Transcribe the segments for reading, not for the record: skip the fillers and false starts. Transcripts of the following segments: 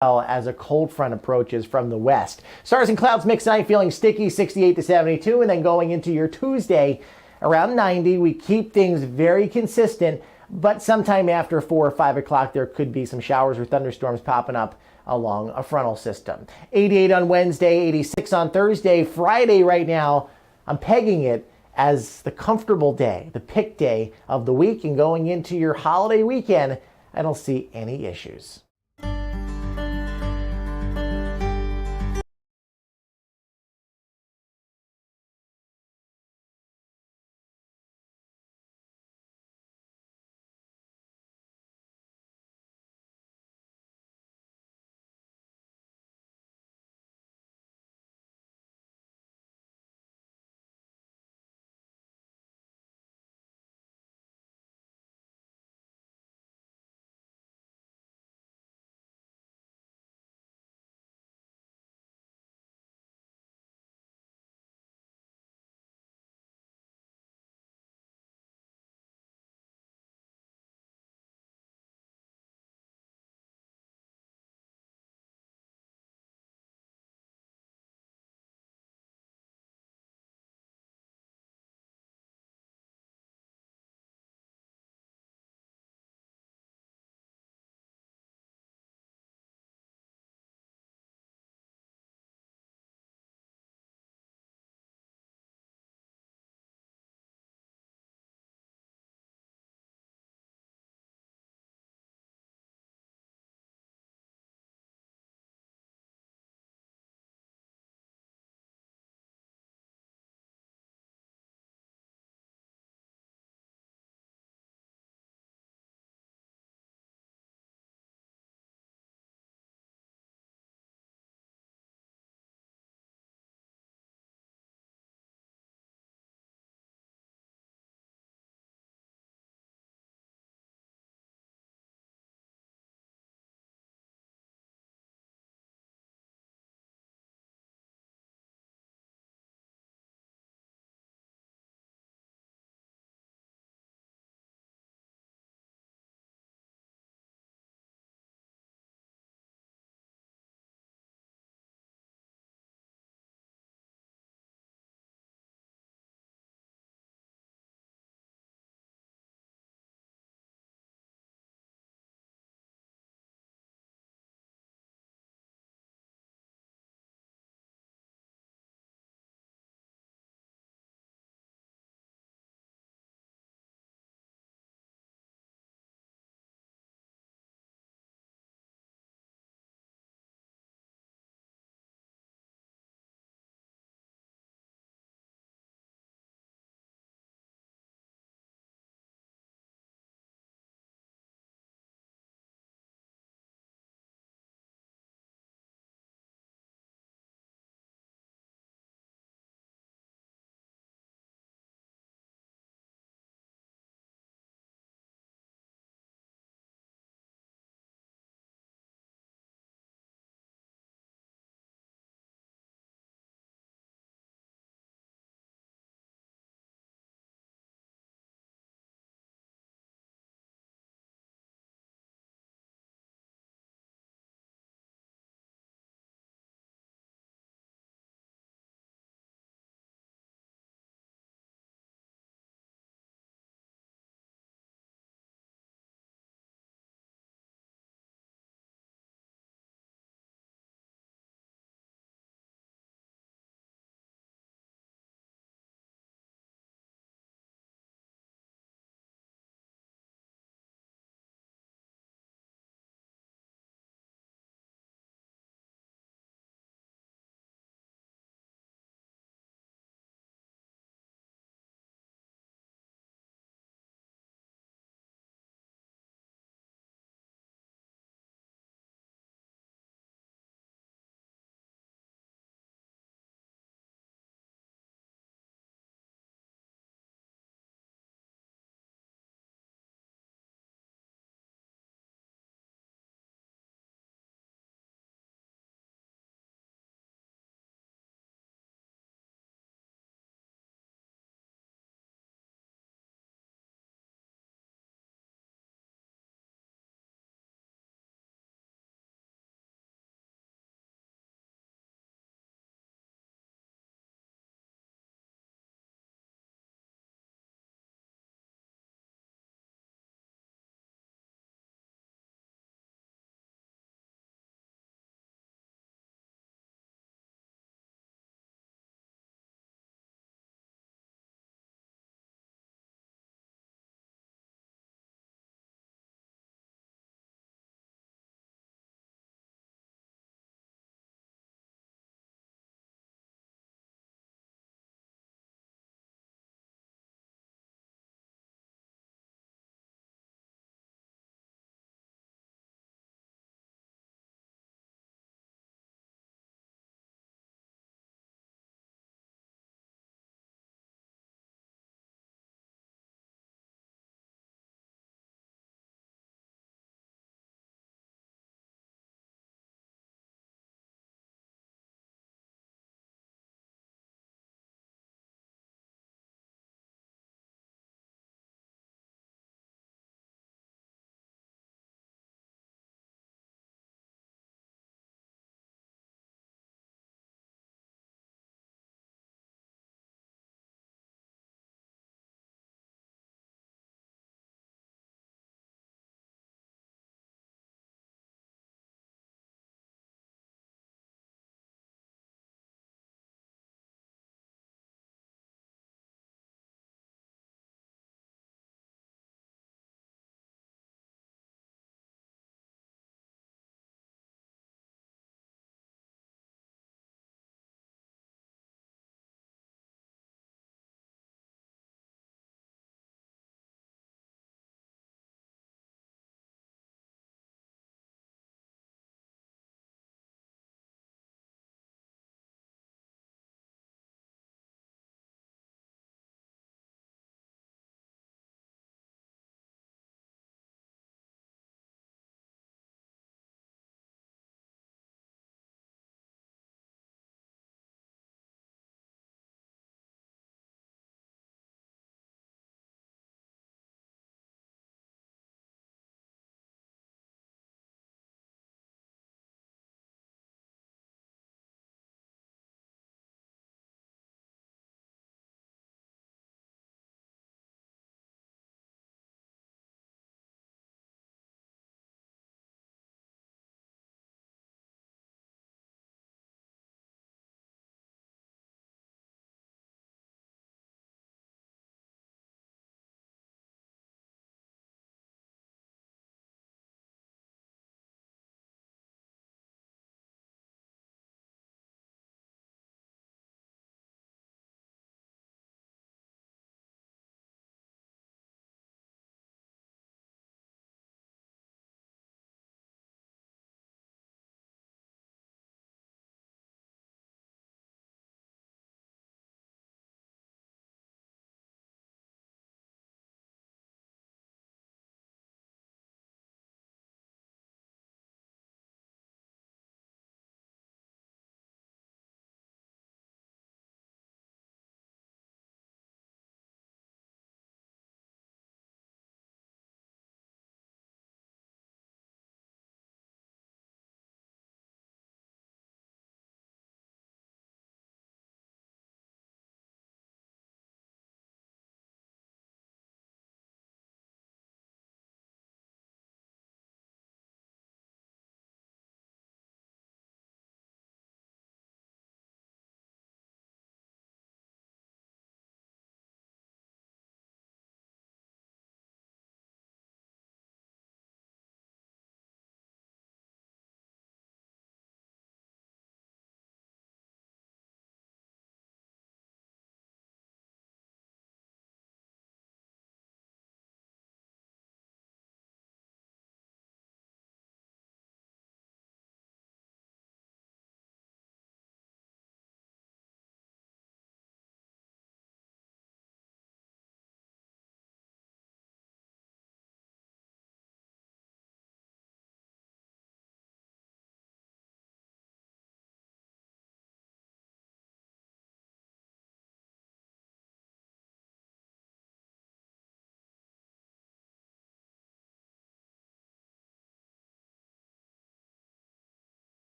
as a cold front approaches from the west. Stars and clouds mix tonight, feeling sticky, 68 to 72, and then going into your Tuesday around 90. We keep things very consistent, but sometime after 4 or 5 o'clock, there could be some showers or thunderstorms popping up along a frontal system. 88 on Wednesday, 86 on Thursday. Friday right now, I'm pegging it as the comfortable day, the pick day of the week, and going into your holiday weekend, I don't see any issues.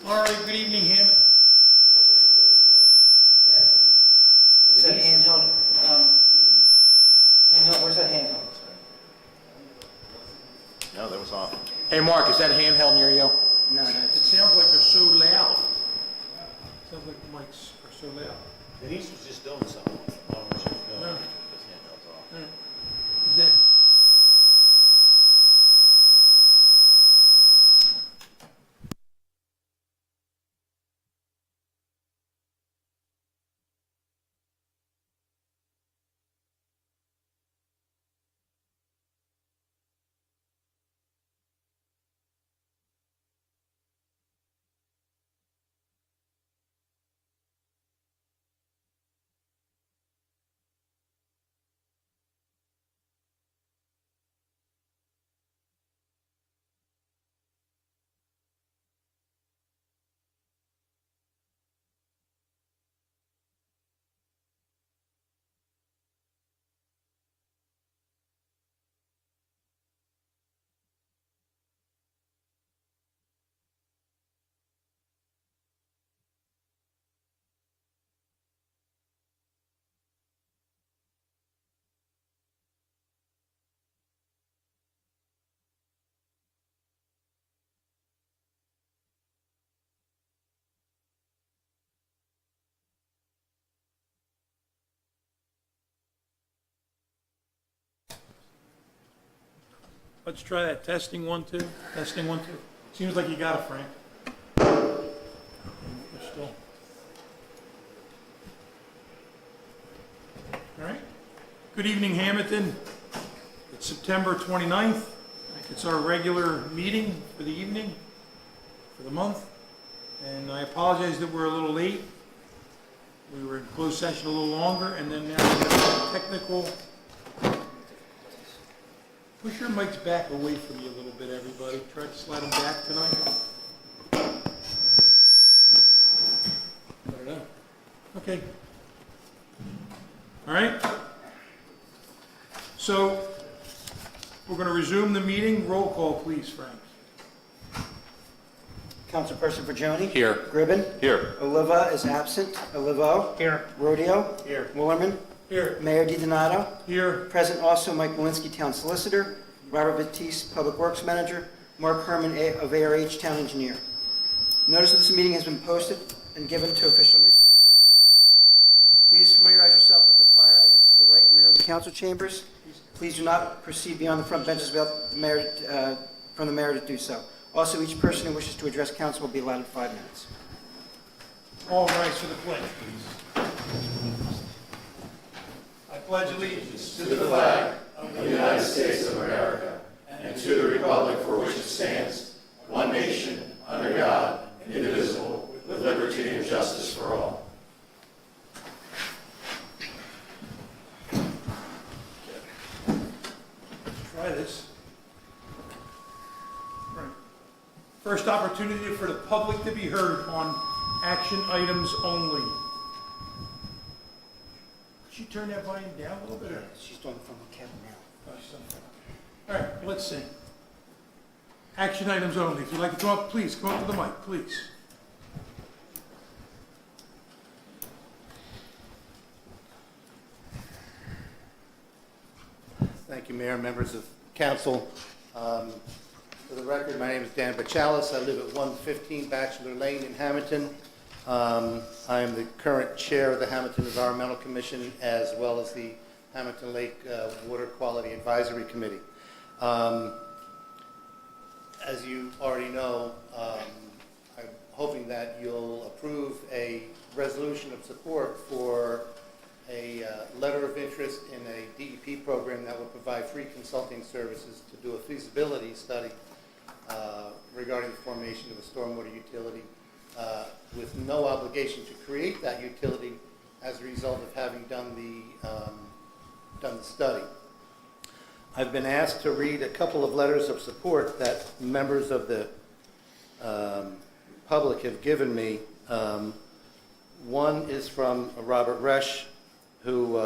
All right, good evening, Ham. Is that handheld? Handheld, where's that handheld? No, that was off. Hey, Mark, is that handheld near you? No, It that's, sounds like they're so loud. Sounds like the mics are so loud. Denise was just doing something. I don't know what she was doing. No. His handheld's off. Is that... Let's try that. Testing 1, 2. Testing 1, 2. Seems like you got it, Frank. We're still. All right. Good evening, Hammonton. It's September 29th. It's our regular meeting for the evening, for the month. And I apologize that we're a little late. We were in closed session a little longer, and then now we have technical. Push your mics back away from you a little bit, everybody. Try to slide them back tonight. I don't know. Okay. All right. So we're going to resume the meeting. Roll call, please, Frank. Councilperson Virgioni? Here. Gribben? Here. Oliva is absent. Olivo? Here. Rodeo? Here. Willerman? Here. Mayor DiDonato? Here. Present also Mike Malinsky, Town Solicitor, Robert Batiste, Public Works Manager, Mark Herman of ARH, Town Engineer. Notice of this meeting has been posted and given to official newspapers. Please familiarize yourself with the fire exits to the right and rear of the council chambers. Please do not proceed beyond the front benches without the mayor, from the mayor to do so. Also, each person who wishes to address council will be allotted 5 minutes. All rise for the pledge, please. I pledge allegiance to the flag of the United States of America and to the republic for which it stands, one nation, under God, indivisible, with liberty and justice for all. Try this. Right. First opportunity for the public to be heard on action items only. Could you turn that volume down a little bit? She's doing the phone with Kevin now. All right, let's see. Action items only. If you'd like to come up, please come up to the mic, please. Thank you, Mayor, members of council. For the record, my name is Dan Bachalis. I live at 115 Bachelor Lane in Hammonton. I am the current chair of the Hammonton Environmental Commission as well as the Hammonton Lake Water Quality Advisory Committee. As you already know, I'm hoping that you'll approve a resolution of support for a letter of interest in a DEP program that will provide free consulting services to do a feasibility study regarding the formation of a stormwater utility with no obligation to create that utility as a result of having done the study. I've been asked to read a couple of letters of support that members of the public have given me. One is from Robert Resch, who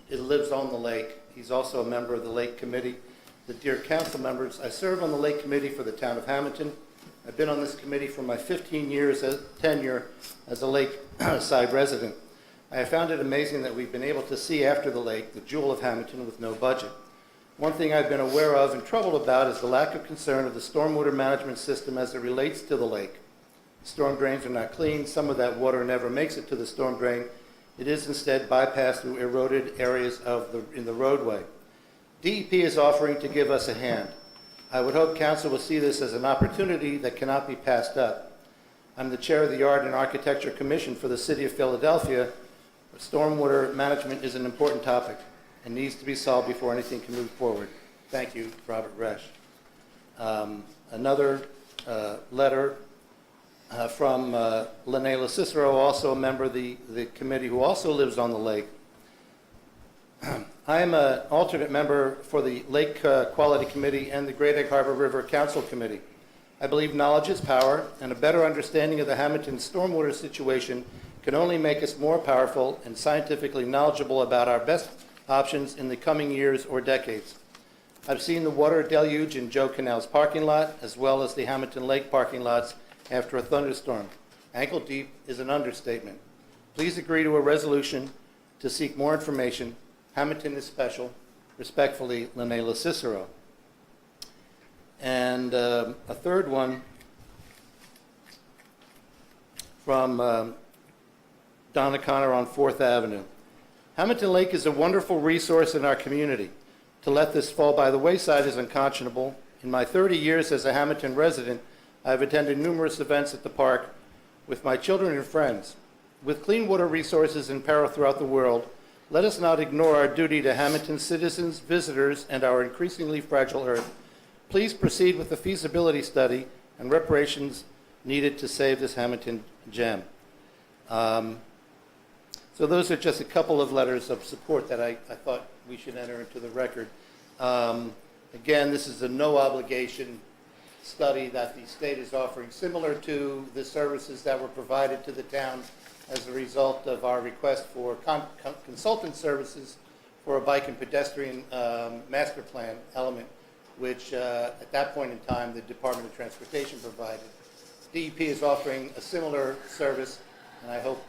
lives on the lake. He's also a member of the Lake Committee. The dear council members, I serve on the Lake Committee for the Town of Hammonton, I've been on this committee for my 15 years tenure as a lakeside resident. I have found it amazing that we've been able to see after the lake, the jewel of Hammonton, with no budget. One thing I've been aware of and troubled about is the lack of concern of the stormwater management system as it relates to the lake. Storm drains are not clean. Some of that water never makes it to the storm drain. It is instead bypassed through eroded areas in the roadway. DEP is offering to give us a hand. I would hope Council will see this as an opportunity that cannot be passed up. I'm the chair of the Art and Architecture Commission for the City of Philadelphia. Stormwater management is an important topic and needs to be solved before anything can move forward. Thank you, Robert Resch. Another letter from Lanela Cicero, also a member of the committee who also lives on the lake. I am an alternate member for the Lake Quality Committee and the Great Egg Harbor River Council Committee. I believe knowledge is power, and a better understanding of the Hammonton stormwater situation can only make us more powerful and scientifically knowledgeable about our best options in the coming years or decades. I've seen the water deluge in Joe Canal's parking lot, as well as the Hammonton Lake parking lots after a thunderstorm. Ankle deep is an understatement. Please agree to a resolution to seek more information. Hammonton is special. Respectfully, Lanela Cicero. And a third one from Donna Connor on 4th Avenue. Hammonton Lake is a wonderful resource in our community. To let this fall by the wayside is unconscionable. In my 30 years as a Hammonton resident, I have attended numerous events at the park with my children and friends. With clean water resources in peril throughout the world, let us not ignore our duty to Hammonton citizens, visitors, and our increasingly fragile earth. Please proceed with the feasibility study and reparations needed to save this Hammonton gem. So those are just a couple of letters of support that I thought we should enter into the record. Again, this is a no obligation study that the state is offering, similar to the services that were provided to the town as a result of our request for consultant services for a bike and pedestrian master plan element, which at that point in time the Department of Transportation provided. DEP is offering a similar service, and I hope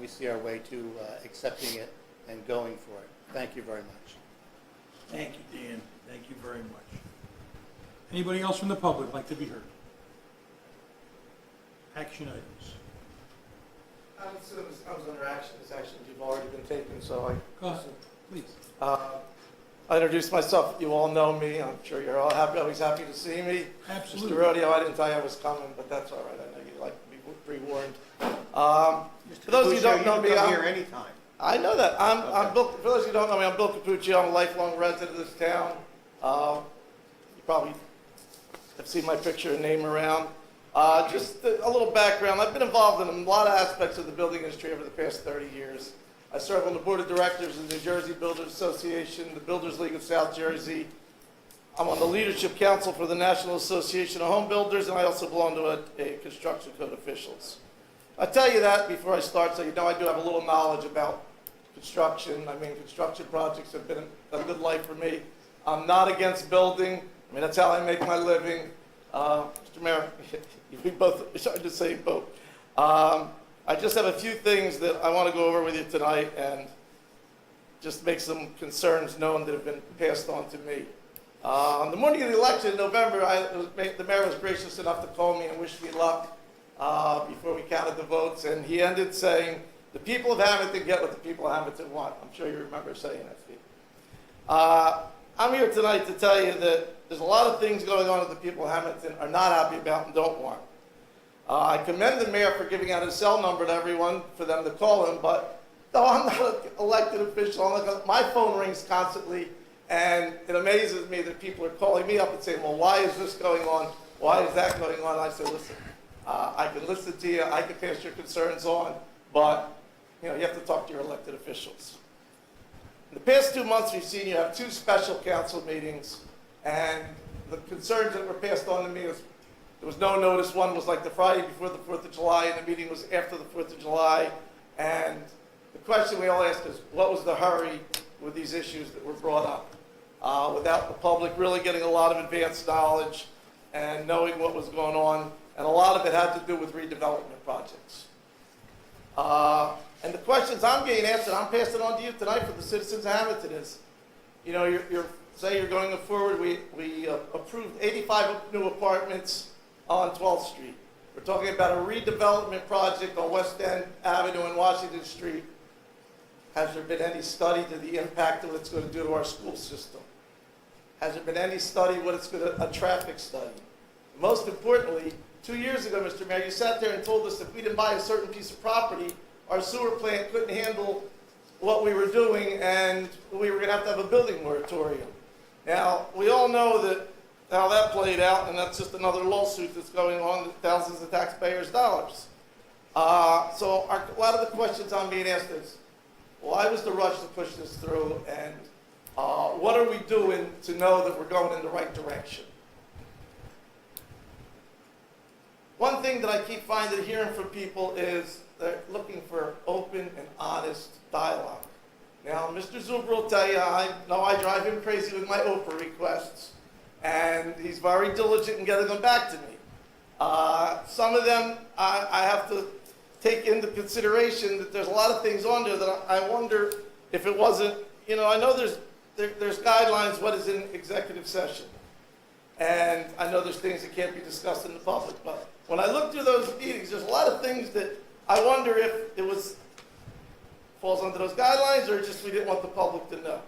we see our way to accepting it and going for it. Thank you very much. Thank you, Dan. Thank you very much. Anybody else from the public like to be heard? Action items. I was under action. This action you've already been taken, so Go ahead, please. I introduced myself. You all know me. I'm sure you're all happy, always happy to see me. Absolutely. Mr. Rodeo, I didn't tell you I was coming, but that's all right. I know you like to be pre-warned. For those of you who don't know me, I'm here anytime. I know that. I'm Bill. For those of you who don't know me, I'm Bill Capucci. I'm a lifelong resident of this town. You probably have seen my picture and name around. Just a little background. I've been involved in a lot of aspects of the building industry over the past 30 years. I serve on the board of directors of the New Jersey Builders Association, the Builders League of South Jersey. I'm on the leadership council for the National Association of Home Builders, and I also belong to a construction code officials. I tell you that before I start, so you know I do have a little knowledge about construction. I mean, construction projects have been a good life for me. I'm not against building. I mean, that's how I make my living. Mr. Mayor, we both, sorry to say both. I just have a few things that I want to go over with you tonight and just make some concerns known that have been passed on to me. On the morning of the election in November, the mayor was gracious enough to call me and wish me luck before we counted the votes, and he ended saying, the people of Hammonton get what the people of Hammonton want. I'm sure you remember saying that, Steve. I'm here tonight to tell you that there's a lot of things going on that the people of Hammonton are not happy about and don't want. I commend the mayor for giving out his cell number to everyone for them to call him, but though I'm not an elected official, my phone rings constantly, and it amazes me that people are calling me up and saying, well, why is this going on? Why is that going on? And I say, listen, I can listen to you, I can pass your concerns on, but you have to talk to your elected officials. In the past 2 months, we've seen you have 2 special council meetings, and the concerns that were passed on to me was there was no notice. One was like the Friday before the 4th of July, and the meeting was after the 4th of July. And the question we all ask is, what was the hurry with these issues that were brought up? Without the public really getting a lot of advanced knowledge and knowing what was going on. and a lot of it had to do with redevelopment projects. And the questions I'm getting answered, I'm passing on to you tonight for the citizens of Hammonton is, you know, say you're going forward, we approved 85 new apartments on 12th Street. We're talking about a redevelopment project on West End Avenue and Washington Street. Has there been any study to the impact of what it's going to do to our school system? Has there been any study what it's going to, a traffic study? Most importantly, 2 years ago, Mr. Mayor, you sat there and told us if we didn't buy a certain piece of property, our sewer plant couldn't handle what we were doing and we were going to have a building moratorium. Now, we all know that how that played out, and that's just another lawsuit that's going on with thousands of taxpayers' dollars. So a lot of the questions I'm being asked is, why was the rush to push this through, and what are we doing to know that we're going in the right direction? One thing that I keep hearing from people is they're looking for open and honest dialogue. Now, Mr. Zuber will tell you, I know I drive him crazy with my Oprah requests, and he's very diligent in getting them back to me. Some of them I have to take into consideration that there's a lot of things on there that I wonder if it wasn't, you know, I know there's guidelines what is in executive session. And I know there's things that can't be discussed in the public, but when I look through those meetings, there's a lot of things that I wonder if it falls under those guidelines or just we didn't want the public to know.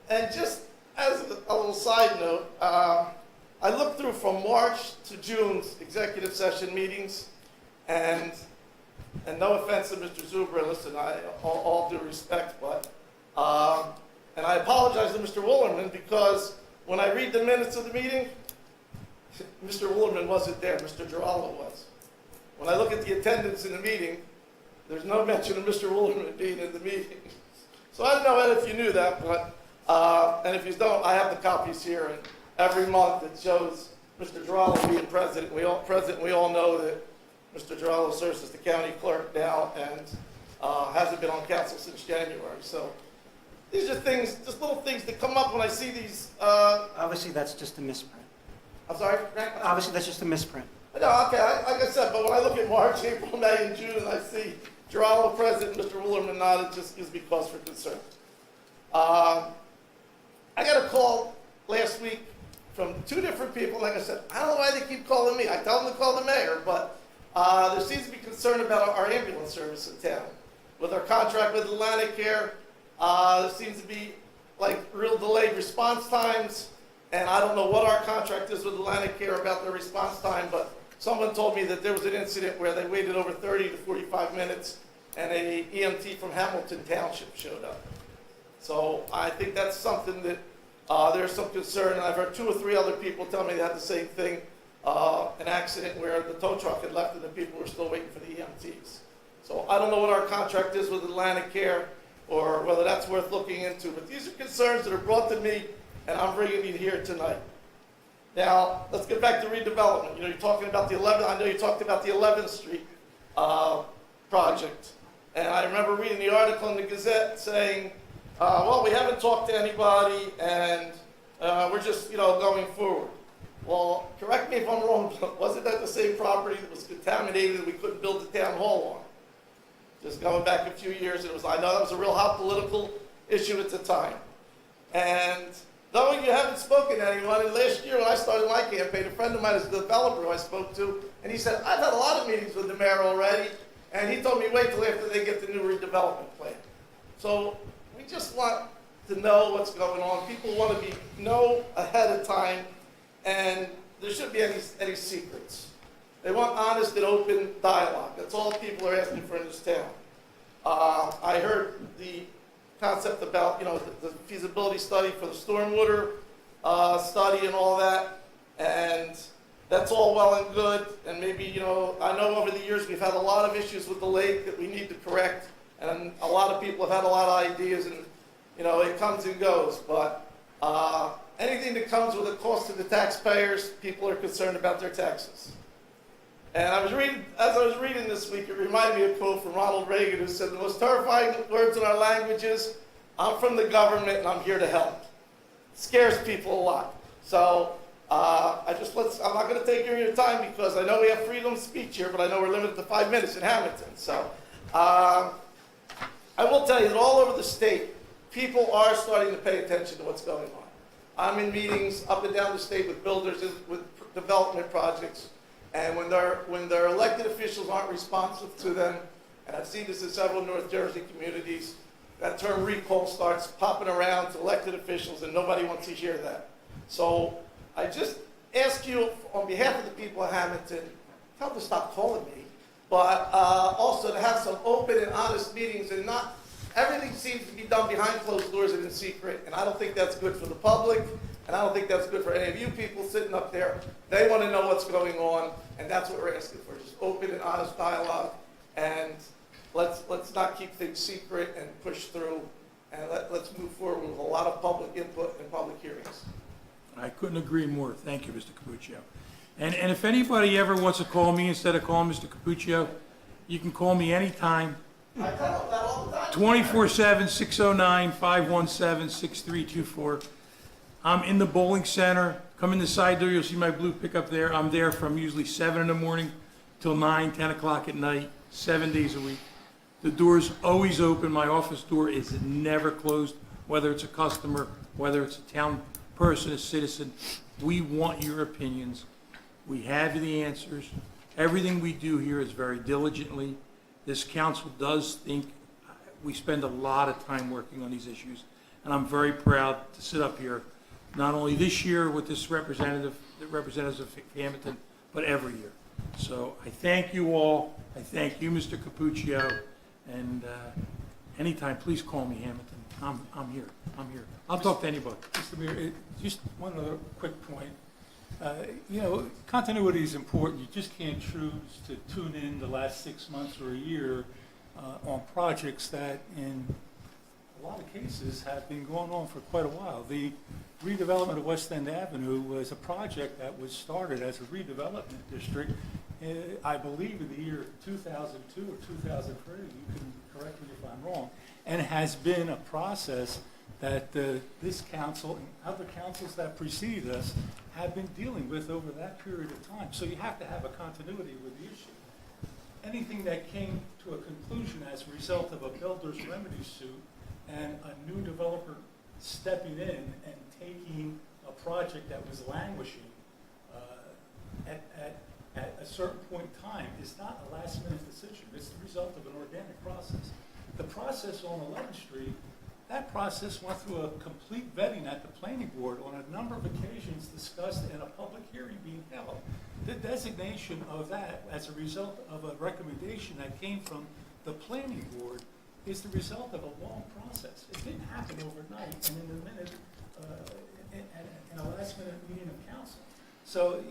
And just as a little side note, I looked through from March to June's executive session meetings, and no offense to Mr. Zuber, listen, all due respect, but, and I apologize to Mr. Woolerman because when I read the minutes of the meeting, Mr. Woolerman wasn't there, Mr. Girallo was. When I look at the attendance in the meeting, there's no mention of Mr. Woolerman being in the meeting. So I don't know if you knew that, but, and if you don't, I have the copies here, and every month it shows Mr. Girallo being president. We all know that Mr. Girallo serves as the county clerk now and hasn't been on council since January. So these are things, just little things that come up when I see these. Obviously, that's just a misprint. I'm sorry, Frank? Obviously, that's just a misprint. No, okay, like I said, but when I look at March, April, May, and June, and I see Girallo president, Mr. Woolerman not, it just gives me cause for concern. I got a call last week from 2 different people. Like I said, I don't know why they keep calling me. I tell them to call the mayor, but there seems to be concern about our ambulance service in town. With our contract with Atlantic Care, there seems to be like real delayed response times, and I don't know what our contract is with Atlantic Care about their response time, but someone told me that there was an incident where they waited over 30 to 45 minutes and a EMT from Hamilton Township showed up. So I think that's something that there's some concern, and I've heard 2 or 3 other people tell me they had the same thing, an accident where the tow truck had left and the people were still waiting for the EMTs. So I don't know what our contract is with Atlantic Care or whether that's worth looking into, but these are concerns that are brought to me and I'm bringing you here tonight. Now, let's get back to redevelopment. You know, you're talking about the 11th, I know you talked about the 11th Street project. And I remember reading the article in the Gazette saying, well, we haven't talked to anybody and we're just, you know, going forward. Well, correct me if I'm wrong, but wasn't that the same property that was contaminated and we couldn't build the town hall on? Just going back a few years, and I know that was a real hot political issue at the time. And though you haven't spoken to anyone, and last year when I started my campaign, a friend of mine is a developer who I spoke to, and he said, I've had a lot of meetings with the mayor already, and he told me wait till after they get the new redevelopment plan. So we just want to know what's going on. People want to know ahead of time, and there shouldn't be any secrets. They want honest and open dialogue. That's all people are asking for in this town. I heard the concept about, you know, the feasibility study for the stormwater study and all that, and that's all well and good. And maybe, you know, I know over the years we've had a lot of issues with the lake that we need to correct, and a lot of people have had a lot of ideas, and, you know, it comes and goes. But anything that comes with a cost to the taxpayers, people are concerned about their taxes. And as I was reading this week, it reminded me of a quote from Ronald Reagan who said, the most terrifying words in our language is, I'm from the government and I'm here to help. It scares people a lot. So I'm not going to take any of your time because I know we have freedom of speech here, but I know we're limited to 5 minutes in Hamilton. So I will tell you that all over the state, people are starting to pay attention to what's going on. I'm in meetings up and down the state with builders, with development projects, and when their elected officials aren't responsive to them, and I've seen this in several North Jersey communities, that term recall starts popping around to elected officials, and nobody wants to hear that. So I just ask you, on behalf of the people of Hammonton, tell them to stop calling me, but also to have some open and honest meetings, and not everything seems to be done behind closed doors and in secret, and I don't think that's good for the public, and I don't think that's good for any of you people sitting up there. They want to know what's going on, and that's what we're asking for, just open and honest dialogue, and let's not keep things secret and push through, and let's move forward with a lot of public input and public hearings. I couldn't agree more. Thank you, Mr. Capuccio. And if anybody ever wants to call me instead of calling Mr. Capuccio, you can call me anytime. I tell them that all the time. 24/7, 609-517-6324. I'm in the bowling center. Come in the side door, you'll see my blue pickup there. I'm there from usually 7 in the morning till 9, 10 o'clock at night, 7 days a week. The door's always open. My office door is never closed, whether it's a customer, whether it's a town person, a citizen. We want your opinions. We have the answers. Everything we do here is very diligently. This council does think we spend a lot of time working on these issues, and I'm very proud to sit up here, not only this year with this representatives of Hammonton, but every year. So I thank you all. I thank you, Mr. Capuccio, and anytime, please call me, Hammonton. I'm here. I'm here. I'll talk to anybody. Mr. Mayor, just one other quick point. Continuity is important. You just can't choose to tune in the last 6 months or a year on projects that in a lot of cases have been going on for quite a while. The redevelopment of West End Avenue was a project that was started as a redevelopment district, I believe in the year 2002 or 2003, you can correct me if I'm wrong, and has been a process that this council and other councils that precede us have been dealing with over that period of time. So you have to have a continuity with the issue. Anything that came to a conclusion as a result of a builder's remedy suit and a new developer stepping in and taking a project that was languishing at a certain point in time is not a last-minute decision. It's the result of an organic process. The process on 11th Street, that process went through a complete vetting at the planning board on a number of occasions, discussed in a public hearing being held. The designation of that as a result of a recommendation that came from the planning board is the result of a long process. It didn't happen overnight and in a minute, in a last-minute meeting of council. So,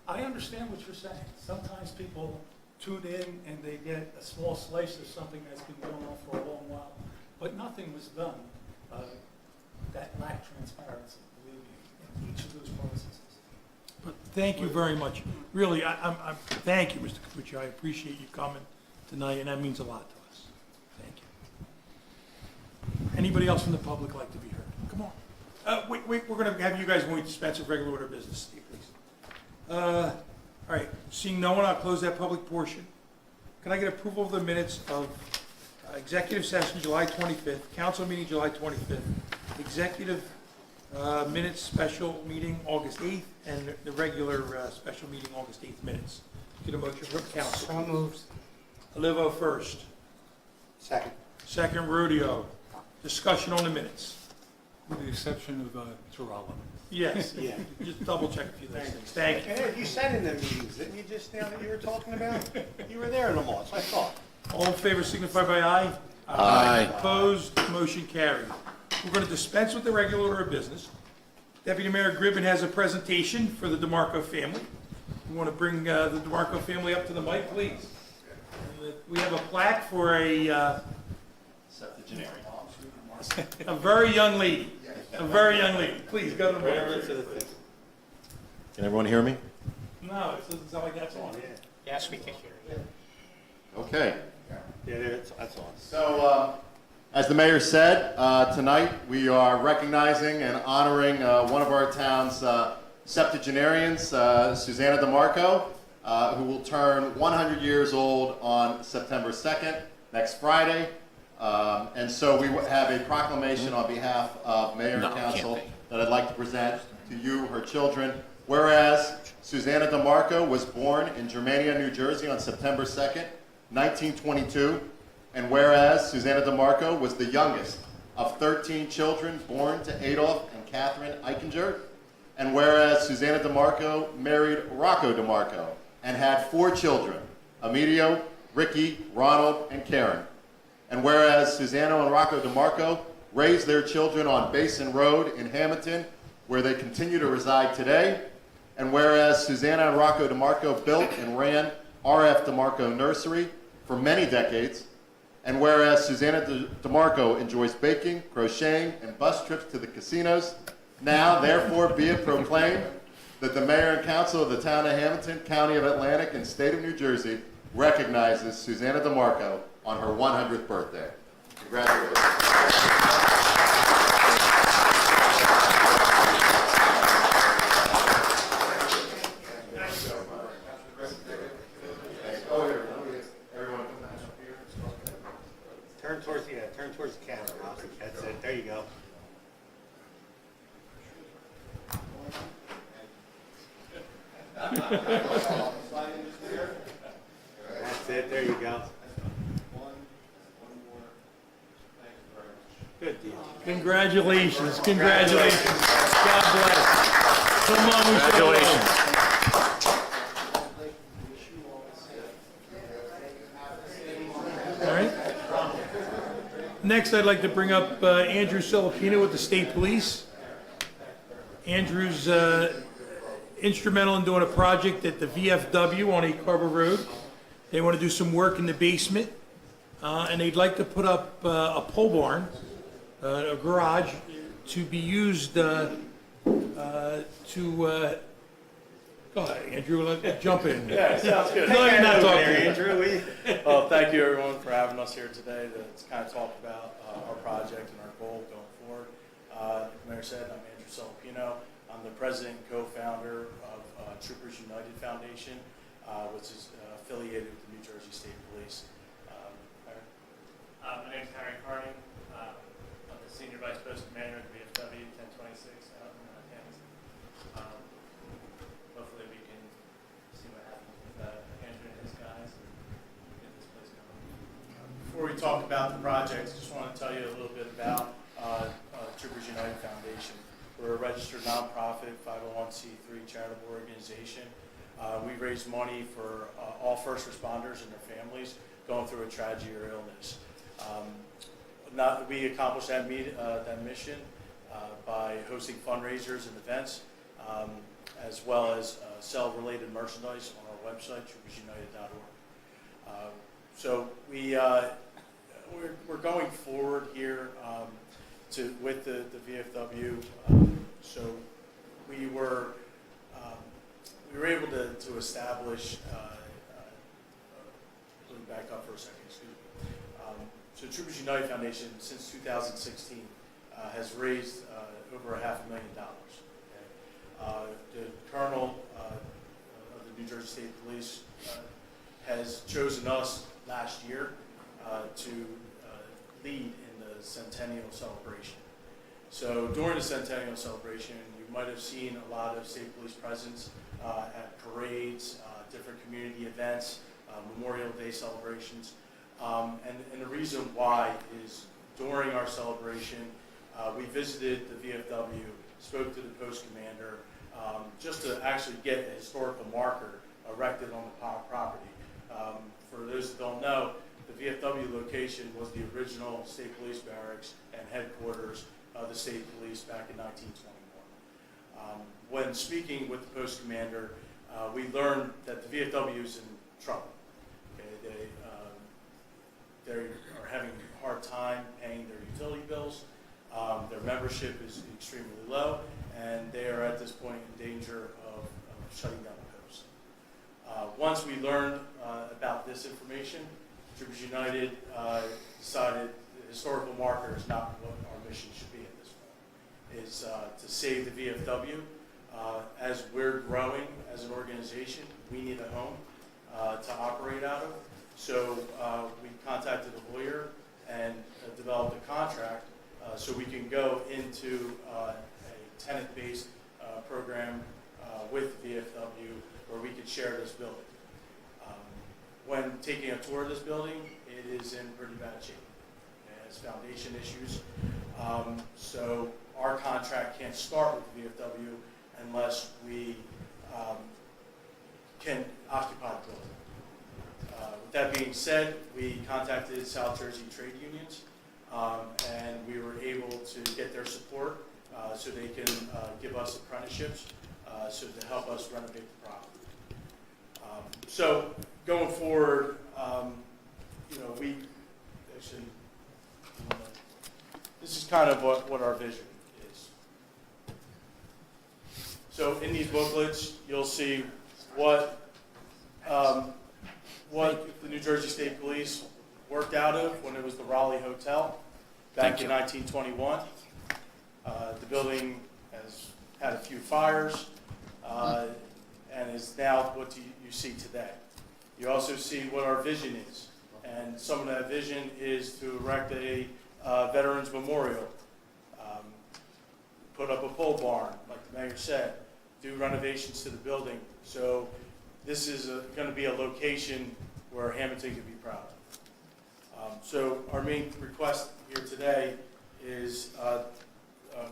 I understand what you're saying. Sometimes people tune in and they get a small slice of something that's been going on for a long while. But nothing was done that lacked transparency, believe me, in each of those processes. But thank you very much. Really, thank you, Mr. Capuccio. I appreciate you coming tonight, and that means a lot to us. Thank you. Anybody else from the public like to be heard? Come on. Wait, we're going to have you guys when we dispense with regular order of business, Steve, please. All right, seeing no one, I'll close that public portion. Can I get approval of the minutes of executive session July 25th, council meeting July 25th, executive minutes special meeting August 8th, and the regular special meeting August 8th minutes? Get a motion from council. So moved. Olivo first. Second. Second, Rodeo. Discussion on the minutes. With the exception of Geraldo. Yes, yeah. Just double check a few things. Thank you. Ed, you sat in the meetings, didn't you, just now that you were talking about? You were there in them all, so I thought. All in favor signify by aye. Aye. Opposed, motion carried. We're going to dispense with the regular order of business. Deputy Mayor Gribben has a presentation for the Demarco family. We want to bring the Demarco family up to the mic, please. We have a plaque for a very young lady. A very young lady. Please go to the mic. Can everyone hear me? No, it doesn't sound like that's on. Yes, we can hear you. Okay. Yeah, that's on. So, as the mayor said, tonight we are recognizing and honoring one of our town's septuagenarians, Susanna Demarco, who will turn 100 years old on September 2nd, next Friday. And so we have a proclamation on behalf of Mayor and Council that I'd like to present to you, her children. Whereas Susanna Demarco was born in Germania, New Jersey on September 2nd, 1922. And whereas Susanna Demarco was the youngest of 13 children born to Adolf and Catherine Eichinger. And whereas Susanna Demarco married Rocco Demarco and had 4 children, Emilio, Ricky, Ronald, and Karen. And whereas Susanna and Rocco Demarco raised their children on Basin Road in Hammonton, where they continue to reside today. And whereas Susanna and Rocco Demarco built and ran R.F. Demarco Nursery for many decades. And whereas Susanna Demarco enjoys baking, crocheting, and bus trips to the casinos, now therefore be it proclaimed that the Mayor and Council of the Town of Hammonton, County of Atlantic, and State of New Jersey recognizes Susanna Demarco on her 100th birthday. Congratulations. Turn towards the camera. That's it. There you go. That's it. There you go. Good deal. Congratulations, congratulations. God bless. Come on, we say hello. All right. Next, I'd like to bring up Andrew Filipino with the State Police. Andrew's instrumental in doing a project at the VFW on 8 Harbor Road. They want to do some work in the basement, and they'd like to put up a pole barn, a garage, to be used to go ahead, Andrew, jump in. Yeah, sounds good. No, you're not talking. Andrew. Well, thank you everyone for having us here today to kind of talk about our project and our goal going forward. Like the Mayor said, I'm Andrew Filipino. I'm the president and co-founder of Troopers United Foundation, which is affiliated with the New Jersey State Police. My name is Harry Carney. I'm the Senior Vice Post Commander at the VFW 1026 out in Kansas. Hopefully we can see what happens with Andrew and his guys and get this place going. Before we talk about the project, I just want to tell you a little bit about Troopers United Foundation. We're a registered nonprofit 501c3 charitable organization. We raise money for all first responders and their families going through a tragedy or illness. We accomplish that mission by hosting fundraisers and events, as well as sell related merchandise on our website, troopersunited.org. So we're going forward here with the VFW. So we were able to establish. Let me back up for a second. Excuse me. So Troopers United Foundation, since 2016, has raised over $500,000. Okay? The Colonel of the New Jersey State Police has chosen us last year to lead in the Centennial Celebration. So during the Centennial Celebration, you might have seen a lot of State Police presence at parades, different community events, Memorial Day celebrations. And the reason why is during our celebration, we visited the VFW, spoke to the post commander, just to actually get a historical marker erected on the property. For those that don't know, the VFW location was the original State Police barracks and headquarters of the State Police back in 1921. When speaking with the post commander, we learned that the VFW is in trouble. Okay, they are having a hard time paying their utility bills. Their membership is extremely low, and they are at this point in danger of shutting down the post. Once we learned about this information, Troopers United decided the historical marker is not what our mission should be at this point. Is to save the VFW As we're growing as an organization, we need a home to operate out of. So we contacted a lawyer and developed a contract so we can go into a tenant-based program with VFW where we could share this building. When taking a tour of this building, it is in pretty bad shape. It has foundation issues. So our contract can't start with VFW unless we can occupy the building. With that being said, we contacted South Jersey trade unions, and we were able to get their support so they can give us apprenticeships so to help us renovate the property. So going forward, we actually, this is kind of what our vision is. So in these booklets, you'll see what the New Jersey State Police worked out of when it was the Raleigh Hotel back in 1921. The building has had a few fires and is now what you see today. You also see what our vision is, and some of that vision is to erect a Veterans Memorial, put up a pole barn, like the mayor said, do renovations to the building. So this is going to be a location where Hammonton can be proud of. So our main request here today is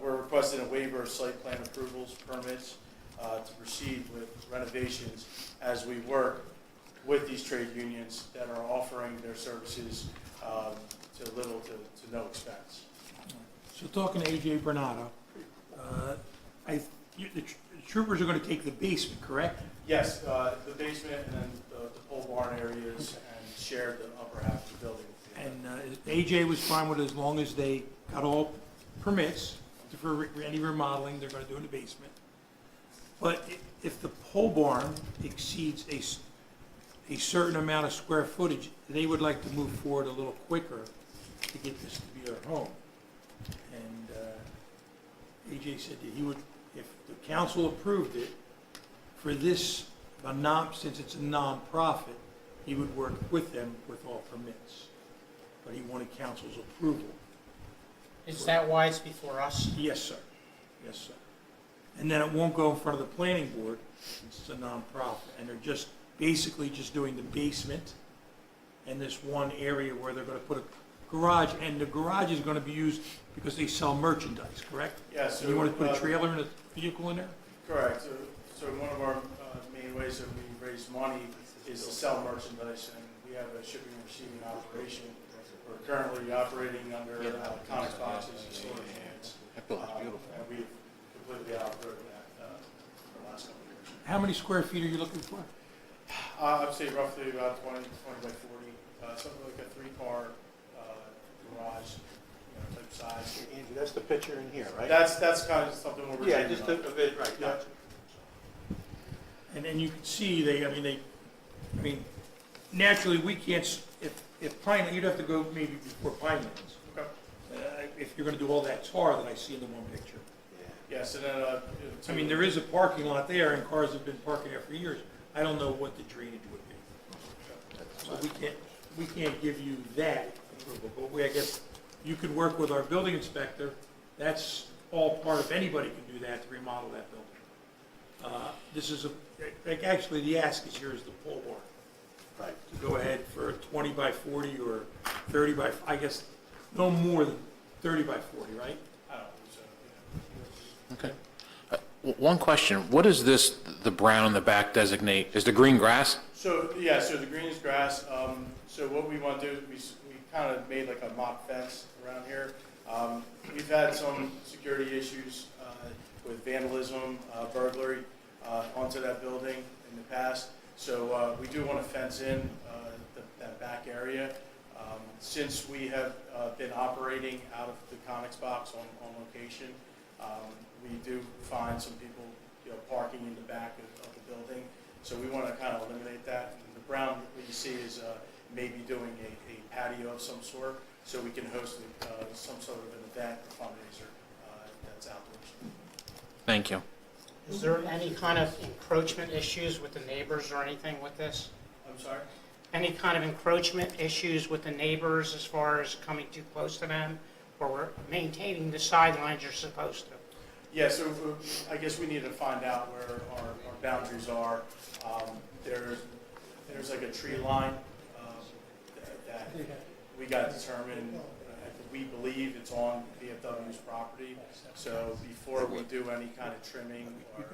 we're requesting a waiver of site plan approvals, permits to proceed with renovations as we work with these trade unions that are offering their services to little to no expense. So talking to AJ Bernardo, the troopers are going to take the basement, correct? Yes, the basement and then the pole barn areas and share the upper half of the building. And AJ was fine with it as long as they got all permits for any remodeling they're going to do in the basement. But if the pole barn exceeds a certain amount of square footage, they would like to move forward a little quicker to get this to be their home. And AJ said that he would, if the council approved it, for this, since it's a non-profit, he would work with them with all permits. But he wanted council's approval. Is that why it's before us? Yes, sir. Yes, sir. And then it won't go in front of the planning board, since it's a non-profit, and they're just basically just doing the basement and this one area where they're going to put a garage, and the garage is going to be used because they sell merchandise, correct? Yes. And you want to put a trailer and a vehicle in there? Correct. So one of our main ways that we raise money is to sell merchandise, and we have a shipping and receiving operation. We're currently operating under Conex boxes and storage units. That building's beautiful. And we've completely outgrown that for the last couple of years. How many square feet are you looking for? I'd say roughly about 20 by 40, something like a 3-car garage, type size. Andrew, that's the picture in here, right? That's kind of something we're Yeah, dreaming just of. a bit, right, Yeah. gotcha. And then you can see naturally we can't, if Pine, you'd have to go maybe before Pinelands. Okay. If you're going to do all that tar that I see in the one picture. Yes, and then There is a parking lot there, and cars have been parking there for years. I don't know what the drainage would be. So we can't give you that approval, but I guess you could work with our building inspector. That's all part of, anybody can do that to remodel that building. This is actually the ask is here is the pole barn. Right. To go ahead for 20 by 40 or 30 by, I guess, no more than 30 by 40, right? I don't think so. Okay. One question, what is this, the brown in the back designate? Is the green grass? So the green is grass. So what we want to do is we kind of made like a mock fence around here. We've had some security issues with vandalism, burglary onto that building in the past. So we do want to fence in that back area. Since we have been operating out of the Conex box on location, we do find some people parking in the back of the building. So we want to kind of eliminate that. And the brown that you see is maybe doing a patio of some sort, so we can host some sort of an event or fundraiser that's outdoors. Thank you. Is there any kind of encroachment issues with the neighbors or anything with this? I'm sorry? Any kind of encroachment issues with the neighbors as far as coming too close to them? Or we're maintaining the sidelines you're supposed to? Yeah, so I guess we need to find out where our boundaries are. There's like a tree line that we got to determine. We believe it's on VFW's property. So before we do any kind of trimming or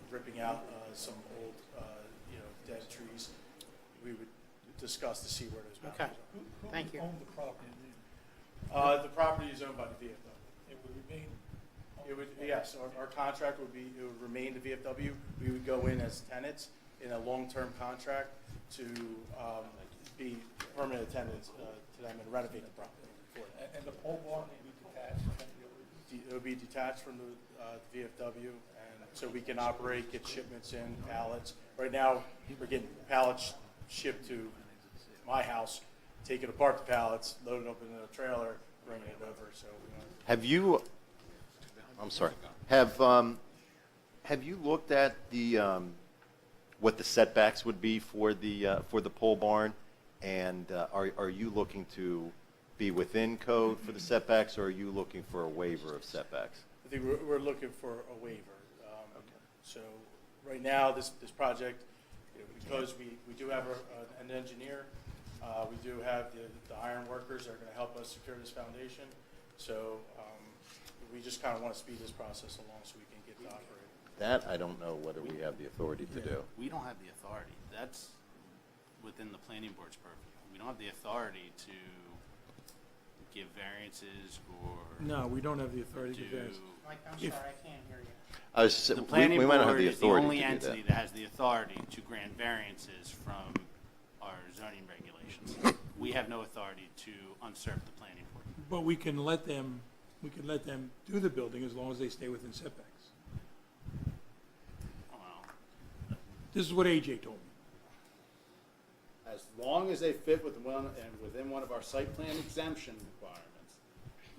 ripping out some old, dead trees, we would discuss to see where those boundaries Okay, thank you. Who owned the property? The property is owned by the VFW. It would remain. It would, yes, our contract would be, it would remain the VFW. We would go in as tenants in a long-term contract to be permanent tenants to them and renovate the property for them. And the pole barn will be detached? It would be detached from the VFW, and so we can operate, get shipments in, pallets. Right now, we're getting pallets shipped to my house, taking apart the pallets, load it up in a trailer, bringing it over, so. Have you, I'm sorry, have you looked at the, what the setbacks would be for the pole barn? And are you looking to be within code for the setbacks, or are you looking for a waiver of setbacks? I think we're looking for a waiver. So right now, this project, because we do have an engineer, we do have the iron workers that are going to help us secure this foundation. So we just kind of want to speed this process along so we can get to operate. That I don't know whether we have the authority to do. We don't have the authority. That's within the planning board's purview. We don't have the authority to give variances or No, we don't have the authority to do do. this. Mike, I'm sorry, I can't hear you. The planning we might not have board the is the authority only to do entity that. that has the authority to grant variances from our zoning regulations. We have no authority to usurp the planning board. But we can let them do the building as long as they stay within setbacks. Well, This is what AJ told me. As long as they fit within one of our site plan exemption requirements,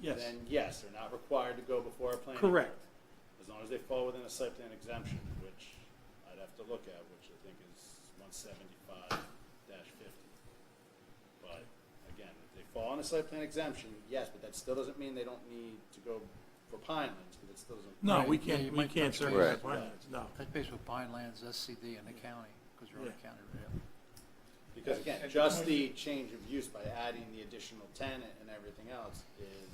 Yes, then yes, they're not required to go before our planning board. correct. As long as they fall within a site plan exemption, which I'd have to look at, which I think is 175-50. But again, if they fall on a site plan exemption, yes, but that still doesn't mean they don't need to go for Pinelands, because it still doesn't. No, Right, we yeah, can't, you we might can't touch certify base. Pinelands, no. Touch base with Pinelands, SCD, and the county, because you're on a county rail. Because again, just the change of use by adding the additional tenant and everything else is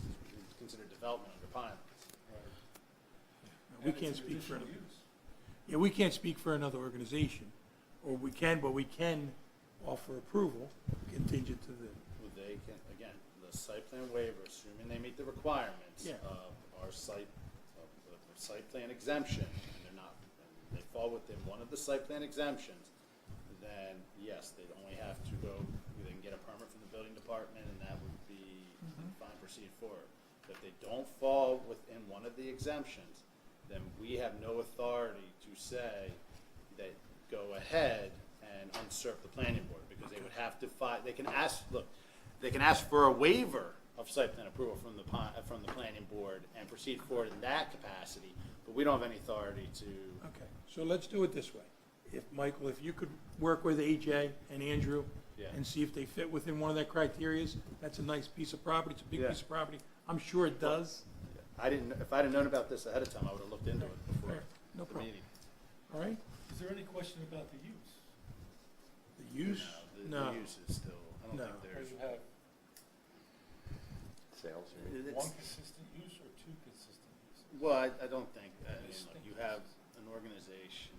considered development under Pinelands. We can't speak for, yeah, we can't speak for another organization, or we can, but we can offer approval contingent to the, Well, they can, again, the site plan waiver, assuming they meet the requirements Yeah. of our site, of the site plan exemption, and they're not, and they fall within one of the site plan exemptions, then yes, they'd only have to go, they can get a permit from the building department, and that would be fine, proceed forward. But if they don't fall within one of the exemptions, then we have no authority to say that go ahead and usurp the planning board, because they would have to they can ask, look, they can ask for a waiver of site plan approval from the planning board and proceed forward in that capacity, but we don't have any authority to. okay. So let's do it this way. If, Michael, if you could work with AJ and Andrew Yeah. and see if they fit within one of their criterias, that's a nice piece of property, it's a big Yeah. piece of property. I'm sure it does. If I'd have known about this ahead of time, I would have looked into it before Fair. No the problem. meeting. All right? Is there any question about the use? The use? The use is still, I don't No. think Or there's. you have Sales, you mean? one consistent use or two consistent uses? Well, I don't think, look, you have an organization,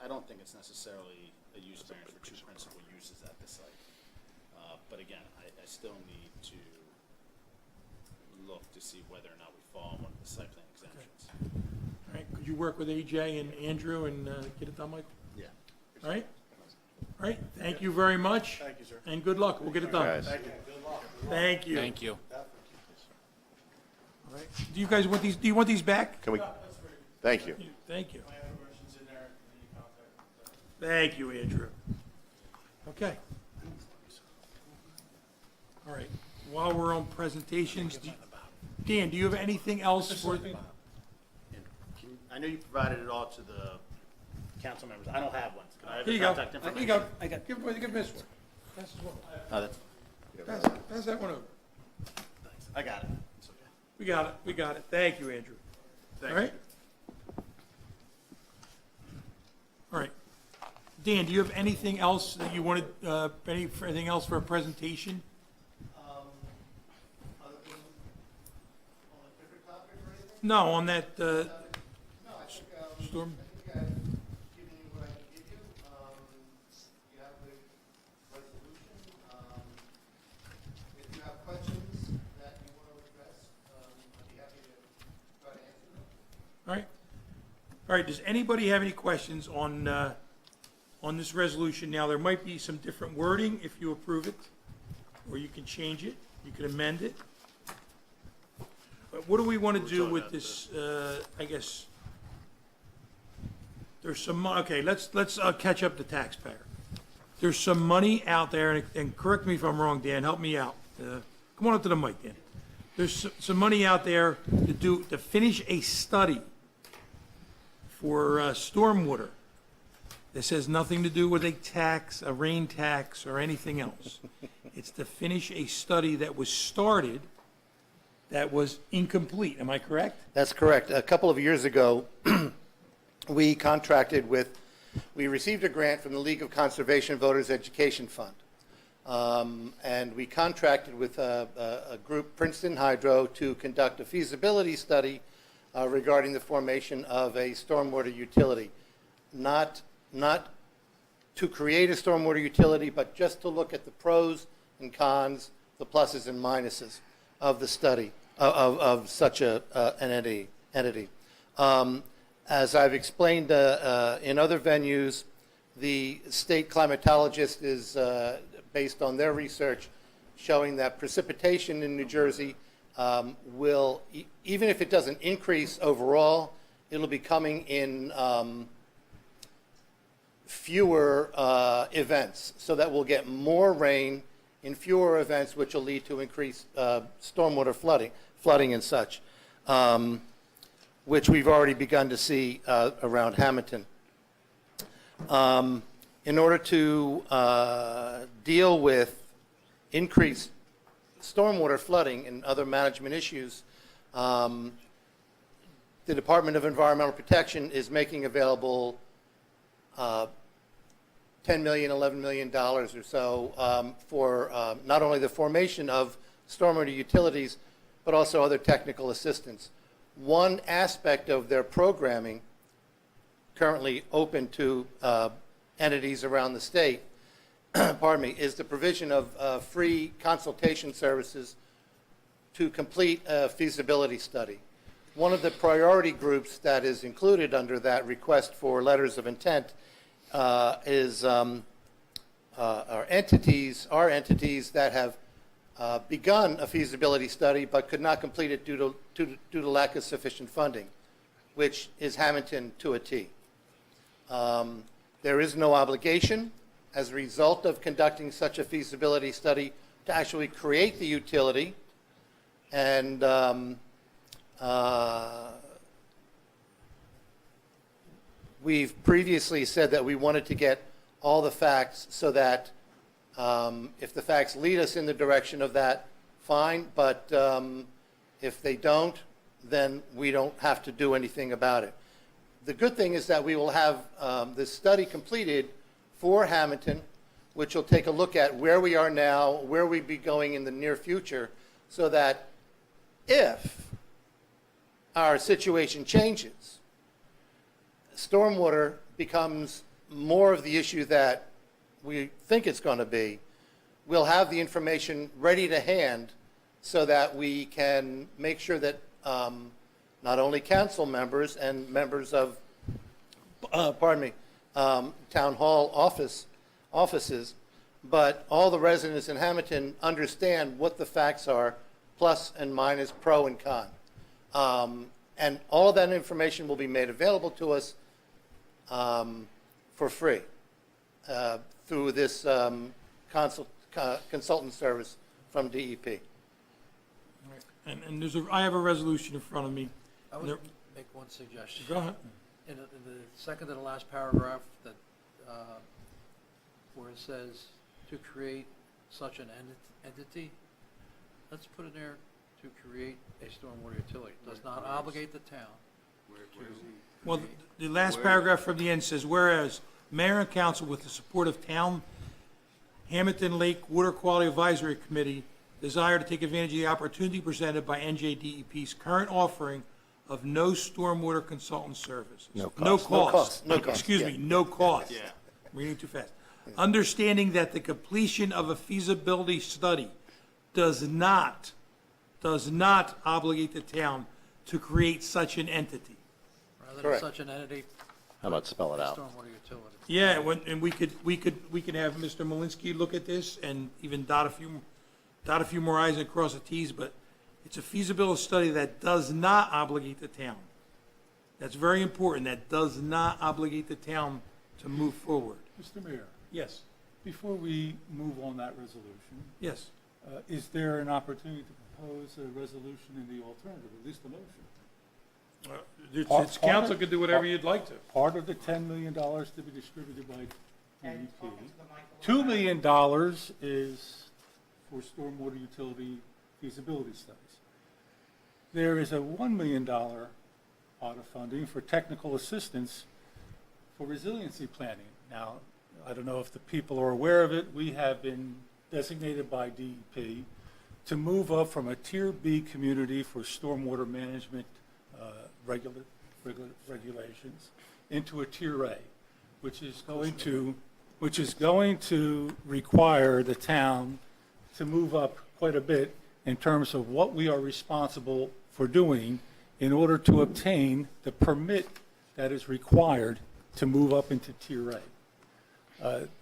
I don't think it's necessarily a use variance for two principal uses at the site. But again, I still need to look to see whether or not we fall on one of the site plan exemptions. All right, could you work with AJ and Andrew and get it done, Michael? Yeah. All right? All right, thank you very much. Thank you, sir. And good luck, we'll get it done. Guys. Thank you. Good luck. Thank you. Thank you. All right, do you guys want these, do you want these back? Can we, thank you. Thank you. My information's in there, any contact. Thank you, Andrew. Okay. All right, while we're on presentations, Dan, do you have anything else for? I know you provided it all to the council members. I don't have one. Can I have Here you the go. contact Here information? you go. I got. Give this one. Pass this one. Pass that one over. Thanks. I got it. It's okay. We got it. We got it. Thank you, Andrew. Thank All right. All right. Dan, do you have anything else that you wanted, anything else for a presentation? Other than on a different topic or anything? No, on that, No, I think, storm? I think I've given you what I can give you. You have the resolution. If you have questions that you want to address, I'd be happy to try to answer them. All right. All right, does anybody have any questions on this resolution? Now, there might be some different wording if you approve it, or you can change it, you can amend it. But what do we want to do with this, I guess, there's some, okay, let's catch up the taxpayer. There's some money out there, and correct me if I'm wrong, Dan, help me out. Come on up to the mic, Dan. There's some money out there to finish a study for stormwater. This has nothing to do with a tax, a rain tax, or anything else. It's to finish a study that was started that was incomplete. Am I correct? That's correct. A couple of years ago, we received a grant from the League of Conservation Voters Education Fund. And we contracted with a group, Princeton Hydro, to conduct a feasibility study regarding the formation of a stormwater utility. Not to create a stormwater utility, but just to look at the pros and cons, the pluses and minuses of the study, of such an entity. As I've explained in other venues, the state climatologist is, based on their research, showing that precipitation in New Jersey will, even if it doesn't increase overall, it'll be coming in fewer events, so that we'll get more rain in fewer events, which will lead to increased stormwater flooding and such, which we've already begun to see around Hammonton. In order to deal with increased stormwater flooding and other management issues, the Department of Environmental Protection is making available $10 million, $11 million or so for not only the formation of stormwater utilities, but also other technical assistance. One aspect of their programming, currently open to entities around the state, pardon me, is the provision of free consultation services to complete a feasibility study. One of the priority groups that is included under that request for letters of intent is are entities that have begun a feasibility study but could not complete it due to lack of sufficient funding, which is Hammonton to a T. There is no obligation as a result of conducting such a feasibility study to actually create the utility, and we've previously said that we wanted to get all the facts so that if the facts lead us in the direction of that, fine, but if they don't, then we don't have to do anything about it. The good thing is that we will have this study completed for Hammonton, which will take a look at where we are now, where we'll be going in the near future, so that if our situation changes, stormwater becomes more of the issue that we think it's going to be, we'll have the information ready to hand so that we can make sure that not only council members and members of, town hall offices, but all the residents in Hammonton understand what the facts are, plus and minus, pro and con. And all of that information will be made available to us for free through this consultant service from DEP. And I have a resolution in front of me. make one suggestion? Go ahead. In the second to the last paragraph, that, where it says to create such an entity, let's put in there to create a stormwater utility. Does not obligate the town to. Well, the last paragraph from the end says, whereas mayor and council with the support of Town Hammonton Lake Water Quality Advisory Committee desire to take advantage of the opportunity presented by NJDEP's current offering of no stormwater consultant services. No cost. No cost. No cost, Excuse me, no cost. Yeah. I'm reading too fast. Understanding that the completion of a feasibility study does not obligate the town to create such an entity. Rather Correct. than such an entity, How about spell it out? stormwater utility. Yeah, and we could have Mr. Malinsky look at this and even dot a few more i's and cross the t's, but it's a feasibility study that does not obligate the town. That's very important. That does not obligate the town to move forward. Mr. Mayor, Yes, before we move on that resolution, yes. is there an opportunity to propose a resolution in the alternative, at least a motion? It's council can do whatever you'd like to. Part of the $10 million to be distributed by And DEP. talking to the mic a $2 little million is for stormwater utility feasibility studies. There is a $1 million pot of funding for technical assistance for resiliency planning. Now, I don't know if the people are aware of it. We have been designated by DEP to move up from a Tier B community for stormwater management regulations into a Tier A, which is going to require the town to move up quite a bit in terms of what we are responsible for doing in order to obtain the permit that is required to move up into Tier A.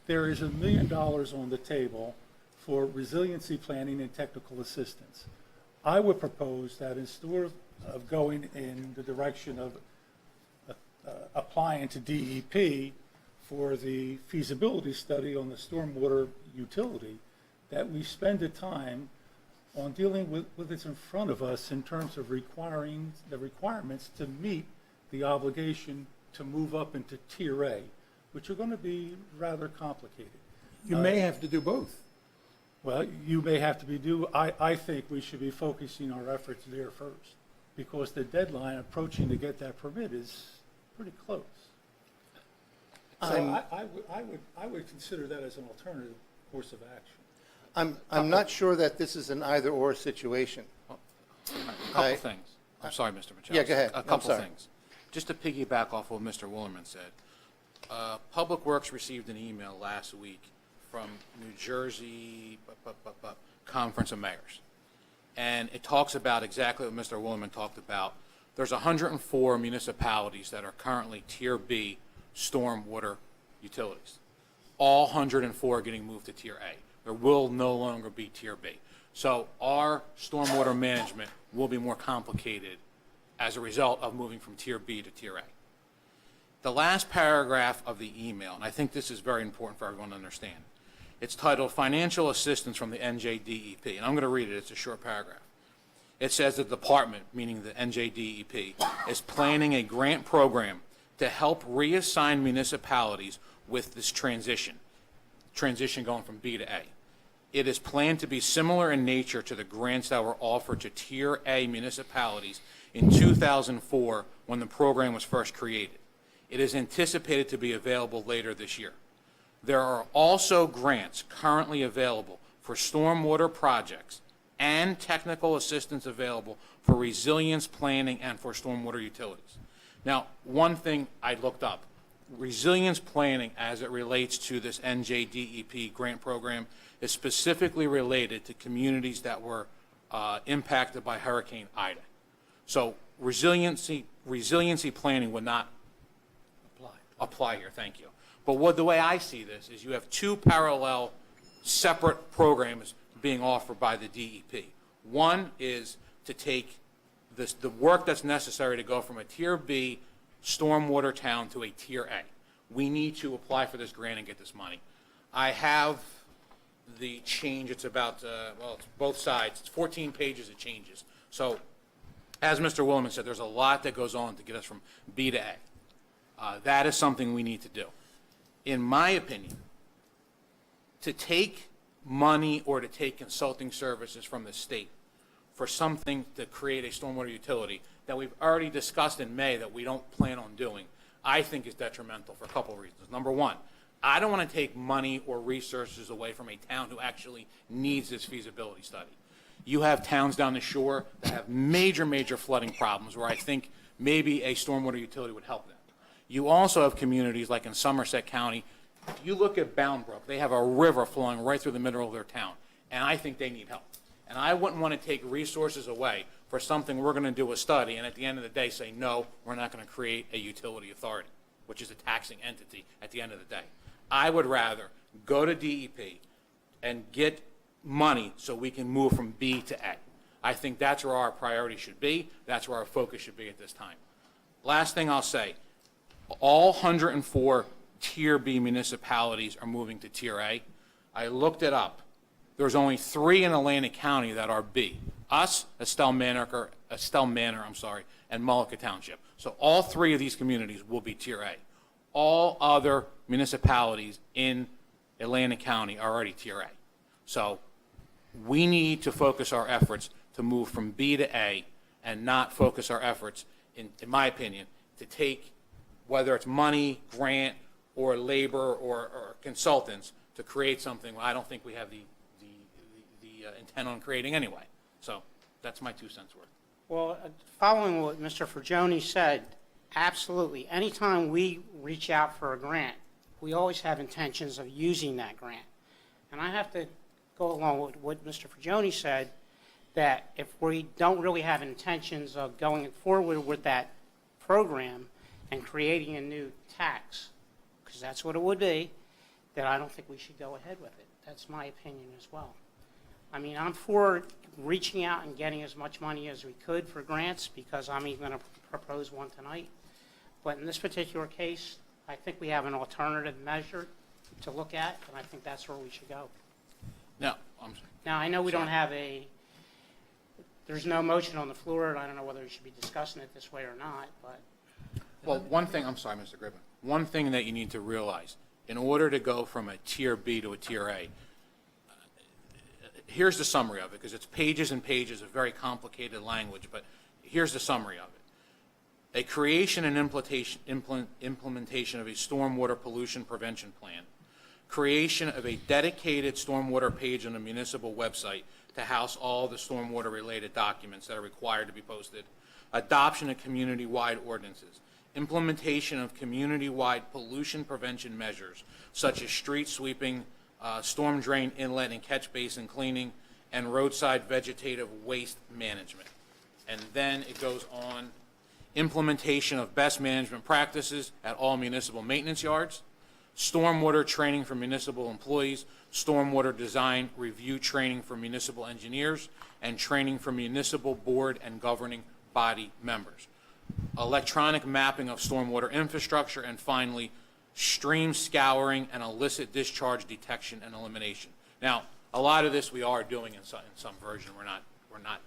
There is $1 million on the table for resiliency planning and technical assistance. I would propose that instead of going in the direction of applying to DEP for the feasibility study on the stormwater utility, that we spend the time on dealing with what's in front of us in terms of requiring the requirements to meet the obligation to move up into Tier A, which are going to be rather complicated. You may have to do both. Well, you may have to I think we should be focusing our efforts there first, because the deadline approaching to get that permit is pretty close. So I would consider that as an alternative course of action. I'm not sure that this is an either-or situation. A couple things. I'm sorry, Mr. Machado. Yeah, go ahead. A I'm couple sorry. things. Just to piggyback off what Mr. Willerman said. Public Works received an email last week from New Jersey Conference of Mayors. And it talks about exactly what Mr. Willerman talked about. There's 104 municipalities that are currently Tier B stormwater utilities. All 104 are getting moved to Tier A. There will no longer be Tier B. So our stormwater management will be more complicated as a result of moving from Tier B to Tier A. The last paragraph of the email, and I think this is very important for everyone to understand, it's titled Financial Assistance from the NJDEP, and I'm going to read it. It's a short paragraph. It says the department, meaning the NJDEP, is planning a grant program to help reassign municipalities with this transition going from B to A. It is planned to be similar in nature to the grants that were offered to Tier A municipalities in 2004 when the program was first created. It is anticipated to be available later this year. There are also grants currently available for stormwater projects and technical assistance available for resilience planning and for stormwater utilities. Now, one thing I looked up, resilience planning as it relates to this NJDEP grant program is specifically related to communities that were impacted by Hurricane Ida. So resiliency planning would not apply here, thank you. But the way I see this is you have two parallel separate programs being offered by the DEP. One is to take the work that's necessary to go from a Tier B stormwater town to a Tier A. We need to apply for this grant and get this money. I have the change. It's about, it's both sides. It's 14 pages of changes. So as Mr. Williman said, there's a lot that goes on to get us from B to A. That is something we need to do. In my opinion, to take money or to take consulting services from the state for something to create a stormwater utility that we've already discussed in May that we don't plan on doing, I think is detrimental for a couple of reasons. Number one, I don't want to take money or resources away from a town who actually needs this feasibility study. You have towns down the shore that have major, major flooding problems where I think maybe a stormwater utility would help them. You also have communities like in Somerset County. If you look at Bound Brook, they have a river flowing right through the middle of their town, and I think they need help. And I wouldn't want to take resources away for something we're going to do a study and at the end of the day say, no, we're not going to create a utility authority, which is a taxing entity at the end of the day. I would rather go to DEP and get money so we can move from B to A. I think that's where our priority should be. That's where our focus should be at this time. Last thing I'll say, all 104 Tier B municipalities are moving to Tier A. I looked it up. There's only 3 in Atlantic County that are B. Us, Estelle Manor, and Mullica Township. So all 3 of these communities will be Tier A. All other municipalities in Atlantic County are already Tier A. So we need to focus our efforts to move from B to A and not focus our efforts, in my opinion, to take, whether it's money, grant, or labor, or consultants, to create something I don't think we have the intent on creating anyway. So that's my 2 cents worth. Well, following what Mr. Forgione said, absolutely. Anytime we reach out for a grant, we always have intentions of using that grant. And I have to go along with what Mr. Forgione said, that if we don't really have intentions of going forward with that program and creating a new tax, because that's what it would be, then I don't think we should go ahead with it. That's my opinion as well. I mean, I'm for reaching out and getting as much money as we could for grants, because I'm even going to propose one tonight. But in this particular case, I think we have an alternative measure to look at, and I think that's where we should go. No, I'm sorry. Now, I know we don't have there's no motion on the floor, and I don't know whether we should be discussing it this way or not, but. Well, one thing, I'm sorry, Mr. Griffin, one thing that you need to realize, in order to go from a Tier B to a Tier A, here's the summary of it, because it's pages and pages of very complicated language, but here's the summary of it. A creation and implementation of a stormwater pollution prevention plan, creation of a dedicated stormwater page on the municipal website to house all the stormwater-related documents that are required to be posted, adoption of community-wide ordinances, implementation of community-wide pollution prevention measures, such as street sweeping, storm drain inlet and catch basin cleaning, and roadside vegetative waste management. And then it goes on, implementation of best management practices at all municipal maintenance yards, stormwater training for municipal employees, stormwater design review training for municipal engineers, and training for municipal board and governing body members, electronic mapping of stormwater infrastructure, and finally, stream scouring and illicit discharge detection and elimination. Now, a lot of this we are doing in some version.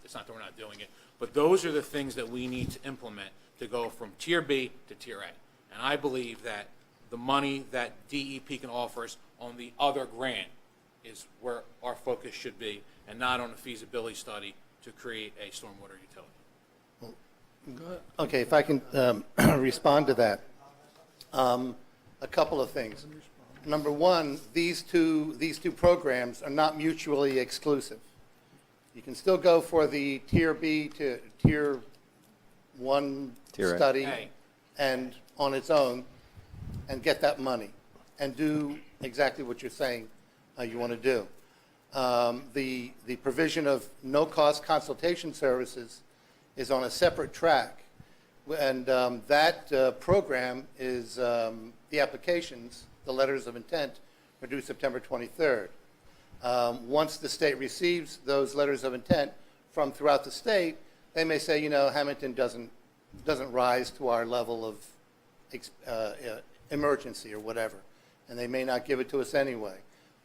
It's not that we're not doing it, but those are the things that we need to implement to go from Tier B to Tier A. And I believe that the money that DEP can offer us on the other grant is where our focus should be, and not on a feasibility study to create a stormwater utility. Go ahead. Okay, if I can respond to that. A couple of things. Number one, these two programs are not mutually exclusive. You can still go for the Tier B to Tier 1 study and on its own and get that money and do exactly what you're saying you want to do. The provision of no-cost consultation services is on a separate track, and that program is the applications, the letters of intent, are due September 23rd. Once the state receives those letters of intent from throughout the state, they may say, you know, Hammonton doesn't rise to our level of emergency or whatever, and they may not give it to us anyway.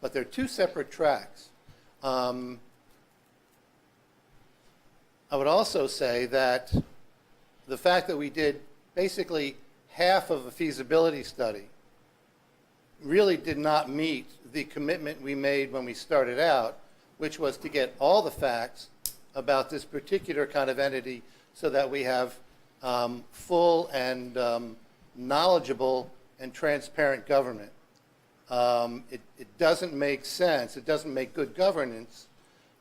But they're 2 separate tracks. There are 2 separate tracks. I would also say that the fact that we did basically half of a feasibility study really did not meet the commitment we made when we started out, which was to get all the facts about this particular kind of entity so that we have full and knowledgeable and transparent government. It doesn't make sense, it doesn't make good governance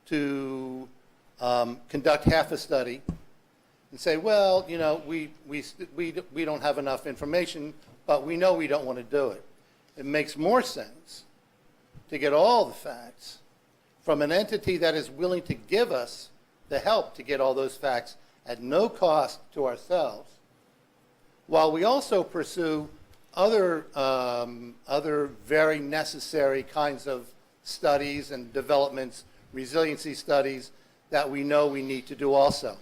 to conduct half a study and say, well, you know, we don't have enough information, but we know we don't want to do it. It makes more sense to get all the facts from an entity that is willing to give us the help to get all those facts at no cost to ourselves, while we also pursue other very necessary kinds of studies and developments, resiliency studies that we know we need to do also.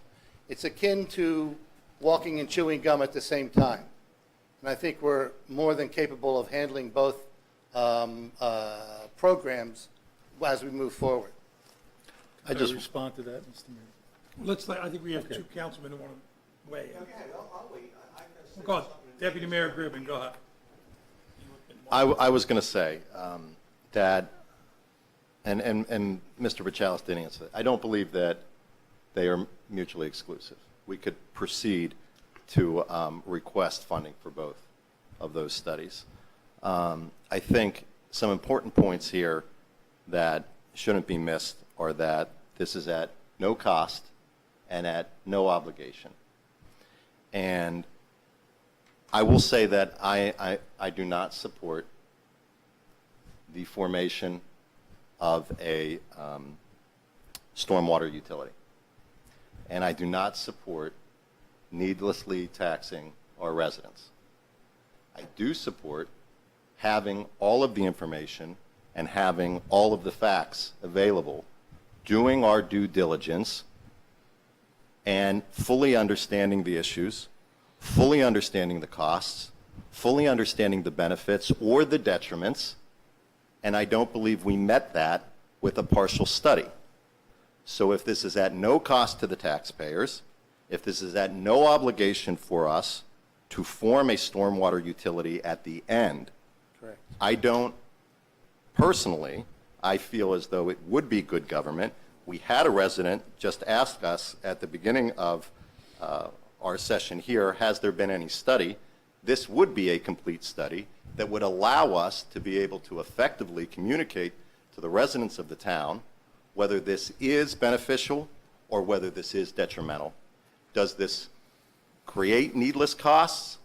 It's akin to walking and chewing gum at the same time. And I think we're more than capable of handling both programs as we move forward. I just respond to that, Mr. Mayor. I think we have two councilmen who want to weigh in. Okay, I'll wait. Go ahead. Deputy Mayor Gribben, go ahead. I was going to say that, and Mr. Bachalis didn't answer that. I don't believe that they are mutually exclusive. We could proceed to request funding for both of those studies. I think some important points here that shouldn't be missed are that this is at no cost and at no obligation. And I will say that I do not support the formation of a stormwater utility. And I do not support needlessly taxing our residents. I do support having all of the information and having all of the facts available, doing our due diligence, and fully understanding the issues, fully understanding the costs, fully understanding the benefits or the detriments, and I don't believe we met that with a partial study. So if this is at no cost to the taxpayers, if this is at no obligation for us to form a stormwater utility at the end, Correct. I don't, personally, I feel as though it would be good government. We had a resident just ask us at the beginning of our session here, has there been any study? This would be a complete study that would allow us to be able to effectively communicate to the residents of the town whether this is beneficial or whether this is detrimental. Does this create needless costs,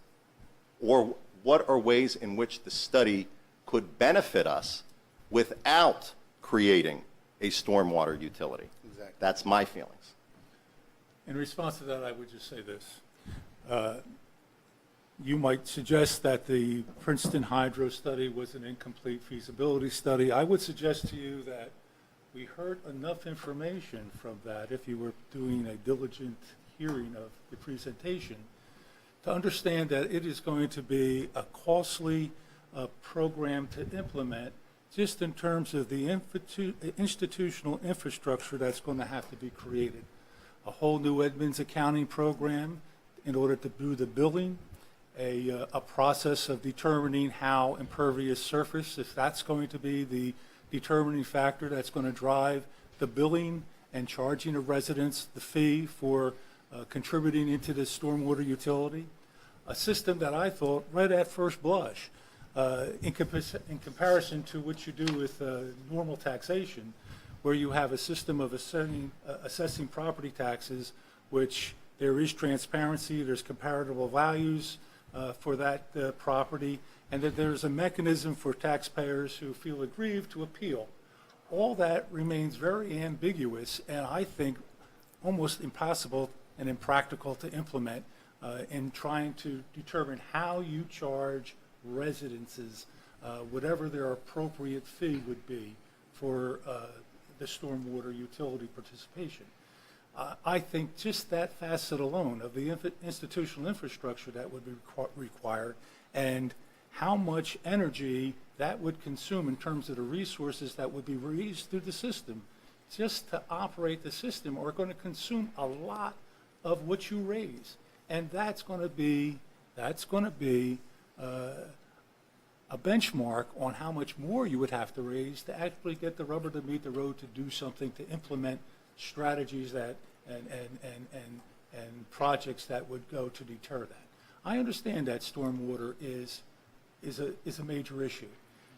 or what are ways in which the study could benefit us without creating a stormwater utility? Exactly. That's my feelings. In response to that, I would just say this. You might suggest that the Princeton Hydro study was an incomplete feasibility study. I would suggest to you that we heard enough information from that, if you were doing a diligent hearing of the presentation, to understand that it is going to be a costly program to implement, just in terms of the institutional infrastructure that's going to have to be created. A whole new Edmunds accounting program in order to do the billing, a process of determining how impervious surface, if that's going to be the determining factor that's going to drive the billing and charging of residents the fee for contributing into the stormwater utility. A system that I thought, right at first blush, in comparison to what you do with normal taxation, where you have a system of assessing property taxes, which there is transparency, there's comparable values for that property, and that there's a mechanism for taxpayers who feel aggrieved to appeal. All that remains very ambiguous, and I think almost impossible and impractical to implement in trying to determine how you charge residences, whatever their appropriate fee would be for the stormwater utility participation. I think just that facet alone of the institutional infrastructure that would be required, and how much energy that would consume in terms of the resources that would be raised through the system, just to operate the system are going to consume a lot of what you raise. And that's going to be a benchmark on how much more you would have to raise to actually get the rubber to meet the road to do something, to implement strategies that and projects that would go to deter that. I understand that stormwater is a major issue.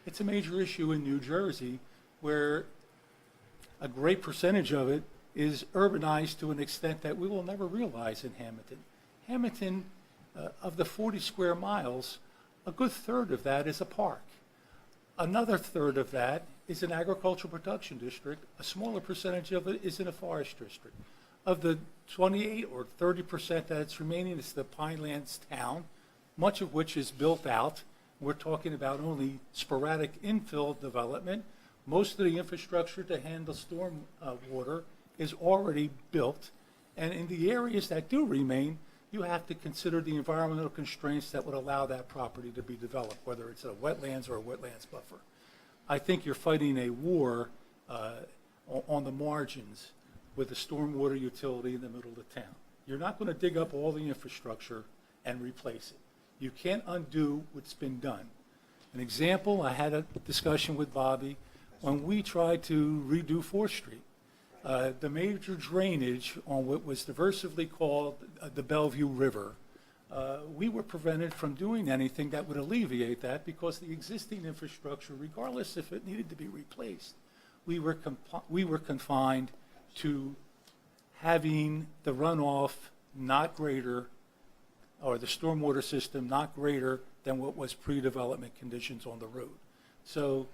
It's a major issue in New Jersey where a great percentage of it is urbanized to an extent that we will never realize in Hammonton. Hammonton, of the 40 square miles, a good third of that is a park. Another third of that is an agricultural production district. A smaller percentage of it is in a forest district. Of the 28 or 30% that's remaining, it's the Pinelands town, much of which is built out. We're talking about only sporadic infill development. Most of the infrastructure to handle storm water is already built. And in the areas that do remain, you have to consider the environmental constraints that would allow that property to be developed, whether it's a wetlands or a wetlands buffer. I think you're fighting a war on the margins with a stormwater utility in the middle of the town. You're not going to dig up all the infrastructure and replace it. You can't undo what's been done. An example, I had a discussion with Bobby when we tried to redo 4th Street. The major drainage on what was diversively called the Bellevue River, we were prevented from doing anything that would alleviate that because the existing infrastructure, regardless if it needed to be replaced, we were confined to having the runoff not greater, or the stormwater system not greater than what was pre-development conditions on the road. So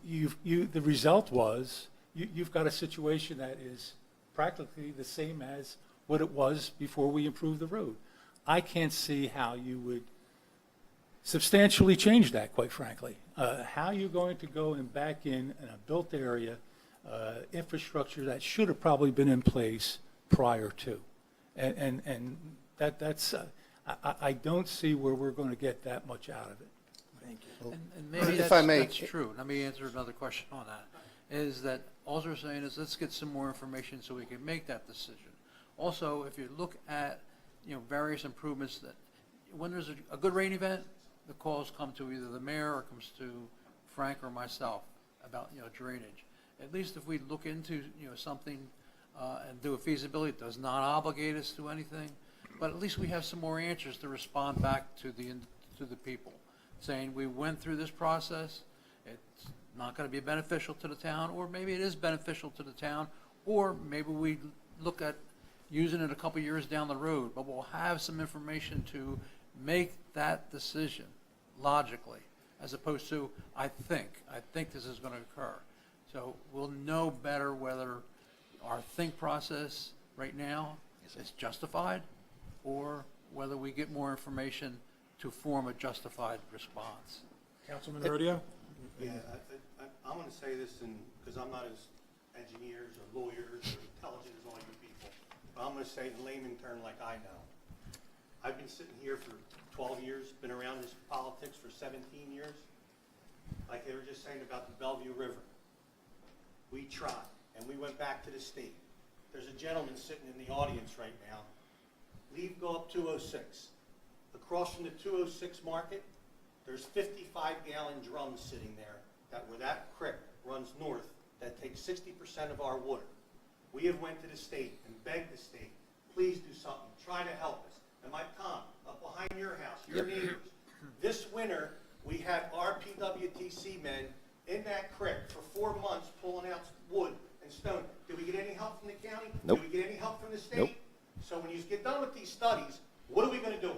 the result was you've got a situation that is practically the same as what it was before we improved the road. I can't see how you would substantially change that, quite frankly. How are you going to go and back in a built area infrastructure that should have probably been in place prior to? And that's I don't see where we're going to get that much out of it. Thank you. And maybe If I may- that's true. Let me answer another question on that. Is that all they're saying is let's get some more information so we can make that decision. Also, if you look at various improvements that when there's a good rain event, the calls come to either the mayor or comes to Frank or myself about drainage. At least if we look into something and do a feasibility, it does not obligate us to anything, but at least we have some more answers to respond back to the people, saying we went through this process. It's not going to be beneficial to the town, or maybe it is beneficial to the town, or maybe we look at using it a couple years down the road, but we'll have some information to make that decision logically, as opposed to I think this is going to occur. So we'll know better whether our think process right now is justified, or whether we get more information to form a justified response. Councilman Rodeo? Yeah, I'm going to say this because I'm not as engineers or lawyers or intelligent as all you people, but I'm going to say it in layman terms like I know. I've been sitting here for 12 years, been around this politics for 17 years. Like they were just saying about the Bellevue River. We tried, and we went back to the state. There's a gentleman sitting in the audience right now. Go up 206. Across from the 206 market, there's 55-gallon drums sitting there where that creek runs north that takes 60% of our water. We have went to the state and begged the state, please do something, try to help us. And my Tom, up behind your house, your neighbors, this winter we had our PWTC men in that creek for 4 months pulling out wood and stone. Did we get any help from the county? Nope. Did we get any help from the state? Nope. So when you get done with these studies, what are we going to do?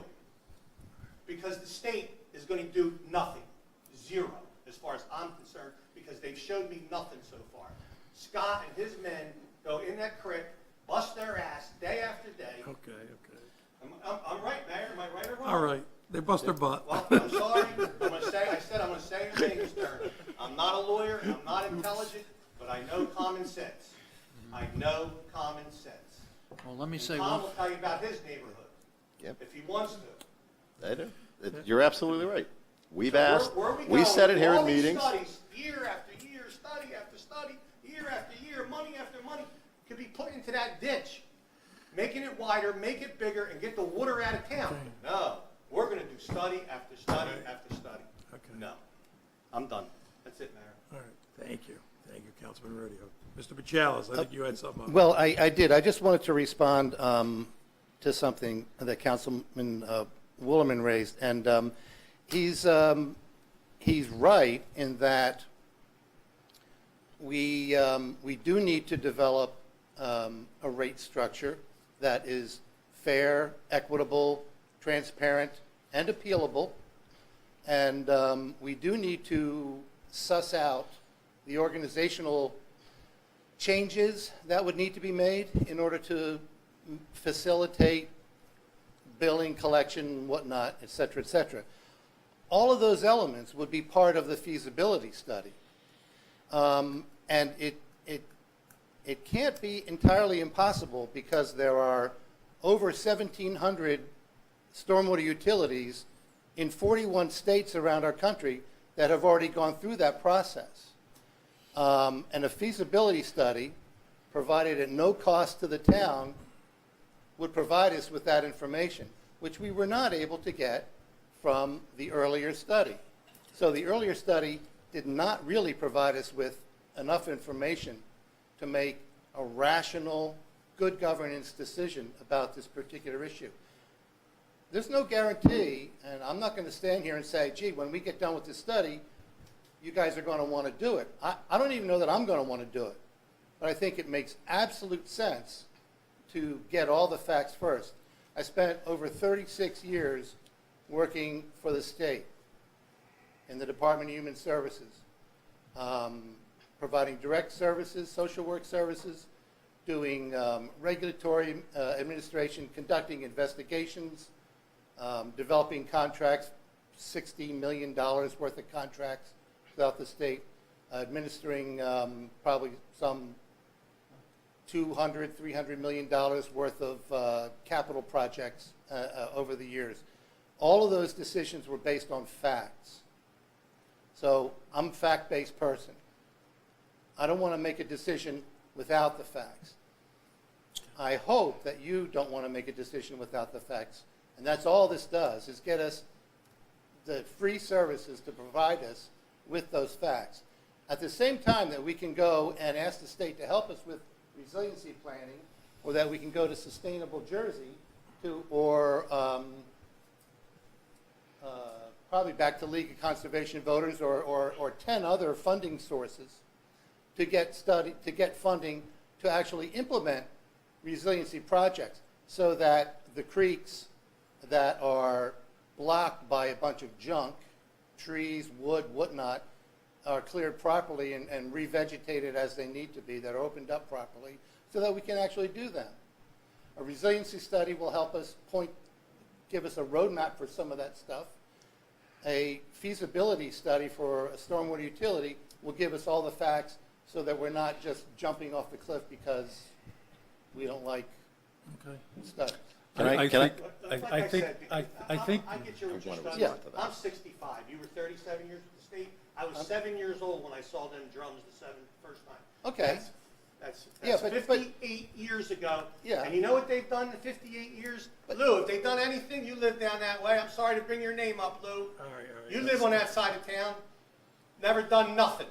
Because the state is going to do nothing, zero, as far as I'm concerned, because they've showed me nothing so far. Scott and his men go in that creek, bust their ass day after day. Okay. I'm right, Mayor. Am I right or wrong? All right. They bust their butt. Well, I'm sorry. I'm going to say in layman's terms. I'm not a lawyer. I'm not intelligent, but I know common sense. I know common sense. Well, let me And say Tom one. will tell you about his neighborhood. Yep. If he wants to. I do. You're absolutely right. We've So asked, where are we we going said it with here all in these meetings. Studies, year after year, study after study, year after year, money after could be put into that ditch, making it wider, make it bigger, and get the water out of town. No, we're gonna do study after study after study. Okay. No, I'm done. That's it, Mayor. All right, thank you. Thank you, Councilman Rodeo. Mr. Pachalis, I think you had something on. Well, I did. I just wanted to respond to something that Councilman Woolerman raised. And he's right in that we do need to develop a rate structure that is fair, equitable, transparent, and appealable. And we do need to suss out the organizational changes that would need to be made in order to facilitate billing, collection, and whatnot, et cetera, et cetera. All of those elements would be part of the feasibility study. And it can't be entirely impossible because there are over 1,700 stormwater utilities in 41 states around our country that have already gone through that process. And a feasibility study, provided at no cost to the town, would provide us with that information, which we were not able to get from the earlier study. So the earlier study did not really provide us with enough information to make a rational, good governance decision about this particular issue. There's no guarantee, and I'm not going to stand here and say, gee, when we get done with this study, you guys are going to want to do it. I don't even know that I'm going to want to do it. But I think it makes absolute sense to get all the facts first. I spent over 36 years working for the state in the Department of Human Services, providing direct services, social work services, doing regulatory administration, conducting investigations, developing contracts, $60 million worth of contracts throughout the state, administering probably some $200, $300 million worth of capital projects over the years. All of those decisions were based on facts. So I'm a fact-based person. I don't want to make a decision without the facts. I hope that you don't want to make a decision without the facts. And that's all this does, is get us the free services to provide us with those facts. At the same time that we can go and ask the state to help us with resiliency planning, or that we can go to Sustainable Jersey, or probably back to League of Conservation Voters, or 10 other funding sources to get funding to actually implement resiliency projects, so that the creeks that are blocked by a bunch of junk, trees, wood, whatnot, are cleared properly and revegetated as they need to be, that are opened up properly, so that we can actually do them. A resiliency study will help us give us a roadmap for some of that stuff. A feasibility study for a stormwater utility will give us all the facts so that we're not just jumping off the cliff because we don't like studies. I think, I get your interest. Yeah. I'm 65. You were 37 years with the state. I was 7 years old when I saw them drums the first time. Okay. That's Yeah, but 58 years ago. Yeah. And you know what they've done in 58 years? Lou, if they've done anything, you live down that way. I'm sorry to bring your name up, Lou. all right. You live on that side of town. Never done nothing.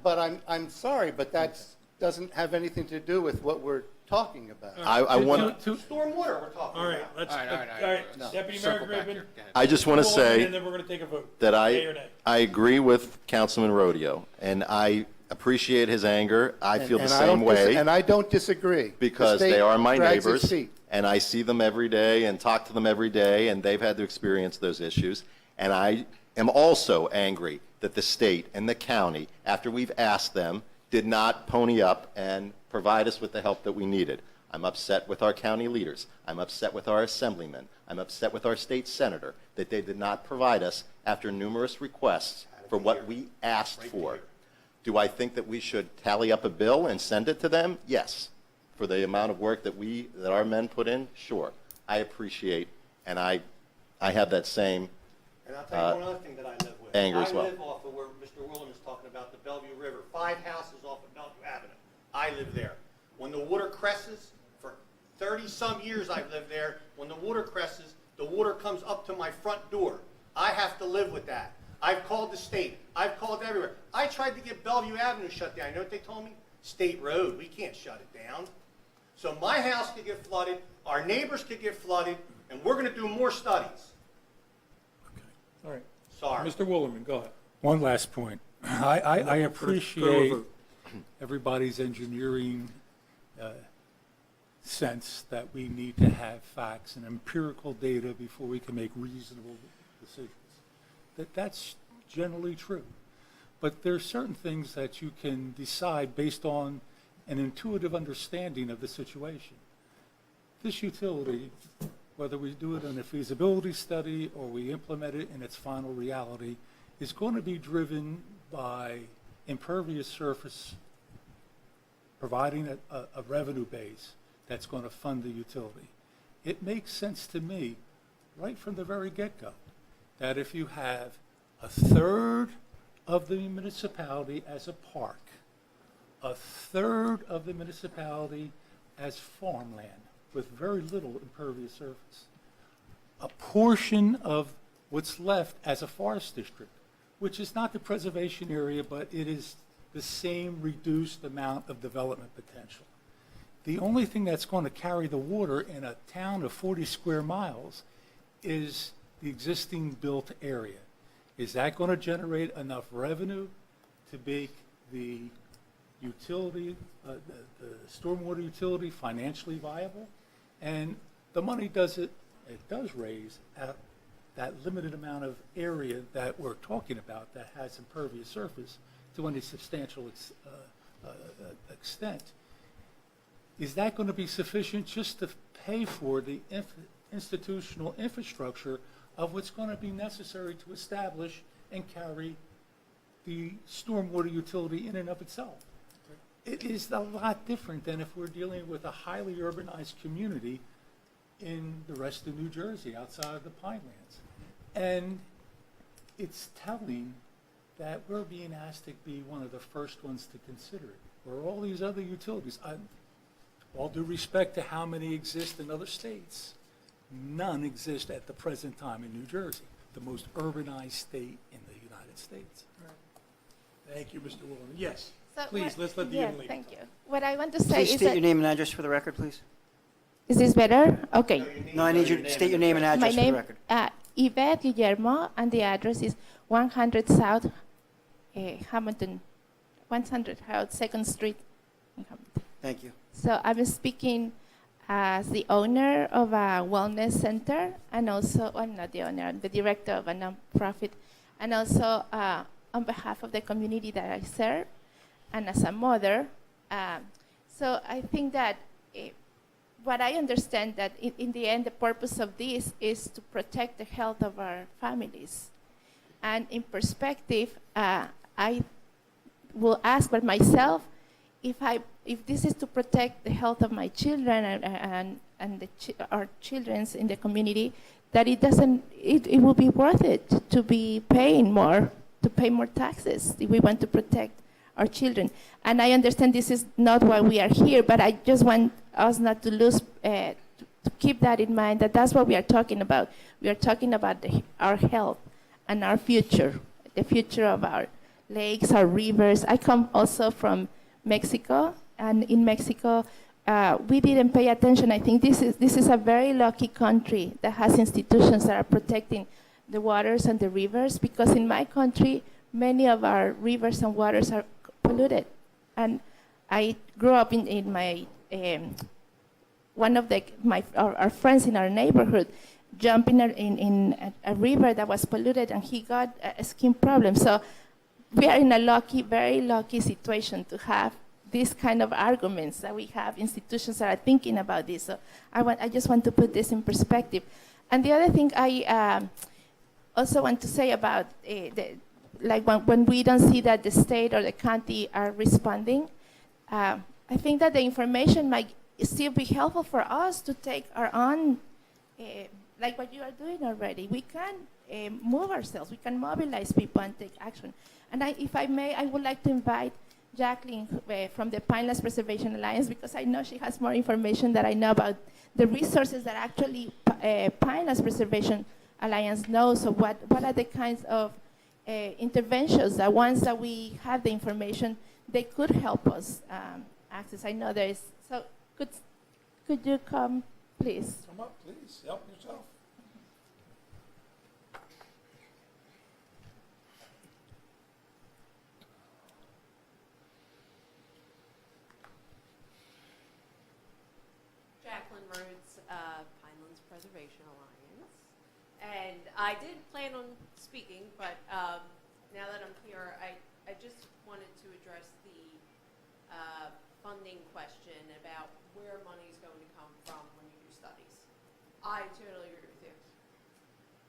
But I'm sorry, but that doesn't have anything to do with what we're talking about. I want. Stormwater we're talking All right, about. let's, All all right. right, Deputy Circle Mayor back Griffin. here. Go ahead. I just want to say And then we're going to take a vote. that Yea or nay? I agree with Councilman Rodeo, and I appreciate his anger. I feel the And same way. And I don't disagree. Because The state they are my drags its neighbors, feet. and I see them every day and talk to them every day, and they've had to experience those issues. And I am also angry that the state and the county, after we've asked them, did not pony up and provide us with the help that we needed. I'm upset with our county leaders. I'm upset with our assemblymen. I'm upset with our state senator that they did not provide us, after numerous requests, for what we asked for. Do I think that we should tally up a bill and send it to them? Yes. For the amount of work that our men put in? Sure. I appreciate, and I have that same And I'll tell you one other thing that I live with. anger as well. I live off of where Mr. Williams is talking about the Bellevue River. 5 houses off of Bellevue Avenue. I live there. when the water cresses, for 30-some years I've lived there, when the water cresses, the water comes up to my front door. I have to live with that. I've called the state. I've called everywhere. I tried to get Bellevue Avenue shut down. You know what they told me? State road. We can't shut it down. So my house could get flooded, our neighbors could get flooded, and we're going to do more studies. All right. Sorry. Mr. Woolerman, go ahead. One last point. I Go to appreciate a vote. everybody's engineering sense that we need to have facts and empirical data before we can make reasonable decisions. That's generally true. But there are certain things that you can decide based on an intuitive understanding of the situation. This utility, whether we do it in a feasibility study or we implement it in its final reality, is going to be driven by impervious surface providing a revenue base that's going to fund the utility. It makes sense to me right from the very get-go that if you have a third of the municipality as a park, a third of the municipality as farmland with very little impervious surface, a portion of what's left as a forest district, which is not the preservation area, but it is the same reduced amount of development potential. The only thing that's going to carry the water in a town of 40 square miles is the existing built area. Is that going to generate enough revenue to make the utility, the stormwater utility financially viable? And the money does raise at that limited amount of area that we're talking about that has impervious surface to any substantial extent. Is that going to be sufficient just to pay for the institutional infrastructure of what's going to be necessary to establish and carry the stormwater utility in and of itself? It is a lot different than if we're dealing with a highly urbanized community in the rest of New Jersey, outside of the Pinelands. And it's telling that we're being asked to be one of the first ones to consider it, where all these other utilities, all due respect to how many exist in other states, none exist at the present time in New Jersey, the most urbanized state in the United States. Thank you, Mr. Woolerman. Yes, So please, let's let the young lady. Thank you. What I want to say Please is state that... your name and address for the record, please. Is this better? Okay. No, I need you to state your name and My address for the name, record. Yvette Guillermo, and the address is 100 South Hammonton, 100 South 2nd Street in Hammonton. Thank you. So I'm speaking as the owner of a wellness center, and also, I'm not the owner, I'm the director of a nonprofit, and also on behalf of the community that I serve, and as a mother. So I think that what I understand that in the end, the purpose of this is to protect the health of our families. And in perspective, I will ask for myself, if this is to protect the health of my children and our children's in the community, that it will be worth it to be paying more, to pay more taxes if we want to protect our children. And I understand this is not why we are here, but I just want us not to lose, to keep that in mind, that that's what we are talking about. We are talking about our health and our future, the future of our lakes, our rivers. I come also from Mexico, and in Mexico, we didn't pay attention. I think this is a very lucky country that has institutions that are protecting the waters and the rivers, because in my country, many of our rivers and waters are polluted. And I grew up in my, one of our friends in our neighborhood jumped in a river that was polluted, and he got a skin problem. So we are in a very lucky situation to have these kind of arguments, that we have institutions that are thinking about this. So I just want to put this in perspective. And the other thing I also want to say about when we don't see that the state or the county are responding, I think that the information might still be helpful for us to take our own, like what you are doing already. We can move ourselves, we can mobilize people and take action. And if I may, I would like to invite Jacqueline from the Pinelands Preservation Alliance, because I know she has more information that I know about the resources that actually Pinelands Preservation Alliance knows. So what are the kinds of interventions that once that we have the information, they could help us access? I know there is. So could you come, please? Come up, please, help yourself. Jacqueline Rhodes, Pinelands Preservation Alliance. And I did plan on speaking, but now that I'm here, I just wanted to address the funding question about where money is going to come from when you do studies. I totally agree with you.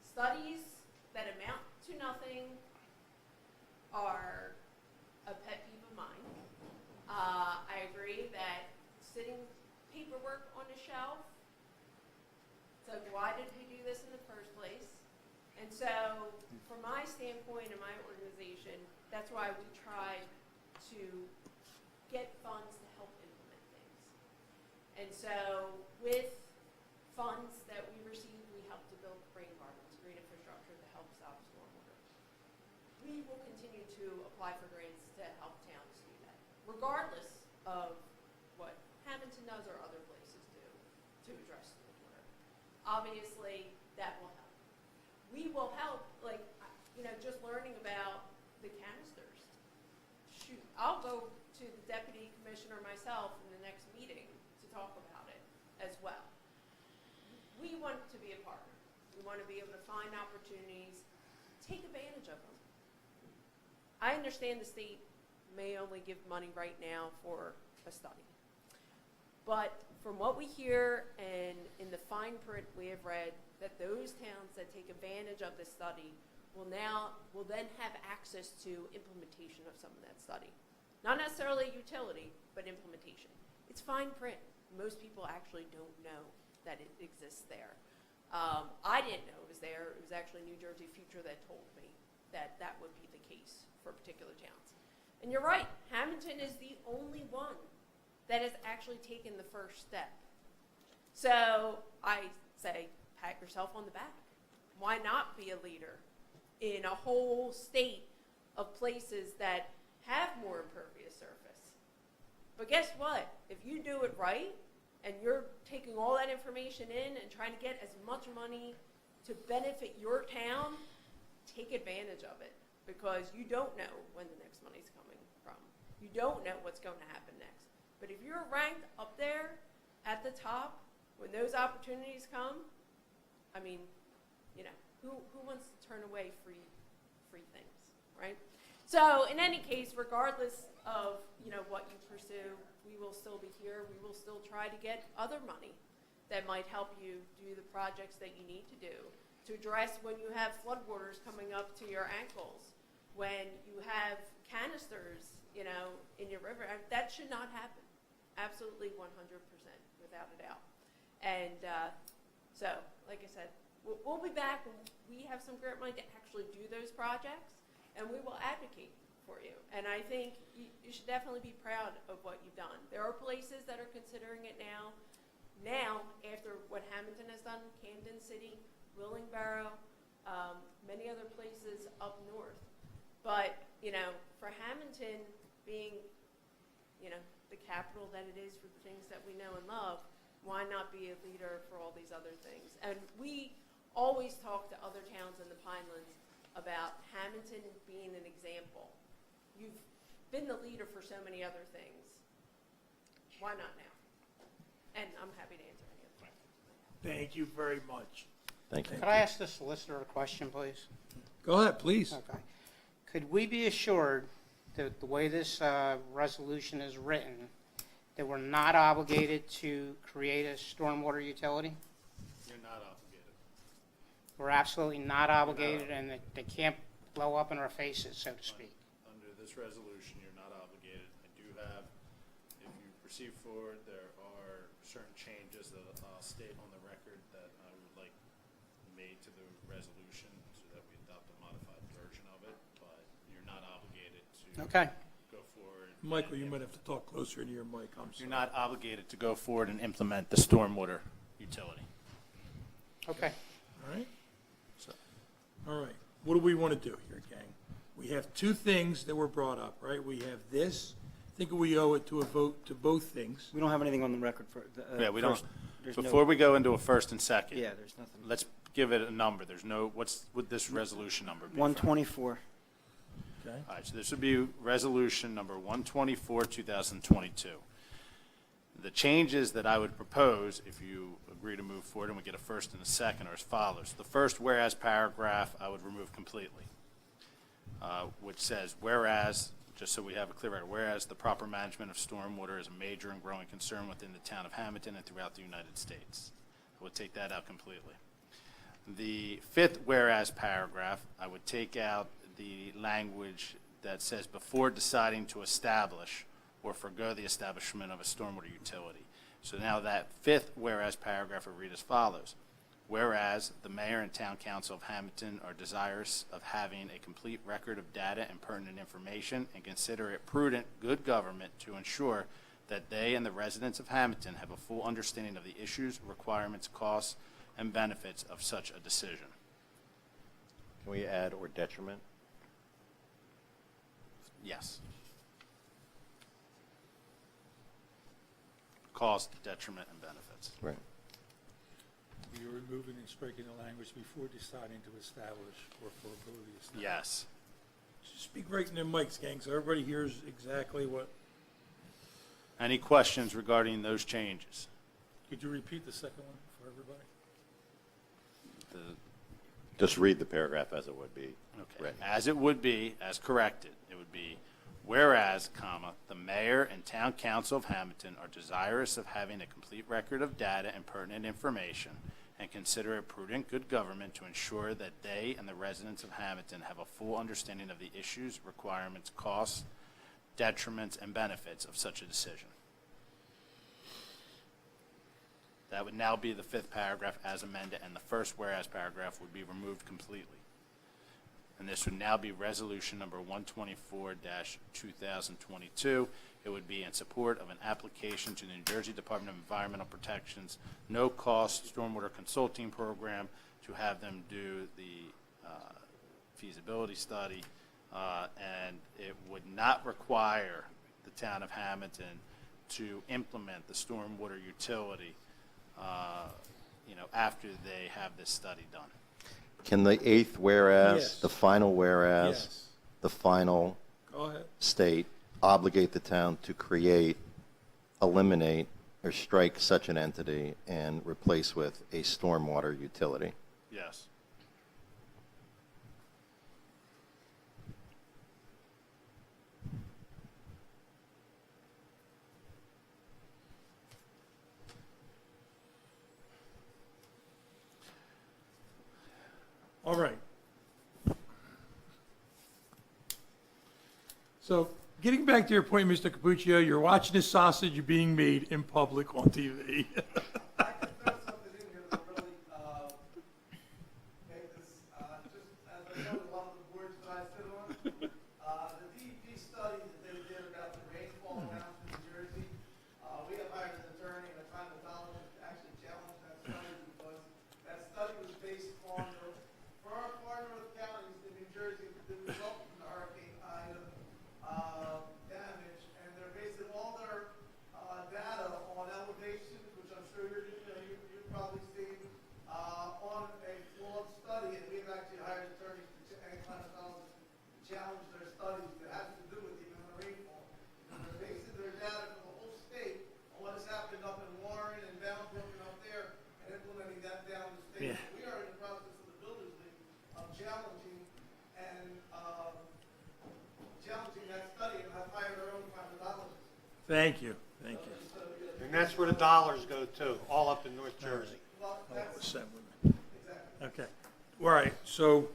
Studies that amount to nothing are a pet peeve of mine. I agree that sitting paperwork on a shelf, so why did we do this in the first place? And so from my standpoint and my organization, that's why we try to get funds to help implement things. And so with funds that we receive, we help to build rain gardens, green infrastructure to help stop stormwater. We will continue to apply for grants to help towns do that, regardless of what Hammonton does or other places do to address stormwater. Obviously, that will help. We will help, like, just learning about the canisters. Shoot, I'll go to the deputy commissioner myself in the next meeting to talk about it as well. We want to be a partner. We want to be able to find opportunities, take advantage of them. I understand the state may only give money right now for a study. But from what we hear and in the fine print we have read, that those towns that take advantage of this study will then have access to implementation of some of that study. Not necessarily utility, but implementation. It's fine print. Most people actually don't know that it exists there. I didn't know it was there. It was actually New Jersey Future that told me that that would be the case for particular towns. And you're right, Hammonton is the only one that has actually taken the first step. So I say, pat yourself on the back. Why not be a leader in a whole state of places that have more impervious surface? But guess what? If you do it right, and you're taking all that information in and trying to get as much money to benefit your town, take advantage of it, because you don't know when the next money's coming from. You don't know what's going to happen next. But if you're ranked up there at the top, when those opportunities come, I mean, who wants to turn away free things, right? So in any case, regardless of what you pursue, we will still be here. We will still try to get other money that might help you do the projects that you need to do to address when you have floodwaters coming up to your ankles, when you have canisters, in your river. That should not happen. Absolutely 100%, without a doubt. And so, like I said, we'll be back when we have some grant money to actually do those projects, and we will advocate for you. And I think you should definitely be proud of what you've done. There are places that are considering it now, after what Hammonton has done, Camden City, Willingboro, many other places up north. But, for Hammonton being, the capital that it is for the things that we know and love, why not be a leader for all these other things? And we always talk to other towns in the Pinelands about Hammonton being an example. You've been the leader for so many other things. Why not now? And I'm happy to answer any other questions. Thank you very much. Thank you. Could I ask the solicitor a question, please? Go ahead, please. Okay. Could we be assured that the way this resolution is written, that we're not obligated to create a stormwater utility? You're not obligated. We're absolutely not obligated, and that they can't blow up in our faces, so to speak. Under this resolution, you're not obligated. I do have, if you proceed forward, there are certain changes that I'll state on the record that I would like made to the resolution so that we adopt a modified version of it, but you're not obligated to Okay. go forward Michael, you might have to talk closer to your mic, I'm sorry. You're not obligated to go forward and implement the stormwater utility. Okay. All right? All right, what do we want to do here, gang? We have two things that were brought up, right? We have this, I think we owe it to a vote to both things. We don't have anything on the record for the Yeah, we don't, there's before no, we go into a first and second. Yeah, there's nothing. Let's give it a number. There's no, what's, would this resolution number be? 124. Okay. All right, so this would be resolution number 124, 2022. The changes that I would propose, if you agree to move forward and we get a first and a second, are as follows. The first whereas paragraph I would remove completely, which says, whereas, just so we have a clear record, whereas the proper management of stormwater is a major and growing concern within the town of Hammonton and throughout the United States. I would take that out completely. The fifth whereas paragraph, I would take out the language that says before deciding to establish or forgo the establishment of a stormwater utility. So now that fifth whereas paragraph will read as follows. Whereas the mayor and town council of Hammonton are desirous of having a complete record of data and pertinent information and consider it prudent good government to ensure that they and the residents of Hammonton have a full understanding of the issues, requirements, costs, and benefits of such a decision. Can we add or detriment? Yes. Cost, detriment, and benefits. Right. You're removing and striking the language before deciding to establish or forego the establishment. Yes. Speak right in their mics, gang, so everybody hears exactly what. Any questions regarding those changes? Could you repeat the second one for everybody? Just read the paragraph as it would be. Okay. Right. As it would be, as corrected, it would be, whereas, comma, the mayor and town council of Hammonton are desirous of having a complete record of data and pertinent information and consider it prudent good government to ensure that they and the residents of Hammonton have a full understanding of the issues, requirements, costs, detriments, and benefits of such a decision. That would now be the fifth paragraph as amended, and the first whereas paragraph would be removed completely. And this would now be resolution number 124-2022. It would be in support of an application to the New Jersey Department of Environmental Protection's no-cost stormwater consulting program to have them do the feasibility study, and it would not require the town of Hammonton to implement the stormwater utility after they have this study done. Can the eighth whereas, Yes. the final whereas, Yes. the final Go ahead. state obligate the town to create, eliminate, or strike such an entity and replace with a stormwater utility? Yes. All right. So, getting back to your point, Mr. Capuccio, you're watching this sausage being made in public on TV. Thank you, thank you. And that's where the dollars go to, all up in North Jersey. Okay, all right, so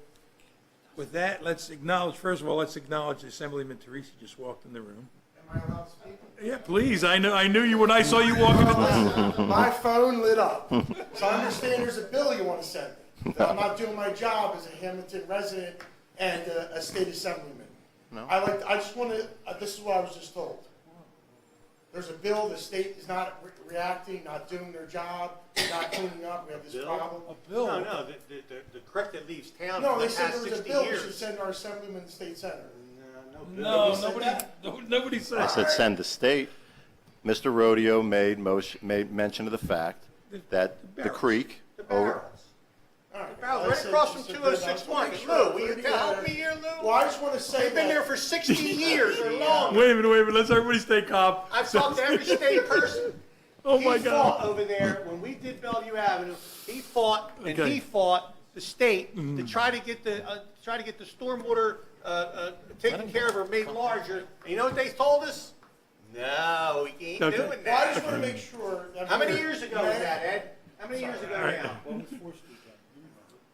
with that, let's acknowledge, first of all, let's acknowledge Assemblyman Teresi just walked in the room. Am I allowed to speak? Yeah, please, I knew you when I saw you walking in. My phone lit up. So I understand there's a bill you want to send me. That I'm not doing my job as a Hammonton resident and a state assemblyman. No. I just want to, this is what I was just told. There's a bill, the state is not reacting, not doing their job, not cleaning up, we have this problem. No, no, the creek that leaves town No, for they the said past there was a 60 bill we years. should send our assemblyman to State Center. No, Nobody said nobody that? I said. said send the state. Mr. Rodeo made mention of the fact that the creek over. Right across from 206-1. Lou, will you help me here, Lou? Well, I just want to say They've been there for 60 years or longer. Wait a minute, let's everybody stay calm. I've talked to every state person. Oh my He God. fought over there, when we did Bellevue Avenue, he fought, and Okay. he fought the state to try to get the stormwater taken care of or made larger. And you know what they told us? No, we ain't Okay. doing Well, I that. just want to make sure. How many years ago was that, Ed? How many years ago right. now?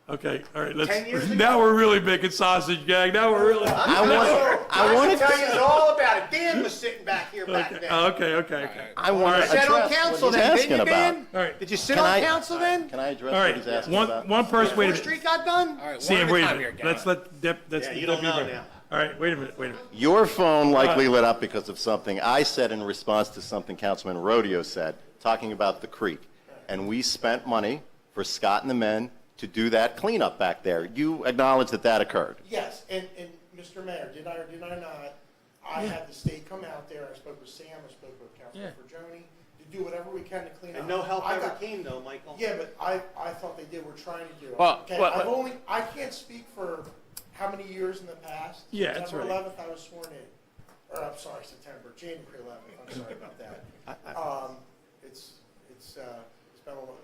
Okay, all right, 10 years let's, ago? now we're really making sausage, gang. Now we're really. I want to tell you all about it. Dan was sitting back here back then. Okay. I want You to sat on address council what he's then, asking didn't you, about. Dan? All right. Did you sit Can on I- council then? Can I address All what he's right, asking about? one person, wait a Fourth minute. Street got done? All right, Sam, one at wait a a time here, minute. gang. Let's Yeah, you don't know go. now. All right, wait a minute. Your phone likely lit up because of something I said in response to something Councilman Rodeo said, talking about the creek. And we spent money for Scott and the men to do that cleanup back there. You acknowledge that that occurred. Yes, and Mr. Mayor, did I or did I not? I had the state come out there, I spoke with Sam, I spoke with Councilman Forgione, to do whatever we can to clean up. And no help I ever got- came though, Michael. Yeah, but I thought they did, we're trying to do it. Well, Okay, well, I can't speak for how many years in the past. Yeah, that's September right. 11th, I was sworn in. Or, I'm sorry, January 11th, I'm sorry about that. It's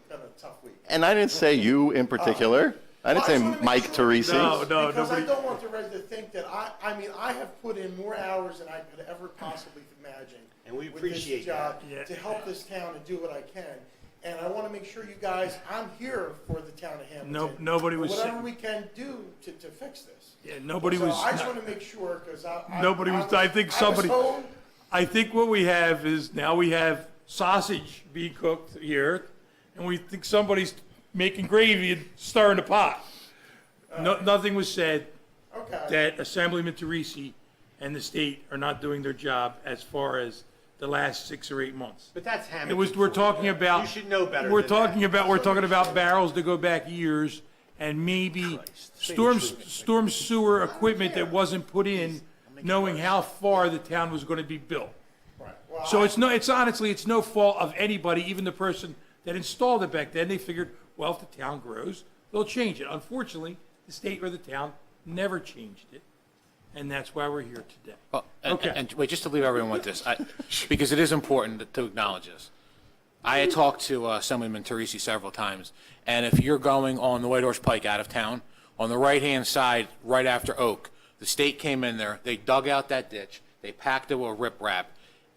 been a tough week. And I didn't say you in particular. I didn't say just wanna make Mike sure- Teresi. No, Because I nobody. don't want the resident to think that I mean, I have put in more hours than I could ever possibly imagine. And we with this appreciate job that. to help this town and do what I can. And I want to make sure you guys, I'm here for the town of Hammonton. Nobody was Whatever saying- we can do to fix this. Yeah, nobody So was. I just want to make sure, because Nobody was. I think somebody. told, I think what we have is now we have sausage being cooked here, and we think somebody's making gravy and stirring the pot. Nothing was said okay. that Assemblyman Teresi and the state are not doing their job as far as the last 6 or 8 months. But that's Hammonton. It was. We're talking about. You should know better We're than talking that. about. We're talking about barrels that go back years, and maybe storm sewer equipment that wasn't put in, knowing how far the town was going to be built. Right. Well, So it's honestly, it's no fault of anybody, even the person that installed it back then. They figured, well, if the town grows, they'll change it. Unfortunately, the state or the town never changed it, and that's why we're here today. Well, Okay. and wait, just to leave everyone with this, because it is important to acknowledge this. I had talked to Assemblyman Teresi several times, and if you're going on the White Horse Pike out of town, on the right-hand side, right after Oak, the state came in there, they dug out that ditch, they packed it with riprap.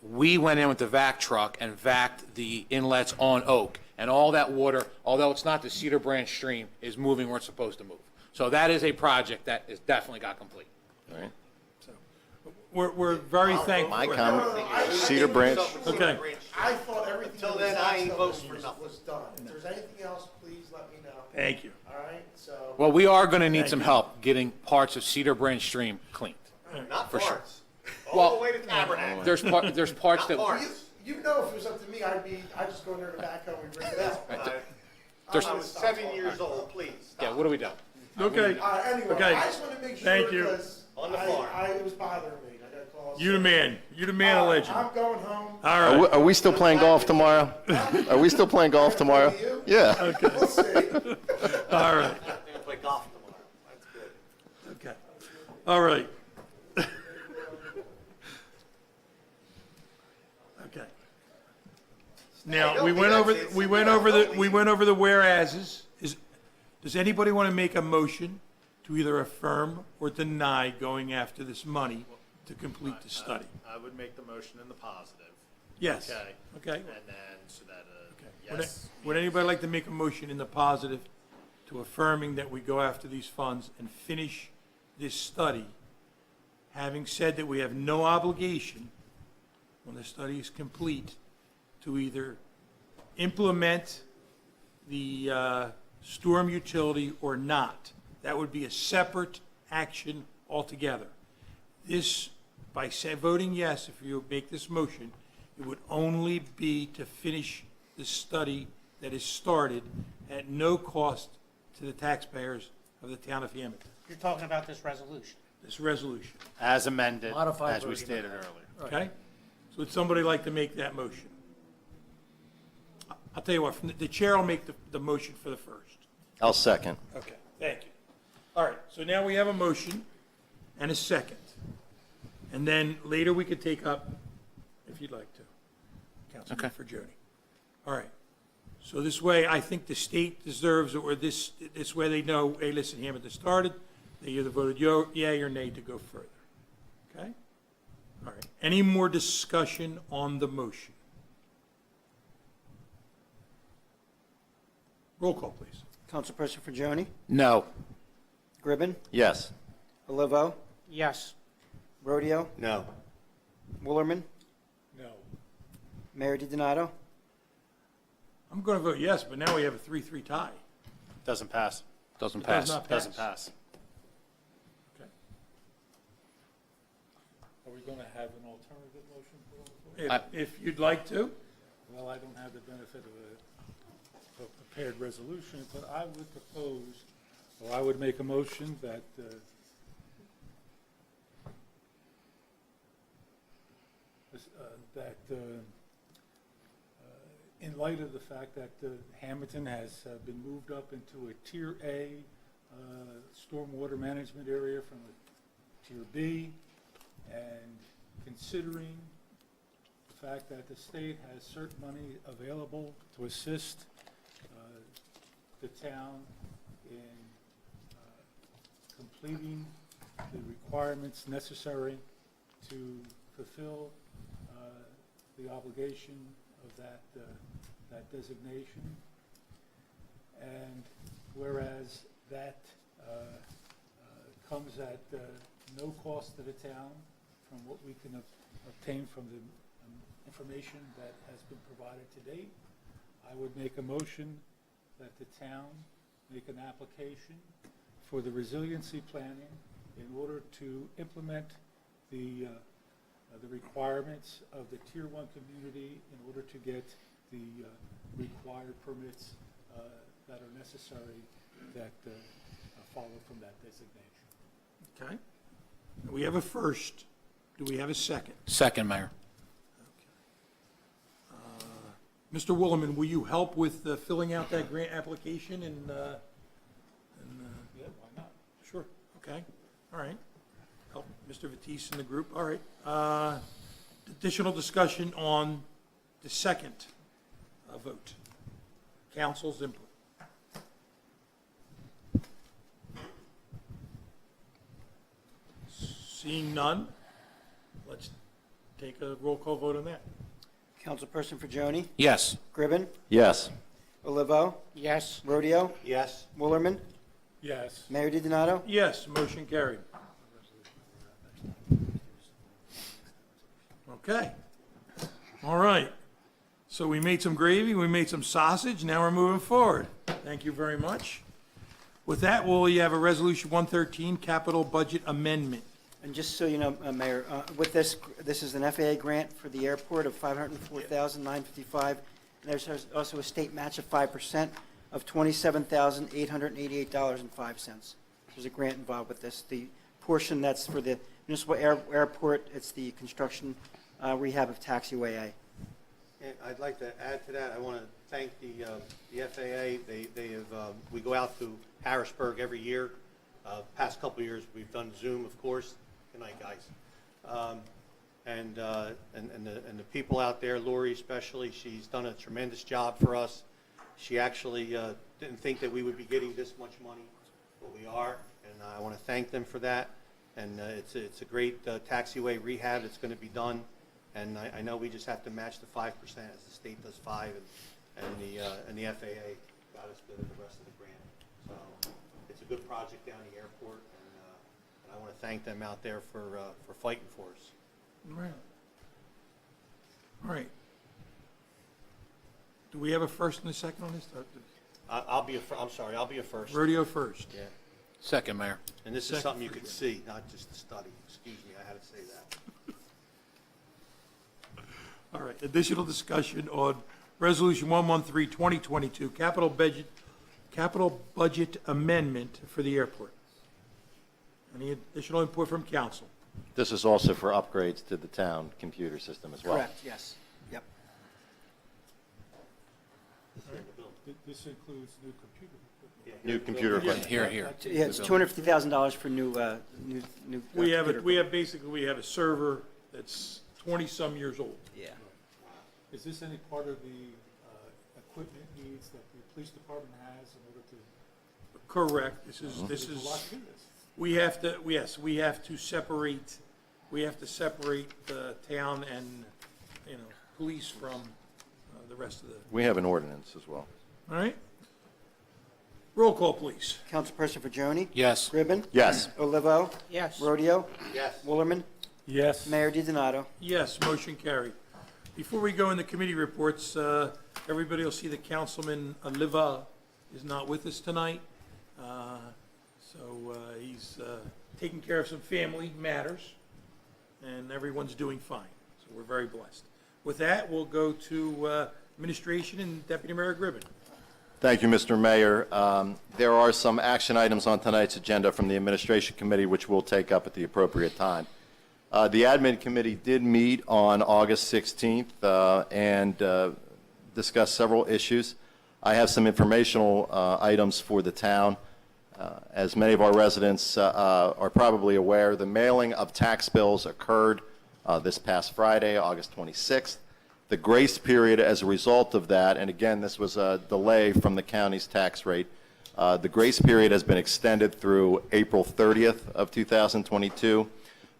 We went in with the vac truck and vacked the inlets on Oak, and all that water, although it's not the Cedar Branch stream, is moving where it's supposed to move. So that is a project that is definitely got complete. All right. We're very thankful. My for comment, I Cedar Branch. Okay. I thought everything Until that then, was I ain't done voting for nothing. was done. If there's anything else, please let me know. Thank you. All right, so. Well, we are going to need some help getting parts of Cedar Branch stream cleaned. Not For sure. parts. All Well, the way to Tabernacle. there's parts that. Not parts. You know, if it was up to me, I'd just go in there to back home and bring it out. There's- I was 7 years old, please. Yeah, what are we doing? Okay. Anyway, Okay. I just want to make sure. Thank you. Because On the farm. it was bothering me. I got calls. You the man. You the man, a legend. I'm going home. All right. Are we still playing golf tomorrow? Are we still playing golf tomorrow? Yeah. We'll see. All right. I'm gonna play golf tomorrow. That's good. Okay. All right. Okay. Now, don't we think went that's over, it. we went over the, we went over the whereases. Does anybody want to make a motion to either affirm or deny going after this money to complete the study? I would make the motion in the positive. Yes. Okay. Okay. And then, so that, Would yes. would anybody like to make a motion in the positive to affirming that we go after these funds and finish this study, having said that we have no obligation, when the study is complete, to either implement the storm utility or not? That would be a separate action altogether. this, by voting yes, if you make this motion, it would only be to finish the study that is started at no cost to the taxpayers of the town of Hammonton. You're talking about this resolution. This resolution, As amended, Modified as we version. stated earlier. okay? So would somebody like to make that motion? I'll tell you what, the chair will make the motion for the first. I'll second. Okay, thank you. All right, so now we have a motion and a second. And then later we could take up, if you'd like to, Councilman Forgione. All right. So this way, I think the state deserves, or this way they know, hey, listen, Hammonton started, they either voted yay or nay to go further. Okay? All right. Any more discussion on the motion? Roll call, please. Councilperson Forgione? No. Gribbin? Yes. Olivo? Yes. Rodeo? No. Woolerman? No. Mayor DiDonato? I'm going to vote yes, but now we have a 3-3 tie. Doesn't pass. Doesn't It does pass. not Doesn't pass. Okay. Are we going to have an alternative motion for all? If you'd like to. Well, I don't have the benefit of a prepared resolution, but I would propose, or I would make a motion that in light of the fact that Hammonton has been moved up into a Tier A stormwater management area from a Tier B, and considering the fact that the state has certain money available to assist the town in completing the requirements necessary to fulfill the obligation of that designation. And whereas that comes at no cost to the town from what we can obtain from the information that has been provided to date, I would make a motion that the town make an application for the resiliency planning in order to implement the requirements of the Tier 1 community in order to get the required permits that are necessary that follow from that designation. Okay. We have a first. Do we have a second? Second, Mayor. Mr. Woolerman, will you help with filling out that grant application and Yeah, why not? sure, okay, all right. Help Mr. Batiste and the group, all right. Additional discussion on the second vote. Council's input. Seeing none, let's take a roll call vote on that. Councilperson Forgione? Yes. Gribbin? Yes. Olivo? Yes. Rodeo? Yes. Woolerman? Yes. Mayor DiDonato? Yes, motion carried. Okay. All right. So we made some gravy, we made some sausage, now we're moving forward. Thank you very much. With that, you have a Resolution 113, Capital Budget Amendment. And just so you know, Mayor, with this is an FAA grant for the airport of $504,955. And there's also a state match of 5% of $27,888.05. There's a grant involved with this. The portion that's for the municipal airport, it's the construction rehab of taxiway A. And I'd like to add to that, I want to thank the FAA. They have, we go out to Harrisburg every year. Past couple of years, we've done Zoom, of course. Good night, guys. And the people out there, Lori especially, she's done a tremendous job for us. She actually didn't think that we would be getting this much money, but we are, and I want to thank them for that. And it's a great taxiway rehab that's going to be done. And I know we just have to match the 5% as the state does 5%, and the FAA got us good at the rest of the grant. So it's a good project down the airport, and I want to thank them out there for fighting for us. All right. All right. Do we have a first and a second on this? I'll be a first. Rodeo first. Yeah. Second, Mayor. And this is something you could see, not just a study. Excuse me, I had to say that. All right, additional discussion on Resolution 113, 2022, capital budget amendment for the airport. Any additional input from council? This is also for upgrades to the town computer system as well. Correct, yes. Yep. This includes new computer equipment. New computer equipment. Here. Yeah, it's $250,000 for new We have computer we have a server that's 20-some years old. Yeah. Is this any part of the equipment needs that the police department has in order to? Correct. This There's a lot is, to this. we have to separate the town and, police from the rest of the, We have an ordinance as well. all right? Roll call, please. Councilperson Fajoni? Yes. Gribben? Yes. Olivo? Yes. Rodeo? Yes. Woolerman? Yes. Mayor DiDonato? Yes, motion carried. Before we go into committee reports, everybody will see that Councilman Oliva is not with us tonight. So he's taking care of some family matters, and everyone's doing fine. So we're very blessed. With that, we'll go to administration and Deputy Mayor Gribben. Thank you, Mr. Mayor. There are some action items on tonight's agenda from the Administration Committee, which we'll take up at the appropriate time. The Admin Committee did meet on August 16th and discuss several issues. I have some informational items for the town. As many of our residents are probably aware, the mailing of tax bills occurred this past Friday, August 26th. The grace period as a result of that, and again, this was a delay from the county's tax rate, the grace period has been extended through April 30th of 2022,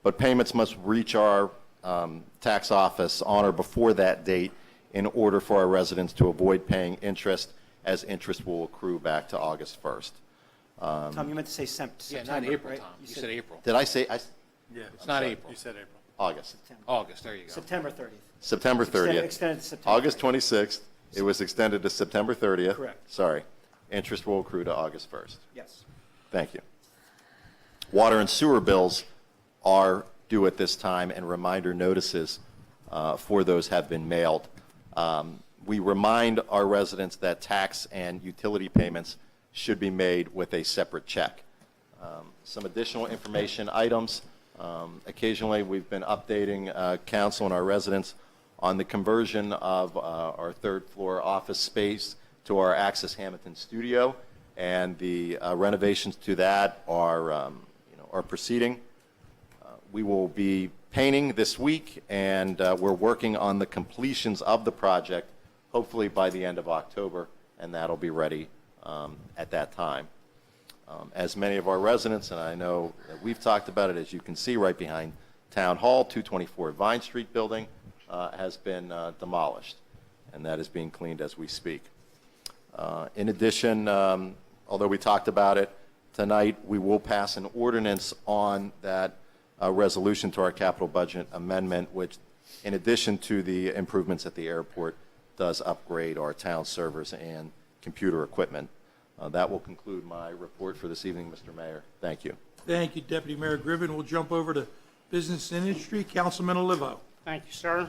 but payments must reach our tax office on or before that date in order for our residents to avoid paying interest, as interest will accrue back to August 1st. Tom, you meant to say September, Yeah, not April, right? Tom. You said April. Did I say? Yeah. It's not April. You said April. August. August, there you go. September 30th. September 30th. Extended to September. August 26th. It was extended to September 30th. Correct. Sorry. Interest will accrue to August 1st. Yes. Thank you. Water and sewer bills are due at this time, and reminder notices for those have been mailed. We remind our residents that tax and utility payments should be made with a separate check. Some additional information items. Occasionally, we've been updating council and our residents on the conversion of our third floor office space to our Access Hammonton studio, and the renovations to that are proceeding. We will be painting this week, and we're working on the completions of the project, hopefully by the end of October, and that'll be ready at that time. As many of our residents, and I know that we've talked about it, as you can see right behind Town Hall, 224 Vine Street building has been demolished, and that is being cleaned as we speak. In addition, although we talked about it tonight, we will pass an ordinance on that resolution to our capital budget amendment, which, in addition to the improvements at the airport, does upgrade our town servers and computer equipment. That will conclude my report for this evening, Mr. Mayor. Thank you. Thank you, Deputy Mayor Gribben. We'll jump over to business and industry. Councilman Olivo. Thank you, sir.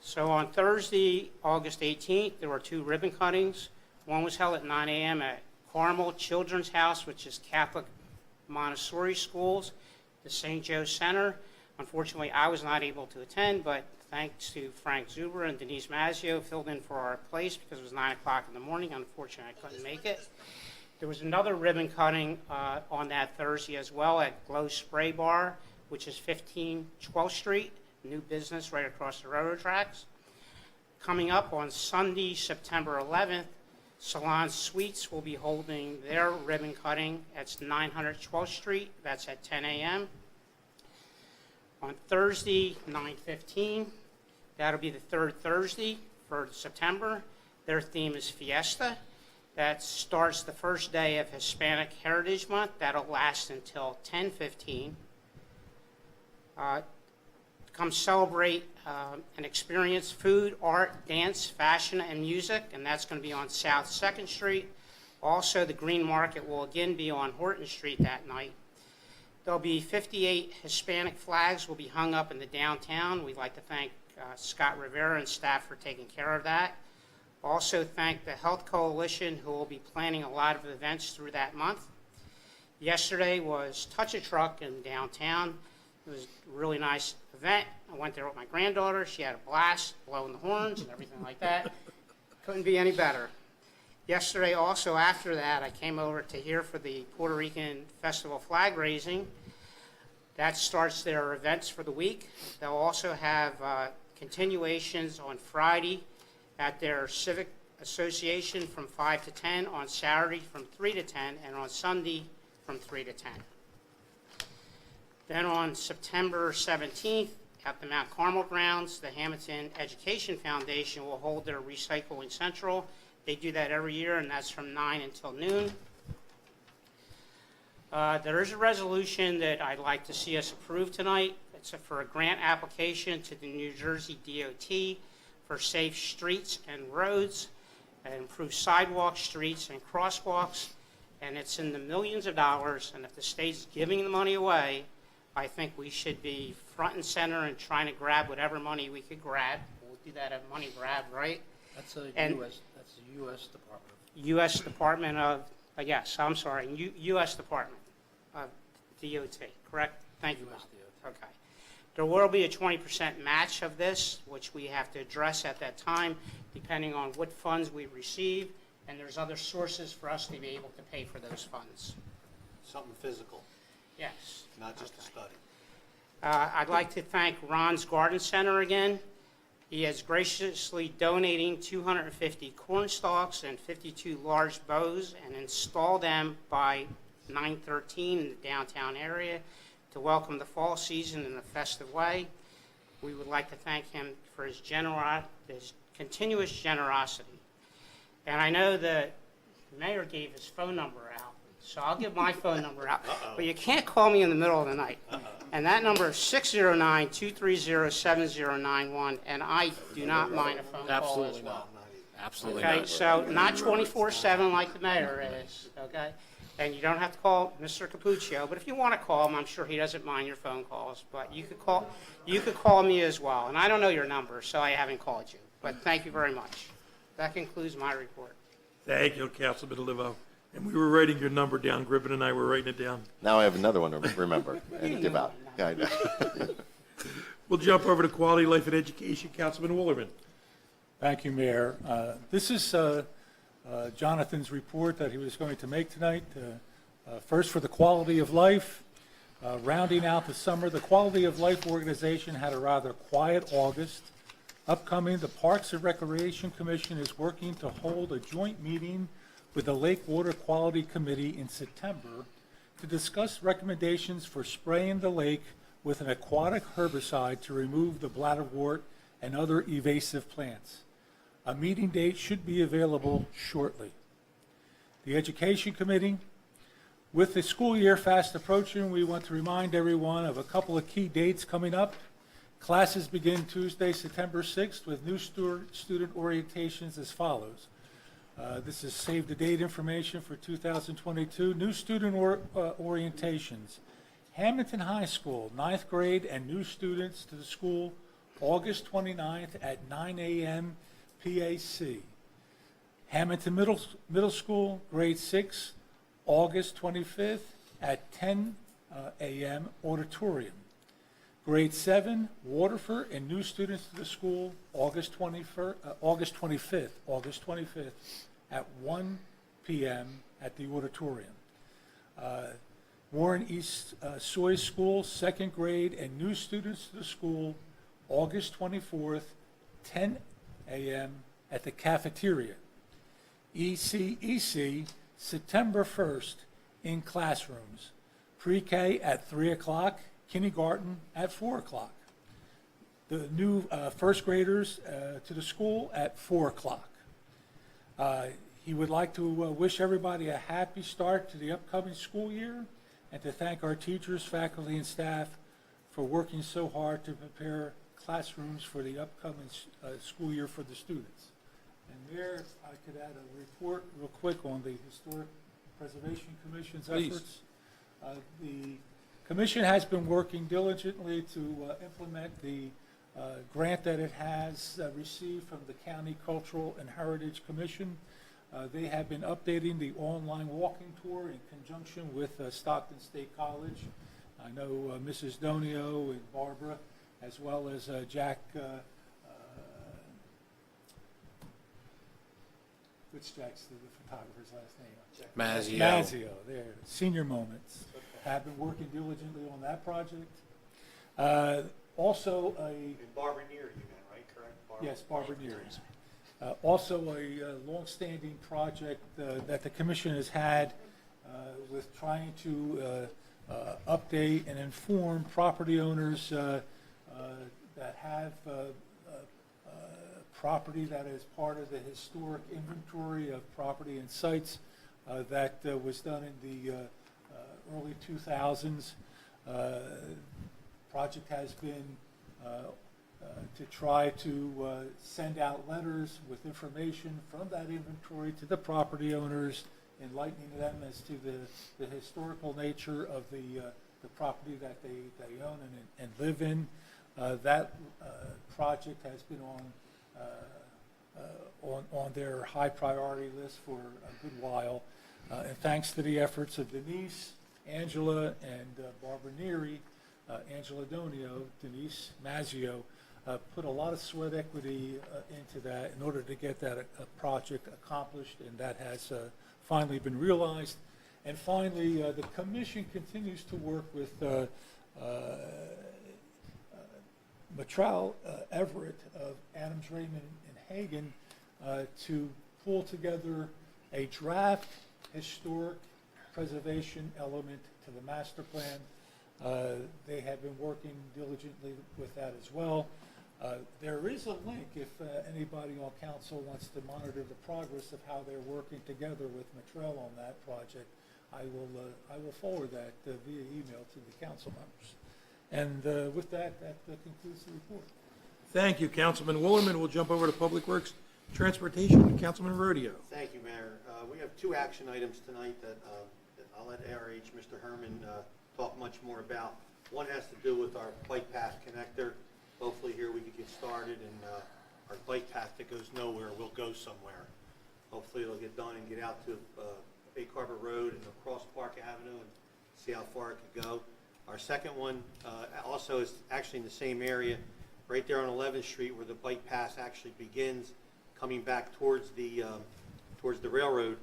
So on Thursday, August 18th, there were 2 ribbon cuttings. One was held at 9 a.m. at Carmel Children's House, which is Catholic Montessori schools, the St. Joe Center. Unfortunately, I was not able to attend, but thanks to Frank Zuber and Denise Mazzio, filled in for our place because it was 9 o'clock in the morning. Unfortunately, I couldn't make it. There was another ribbon cutting on that Thursday as well at Glow Spray Bar, which is 15 12th Street, new business right across the railroad tracks. Coming up on Sunday, September 11th, Salon Suites will be holding their ribbon cutting at 900 12th Street. That's at 10 a.m. On Thursday, 9/15, that'll be the third Thursday for September. Their theme is Fiesta. That starts the first day of Hispanic Heritage Month. That'll last until 10/15. Come celebrate and experience food, art, dance, fashion, and music, and that's going to be on South 2nd Street. Also, the Green Market will again be on Horton Street that night. There'll be 58 Hispanic flags will be hung up in the downtown. We'd like to thank Scott Rivera and staff for taking care of that. Also thank the Health Coalition, who will be planning a lot of events through that month. Yesterday was Touch a Truck in downtown. It was a really nice event. I went there with my granddaughter. She had a blast, blowing the horns and everything like that. Couldn't be any better. Yesterday also, after that, I came over to here for the Puerto Rican Festival flag raising. That starts their events for the week. They'll also have continuations on Friday at their Civic Association from 5 to 10, on Saturday from 3 to 10, and on Sunday from 3 to 10. Then on September 17th, at the Mount Carmel grounds, the Hammonton Education Foundation will hold their Recycling Central. They do that every year, and that's from 9 until noon. There is a resolution that I'd like to see us approve tonight. It's for a grant application to the New Jersey DOT for safe streets and roads, and improve sidewalks, streets, and crosswalks. And it's in the millions of dollars, and if the state's giving the money away, I think we should be front and center and trying to grab whatever money we could grab. We'll do that at money grab, right? That's a U.S. Department. U.S. Department of, yes, I'm sorry, U.S. Department of DOT, correct? Thank you, Bob. Okay. There will be a 20% match of this, which we have to address at that time, depending on what funds we receive, and there's other sources for us to be able to pay for those funds. Something physical, Yes. not just a study. I'd like to thank Ron's Garden Center again. He is graciously donating 250 corn stalks and 52 large bows and install them by 9/13 in the downtown area to welcome the fall season in a festive way. We would like to thank him for his continuous generosity. And I know the mayor gave his phone number out, so I'll give my phone number out. But you can't call me in the middle of the night. And that number is 609-230-7091, and I do not mind a phone call as well. Absolutely Okay, not. so not 24/7 like the mayor is, okay? And you don't have to call Mr. Capuccio, but if you want to call him, I'm sure he doesn't mind your phone calls. But you could call me as well. And I don't know your number, so I haven't called you. But thank you very much. That concludes my report. Thank you, Councilman Olivo. And we were writing your number down, Griffin and I were writing it down. Now I have another one to remember and give out. Yeah, I know. We'll jump over to Quality Life and Education, Councilman Willerman. Thank you, Mayor. This is Jonathan's report that he was going to make tonight. First, for the quality of life, rounding out the summer, the Quality of Life organization had a rather quiet August. Upcoming, the Parks and Recreation Commission is working to hold a joint meeting with the Lake Water Quality Committee in September to discuss recommendations for spraying the lake with an aquatic herbicide to remove the bladderwort and other invasive plants. A meeting date should be available shortly. The Education Committee, with the school year fast approaching, we want to remind everyone of a couple of key dates coming up. Classes begin Tuesday, September 6th, with new student orientations as follows. This is save the date information for 2022. New student orientations. Hammonton High School, 9th grade and new students to the school, August 29th at 9 a.m. PAC. Hammonton Middle School, grade 6, August 25th at 10 a.m. auditorium. Grade 7, Waterford, and new students to the school, August 25th at 1 p.m. at the auditorium. Warren East Soy School, 2nd grade, and new students to the school, August 24th, 10 a.m. at the cafeteria. ECEC, September 1st, in classrooms. Pre-K at 3 o'clock, kindergarten at 4 o'clock. The new first graders to the school at 4 o'clock. He would like to wish everybody a happy start to the upcoming school year and to thank our teachers, faculty, and staff for working so hard to prepare classrooms for the upcoming school year for the students. And Mayor, if I could add a report real quick on the Historic Preservation Commission's Please. efforts. The commission has been working diligently to implement the grant that it has received from the County Cultural and Heritage Commission. They have been updating the online walking tour in conjunction with Stockton State College. I know Mrs. Donio and Barbara, as well as Jack, what's Jack's, the photographer's last name? Mazzio. Mazzio, there, Senior Moments, have been working diligently on that project. Also And Barbara Neary, you meant, right? Correct? Barbara? Yes, Barbara Neary. Also a long-standing project that the commission has had with trying to update and inform property owners that have property that is part of the historic inventory of property and sites that was done in the early 2000s. Project has been to try to send out letters with information from that inventory to the property owners, enlightening them as to the historical nature of the property that they own and live in. That project has been on their high priority list for a good while. And thanks to the efforts of Denise, Angela, and Barbara Neary, Angela Donio, Denise Mazzio, put a lot of sweat equity into that in order to get that project accomplished, and that has finally been realized. And finally, the commission continues to work with Matral Everett of Adams, Raymond, and Hagen to pull together a draft historic preservation element to the master plan. They have been working diligently with that as well. There is a link if anybody on council wants to monitor the progress of how they're working together with Mattel on that project. I will forward that via email to the council members. And with that, that concludes the report. Thank you, Councilman Willerman. We'll jump over to Public Works Transportation. Councilman Rodeo. Thank you, Mayor. We have two action items tonight that I'll let ARH, Mr. Herman, talk much more about. One has to do with our bike path connector. Hopefully here we can get started, and our bike path that goes nowhere will go somewhere. Hopefully it'll get done and get out to Bay Harbor Road and across Park Avenue and see how far it could go. Our second one also is actually in the same area, right there on 11th Street where the bike path actually begins, coming back towards the railroad.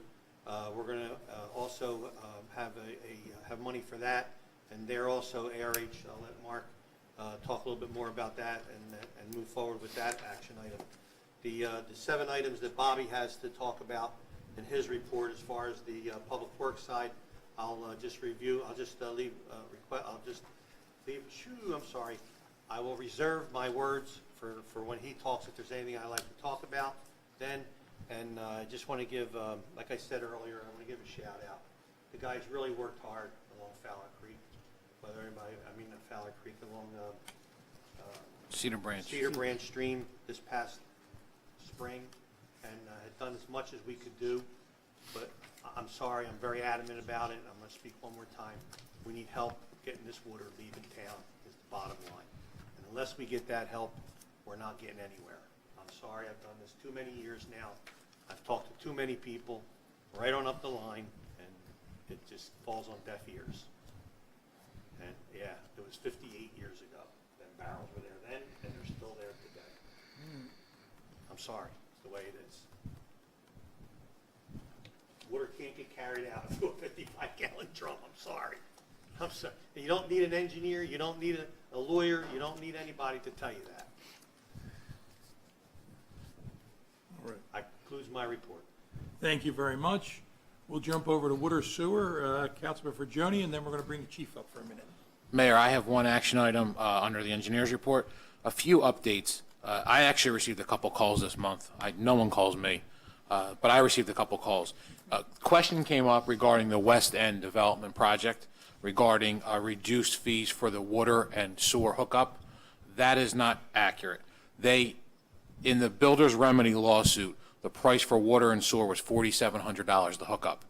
We're going to also have money for that, and there also ARH. I'll let Mark talk a little bit more about that and move forward with that action item. The 7 items that Bobby has to talk about in his report as far as the public works side, I'll just review. I'll just leave. I'm sorry. I will reserve my words for when he talks. If there's anything I'd like to talk about, then. And I just want to give, like I said earlier, I want to give a shout out. The guys really worked hard along Fowler Creek. Whether anybody, not Fowler Creek, along Cedar Branch. Cedar Branch Stream this past spring, and had done as much as we could do. But I'm sorry, I'm very adamant about it. I'm going to speak one more time. We need help getting this water leaving town is the bottom line. And unless we get that help, we're not getting anywhere. I'm sorry, I've done this too many years now. I've talked to too many people right on up the line, and it just falls on deaf ears. And yeah, it was 58 years ago. Them barrels were there then, and they're still there today. I'm sorry, it's the way it is. Water can't get carried out into a 55-gallon drum. I'm sorry. You don't need an engineer. You don't need a lawyer. You don't need anybody to tell you that. All right. That concludes my report. Thank you very much. We'll jump over to Water Sewer, Councilman Forgione, and then we're going to bring the chief up for a minute. Mayor, I have one action item under the engineer's report. A few updates. I actually received a couple calls this month. No one calls me, but I received a couple calls. A question came up regarding the West End development project regarding reduced fees for the water and sewer hookup. That is not accurate. In the builder's remedy lawsuit, the price for water and sewer was $4,700 to hook up.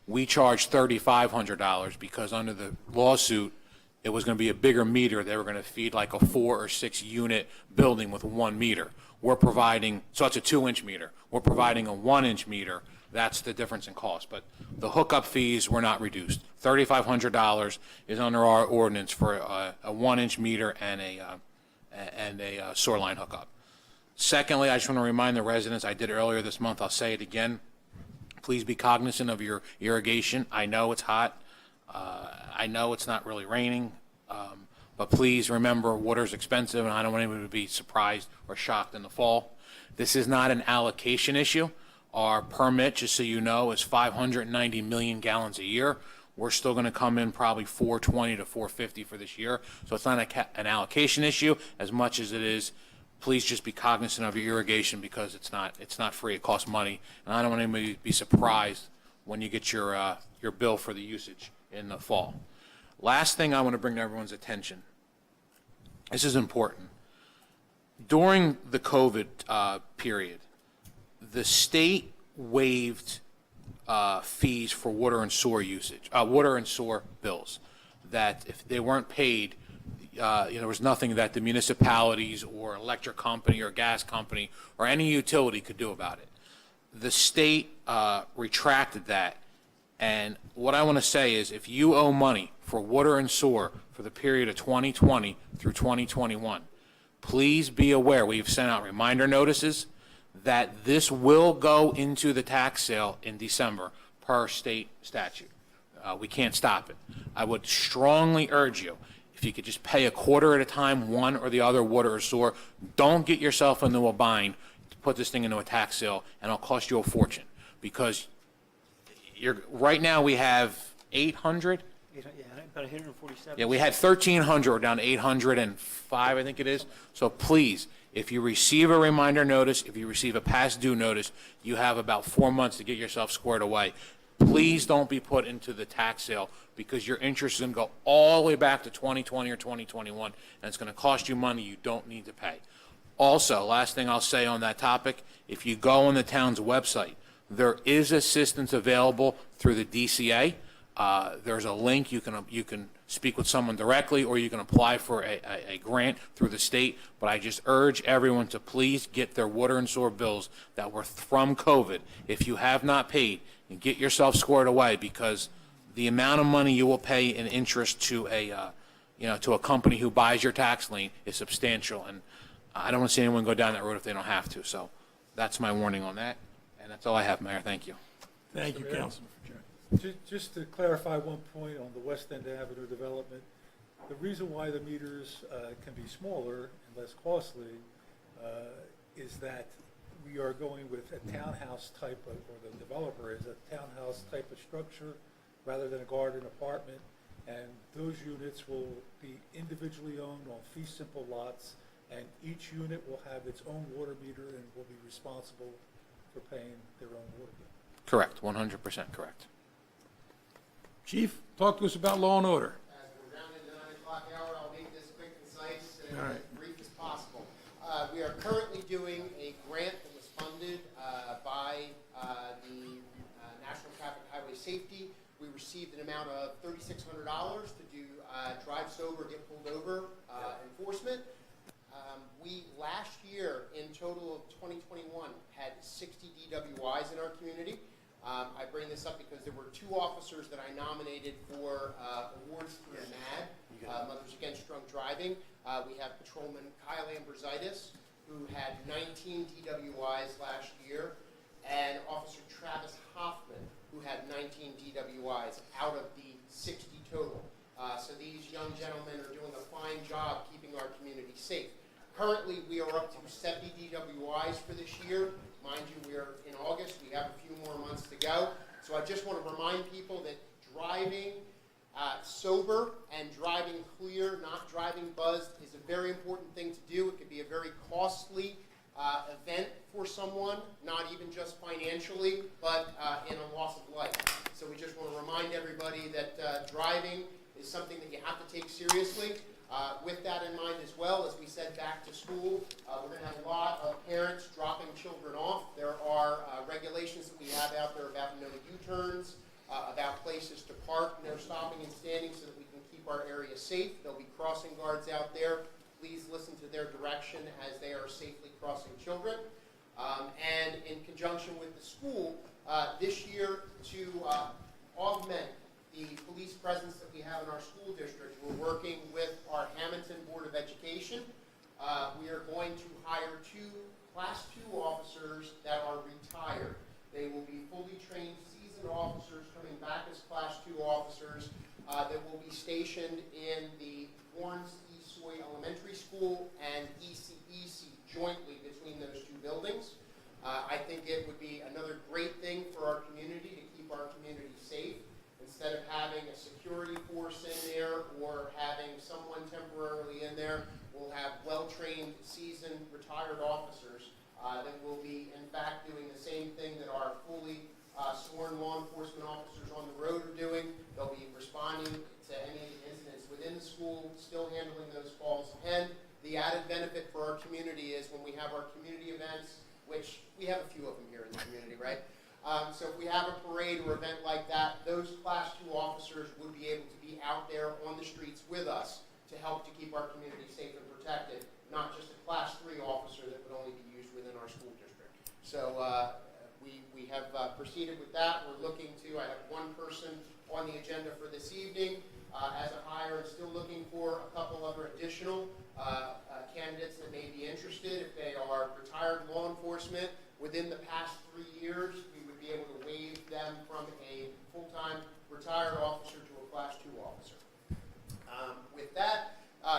We charged $3,500 because under the lawsuit, it was going to be a bigger meter. They were going to feed like a 4 or 6 unit building with 1 meter. We're providing, so it's a 2-inch meter. We're providing a 1-inch meter. That's the difference in cost. But the hookup fees were not reduced. $3,500 is under our ordinance for a 1-inch meter and a sewer line hookup. Secondly, I just want to remind the residents, I did earlier this month, I'll say it again, please be cognizant of your irrigation. I know it's hot. I know it's not really raining. But please remember, water's expensive, and I don't want anyone to be surprised or shocked in the fall. This is not an allocation issue. Our permit, just so you know, is 590 million gallons a year. We're still going to come in probably 420 to 450 for this year. So it's not an allocation issue as much as it is. Please just be cognizant of your irrigation because it's not free. It costs money, and I don't want anybody to be surprised when you get your bill for the usage in the fall. Last thing I want to bring to everyone's attention. This is important. During the COVID period, the state waived fees for water and sewer usage, water and sewer bills. That if they weren't paid, there was nothing that the municipalities or electric company or gas company or any utility could do about it. The state retracted that, and what I want to say is if you owe money for water and sewer for the period of 2020 through 2021, please be aware, we've sent out reminder notices that this will go into the tax sale in December per state statute. We can't stop it. I would strongly urge you, if you could just pay a quarter at a time, one or the other, water or sewer, don't get yourself into a bind to put this thing into a tax sale, and it'll cost you a fortune. Because right now we have 800. Yeah, about 147. Yeah, we had 1,300, we're down to 805, I think it is. So please, if you receive a reminder notice, if you receive a past due notice, you have about 4 months to get yourself squared away. Please don't be put into the tax sale because your interest is going to go all the way back to 2020 or 2021, and it's going to cost you money you don't need to pay. Also, last thing I'll say on that topic, if you go on the town's website, there is assistance available through the DCA. There's a link. You can speak with someone directly, or you can apply for a grant through the state. But I just urge everyone to please get their water and sewer bills that were from COVID. If you have not paid, and get yourself squared away, because the amount of money you will pay in interest to a company who buys your tax lien is substantial, and I don't want to see anyone go down that road if they don't have to. So that's my warning on that, and that's all I have, Mayor. Thank you. Thank you, Councilman. Just to clarify one point on the West End Avenue development, the reason why the meters can be smaller and less costly is that we are going with a townhouse type of, or the developer is a townhouse type of structure rather than a garden apartment, and those units will be individually owned on fee simple lots, and each unit will have its own water meter and will be responsible for paying their own water bill. Correct, 100% correct. Chief, talk to us about law and order. As we're rounding the 9 o'clock hour, I'll make this quick, concise, and All right. as brief as possible. We are currently doing a grant that was funded by the National Traffic Highway Safety. We received an amount of $3,600 to do drive sober, get pulled over enforcement. We last year, in total of 2021, had 60 DWIs in our community. I bring this up because there were 2 officers that I nominated for awards through MAD, Mothers Against Drunk Driving. We have Patrolman Kyle Ambrositis, who had 19 DWIs last year, and Officer Travis Hoffman, who had 19 DWIs out of the 60 total. So these young gentlemen are doing a fine job keeping our community safe. Currently, we are up to 70 DWIs for this year. Mind you, we are in August. We have a few more months to go. So I just want to remind people that driving sober and driving clear, not driving buzzed, is a very important thing to do. It can be a very costly event for someone, not even just financially, but in a loss of life. So we just want to remind everybody that driving is something that you have to take seriously. With that in mind as well, as we said, back to school, we're going to have a lot of parents dropping children off. There are regulations that we have out there about no U-turns, about places to park, no stopping and standing so that we can keep our area safe. There'll be crossing guards out there. Please listen to their direction as they are safely crossing children. And in conjunction with the school, this year to augment the police presence that we have in our school district, we're working with our Hammonton Board of Education. We are going to hire 2 Class 2 officers that are retired. They will be fully trained, seasoned officers coming back as Class 2 officers that will be stationed in the Warrens East Soy Elementary School and ECEC jointly between those 2 buildings. I think it would be another great thing for our community to keep our community safe. Instead of having a security force in there or having someone temporarily in there, we'll have well-trained, seasoned, retired officers that will be, in fact, doing the same thing that our fully sworn law enforcement officers on the road are doing. They'll be responding to any incidents within the school, still handling those calls. And the added benefit for our community is when we have our community events, which we have a few of them here in the community, right? So if we have a parade or event like that, those Class 2 officers would be able to be out there on the streets with us to help to keep our community safe and protected, not just a Class 3 officer that would only be used within our school district. So we have proceeded with that. We're looking to, I have 1 person on the agenda for this evening as a hire, and still looking for a couple other additional candidates that may be interested. If they are retired law enforcement within the past 3 years, we would be able to waive them from a full-time retired officer to a Class 2 officer. With that,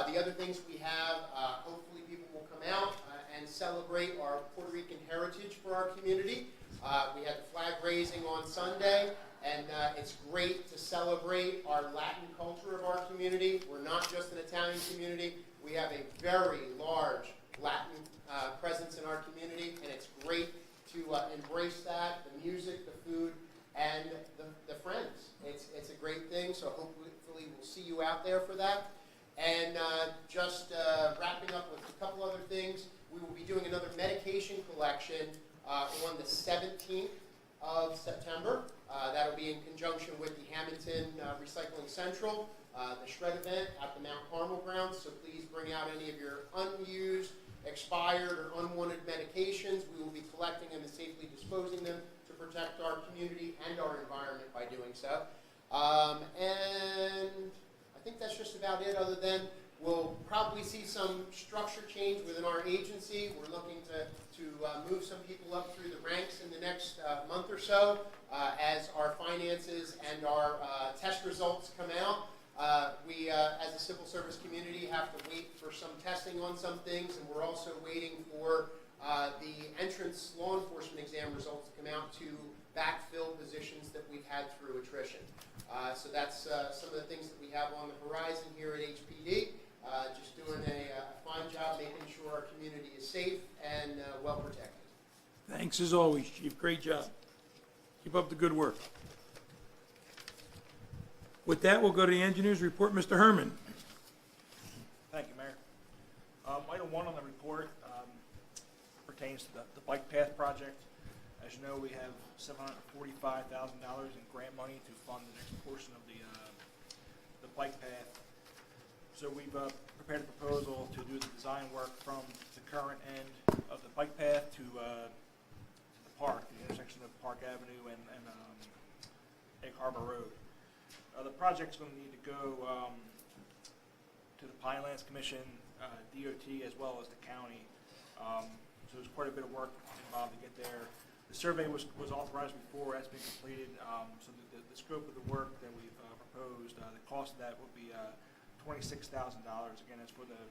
the other things we have, hopefully people will come out and celebrate our Puerto Rican heritage for our community. We had the flag raising on Sunday, and it's great to celebrate our Latin culture of our community. We're not just an Italian community. We have a very large Latin presence in our community, and it's great to embrace that, the music, the food, and the friends. It's a great thing, so hopefully we'll see you out there for that. And just wrapping up with a couple other things, we will be doing another medication collection on the 17th of September. That'll be in conjunction with the Hammonton Recycling Central, the shred event at the Mount Carmel grounds. So please bring out any of your unused, expired, or unwanted medications. We will be collecting them and safely disposing them to protect our community and our environment by doing so. And I think that's just about it, other than we'll probably see some structure change within our agency. We're looking to move some people up through the ranks in the next month or so as our finances and our test results come out. We, as a civil service community, have to wait for some testing on some things, and we're also waiting for the entrance law enforcement exam results to come out to backfill positions that we've had through attrition. So that's some of the things that we have on the horizon here at HPD. Just doing a fine job making sure our community is safe and well protected. Thanks as always, Chief. Great job. Keep up the good work. With that, we'll go to the engineer's report. Mr. Herman. Thank you, Mayor. Item 1 on the report pertains to the bike path project. As you know, we have $745,000 in grant money to fund the next portion of the bike path. So we've prepared a proposal to do the design work from the current end of the bike path to the park, the intersection of Park Avenue and Egg Harbor Road. The project's going to need to go to the Pinelands Commission, DOT, as well as the county. So there's quite a bit of work involved to get there. The survey was authorized before, has been completed. So the scope of the work that we've proposed, the cost of that would be $26,000. Again, that's for the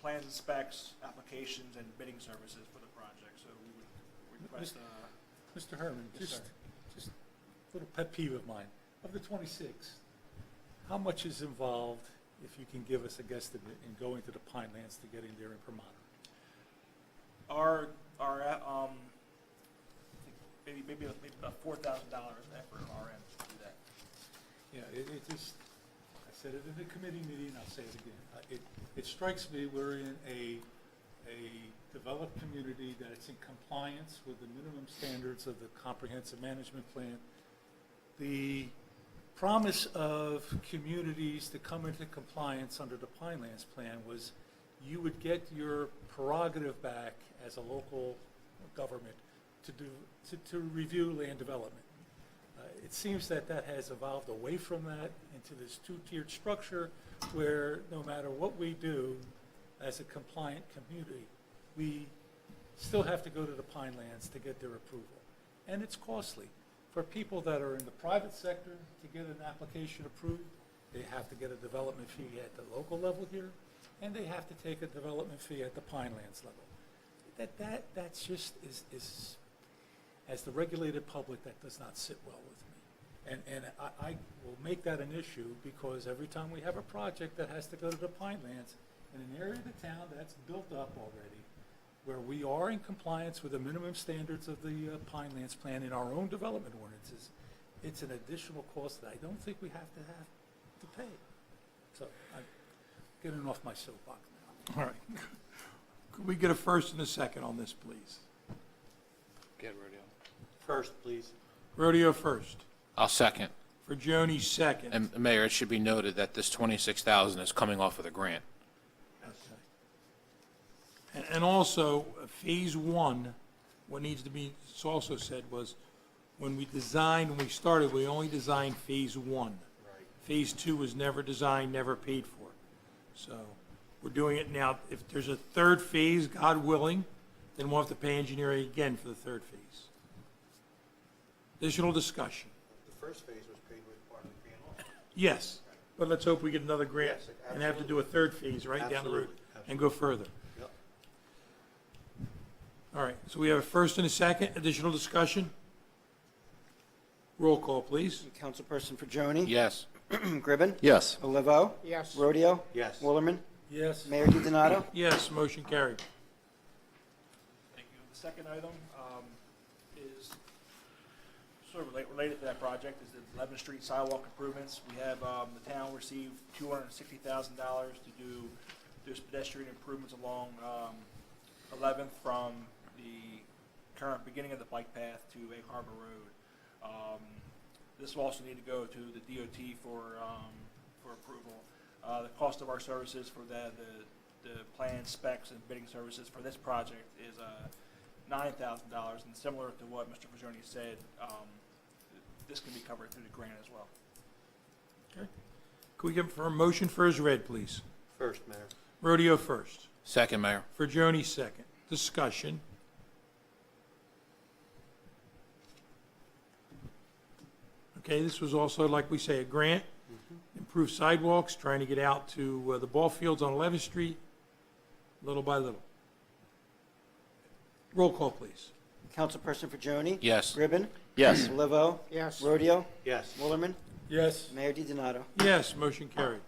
plans and specs, applications, and bidding services for the project. So we would request. Mr. Herman, Yes, just a little pet peeve of mine. Of the 26, how much is involved, if you can give us a guesstimate, in going to the Pinelands to getting there in Vermont? Our maybe about $4,000 effort on our end to do that. Yeah, it just, I said it in the committee meeting, I'll say it again. It strikes me we're in a developed community that it's in compliance with the minimum standards of the comprehensive management plan. The promise of communities to come into compliance under the Pinelands plan was you would get your prerogative back as a local government to review land development. It seems that has evolved away from that into this two-tiered structure where no matter what we do as a compliant community, we still have to go to the Pinelands to get their approval. And it's costly. For people that are in the private sector to get an application approved, they have to get a development fee at the local level here, and they have to take a development fee at the Pinelands level. That's just is as the regulated public, that does not sit well with me. And I will make that an issue because every time we have a project that has to go to the Pinelands in an area of the town that's built up already, where we are in compliance with the minimum standards of the Pinelands plan in our own development ordinances, it's an additional cost that I don't think we have to pay. So I'm getting off my soapbox now. All right. Could we get a first and a second on this, please? Get Rodeo. First, please. Rodeo first. I'll second. For Joni, second. And Mayor, it should be noted that this $26,000 is coming off of the grant. And also, phase one, what needs to be also said was, when we started, we only designed phase one. Right. Phase two was never designed, never paid for. So we're doing it now. If there's a third phase, God willing, then we'll have to pay engineering again for the third phase. Additional discussion. The first phase was paid with part of the grant also. Yes, but let's hope we get another grant Yes, and have to do a third phase right down the road and go further. Yep. All right, so we have a first and a second. Additional discussion? Roll call, please. Councilperson for Joni? Yes. Gribben? Yes. Olivo? Yes. Rodeo? Yes. Woolerman? Yes. Mayor DiDonato? Yes, motion carried. Thank you. The second item is sort of related to that project, is the 11th Street sidewalk improvements. We have the town received $260,000 to do those pedestrian improvements along 11th from the current beginning of the bike path to Egg Harbor Road. This will also need to go to the DOT for approval. The cost of our services for the plan specs and bidding services for this project is $9,000, and similar to what Mr. Fagioni said, this can be covered through the grant as well. Okay. Could we get for a motion for as read, please? First, Mayor. Rodeo first. Second, Mayor. For Joni, second. Discussion. Okay, this was also, like we say, a grant. Improve sidewalks, trying to get out to the ball fields on 11th Street, little by little. Roll call, please. Councilperson for Joni? Yes. Gribben? Yes. Olivo? Yes. Rodeo? Yes. Woolerman? Yes. Mayor DiDonato? Yes, motion carried.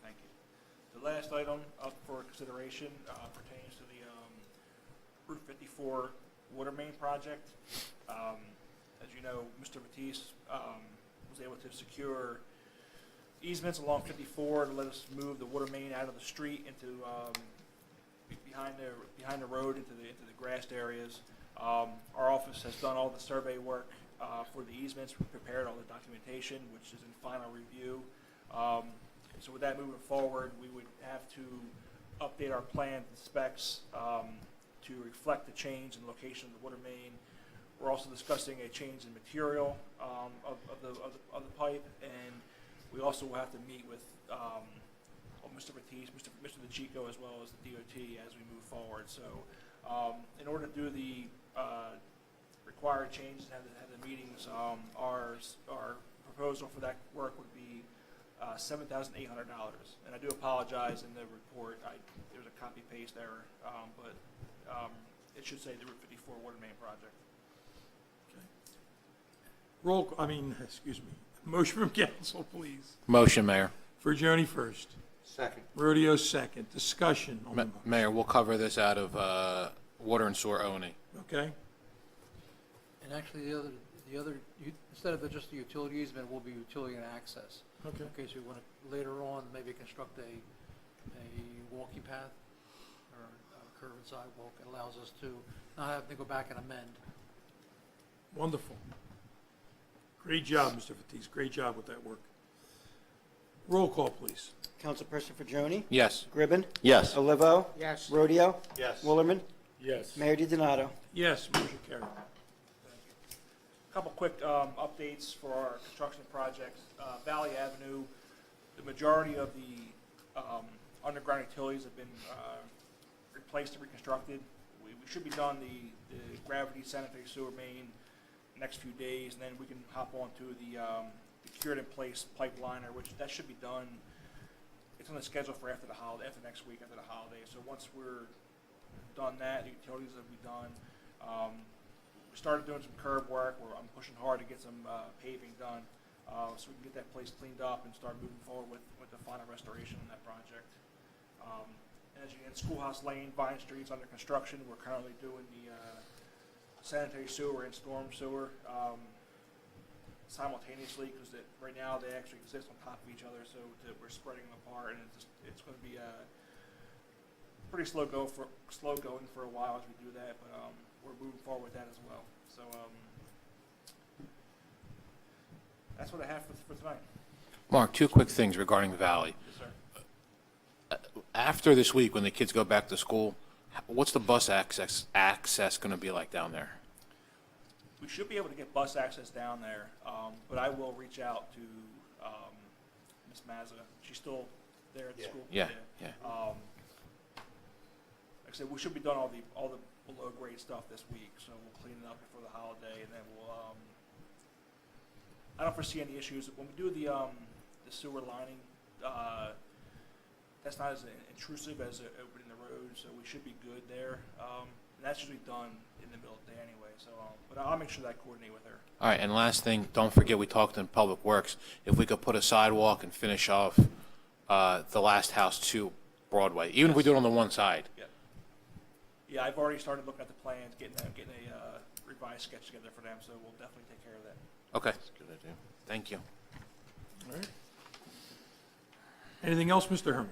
Thank you. The last item up for consideration pertains to the Route 54 water main project. As you know, Mr. Batiste was able to secure easements along 54 to let us move the water main out of the street into behind the road into the grassed areas. Our office has done all the survey work for the easements. We prepared all the documentation, which is in final review. So with that moving forward, we would have to update our plan and specs to reflect the change in location of the water main. We're also discussing a change in material of the pipe, and we also will have to meet with Mr. Batiste, Mr. DeChico, as well as the DOT as we move forward. So in order to do the required changes and have the meetings, our proposal for that work would be $7,800. And I do apologize in the report. There's a copy paste error, but it should say the Route 54 water main project. Excuse me. Motion from council, please. Motion, Mayor. For Joni first. Second. Rodeo second. Discussion on the motion. Mayor, we'll cover this out of water and sewer O&E. Okay. And actually, the other, instead of just the utility easement, will be utility and access. Okay. In case we want to later on maybe construct a walking path or a curb and sidewalk. It allows us to not have to go back and amend. Wonderful. Great job, Mr. Fattis. Great job with that work. Roll call, please. Councilperson Fagioni? Yes. Gribben? Yes. Olivo? Yes. Rodeo? Yes. Woolerman? Yes. Mayor DiDonato? Yes, motion carried. Couple quick updates for our construction projects. Valley Avenue, the majority of the underground utilities have been replaced and reconstructed. We should be done the gravity sanitary sewer main next few days, and then we can hop on to the cured in place pipeliner, which that should be done. It's on the schedule for after next week, after the holiday. So once we're done that, the utilities will be done. We started doing some curb work. I'm pushing hard to get some paving done, so we can get that place cleaned up and start moving forward with the final restoration on that project. And as you can, Schoolhouse Lane, Vine Street's under construction. We're currently doing the sanitary sewer and storm sewer simultaneously, because right now they actually exist on top of each other, so we're spreading them apart, and it's going to be pretty slow going for a while as we do that, but we're moving forward with that as well. So that's what I have for tonight. Mark, two quick things regarding Valley. Yes, sir. After this week, when the kids go back to school, what's the bus access going to be like down there? We should be able to get bus access down there, but I will reach out to Miss Mazza. She's still there at the school. Yeah. Like I said, we should be done all the below grade stuff this week, so we'll clean it up before the holiday, and then we'll. I don't foresee any issues when we do the sewer lining. That's not as intrusive as opening the road, so we should be good there. And that's usually done in the middle of the day anyway. So, but I'll make sure that I coordinate with her. All right, and last thing, don't forget we talked in Public Works. If we could put a sidewalk and finish off the last house to Broadway, even if we do it on the one side. Yeah, I've already started looking at the plans, getting a revised sketch together for them. So we'll definitely take care of that. Okay. That's a good idea. Thank you. All right. Anything else, Mr. Herman?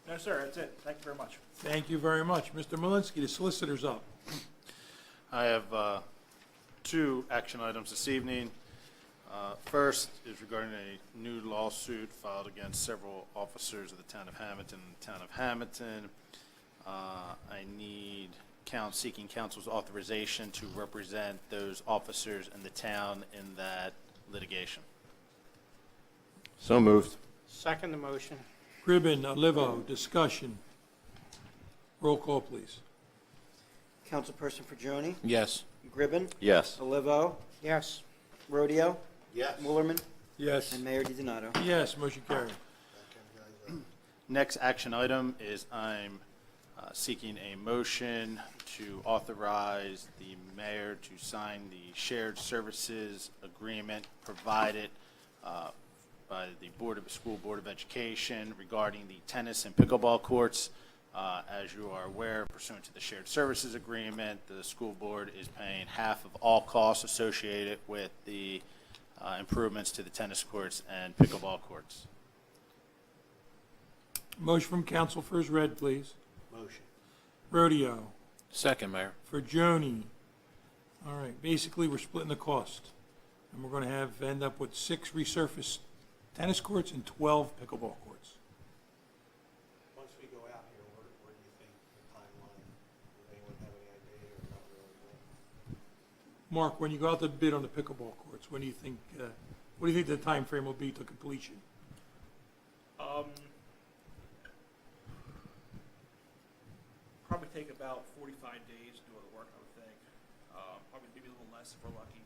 No, sir. That's it. Thank you very much. Thank you very much. Mr. Malinsky, the solicitor's up. I have two action items this evening. First is regarding a new lawsuit filed against several officers of the Town of Hammonton and the Town of Hammonton. I need seeking council's authorization to represent those officers in the town in that litigation. So moved. Second the motion. Gribben, Olivo, discussion. Roll call, please. Councilperson Fagioni? Yes. Gribben? Yes. Olivo? Yes. Rodeo? Yes. Woolerman? Yes. And Mayor DiDonato? Yes, motion carried. Next action item is I'm seeking a motion to authorize the mayor to sign the shared services agreement provided by the School Board of Education regarding the tennis and pickleball courts. As you are aware, pursuant to the shared services agreement, the school board is paying half of all costs associated with the improvements to the tennis courts and pickleball courts. Motion from council first read, please. Motion. Rodeo. Second, Mayor. Fagioni. All right, basically, we're splitting the cost. And we're going to end up with 6 resurfaced tennis courts and 12 pickleball courts. Once we go out here, where do you think the timeline, does anyone have any idea or not really? Mark, when you go out to bid on the pickleball courts, when do you think, what do you think the time frame will be to completion? Probably take about 45 days to do all the work, I would think. Probably maybe a little less if we're lucky.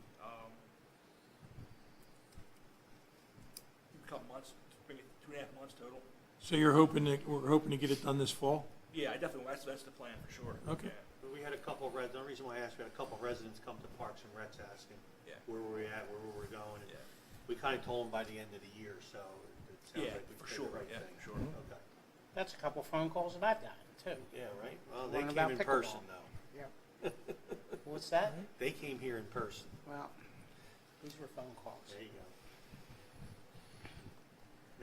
A couple months, maybe 2.5 months total. So we're hoping to get it done this fall? Yeah, I definitely. That's the plan for sure. Okay. Yeah. But we had a couple of the reason why I asked, we had a couple of residents come to Parks and Recs asking where were we at, where were we going. And we kind of told them by the end of the year, so it sounds like we for did sure. the right Yeah, thing. for sure. Okay. That's a couple phone calls about that, too. Yeah, right. Well, they One came about in pickleball. person, though. Yeah. What's that? They came here in person. Well, these were phone calls. There you go.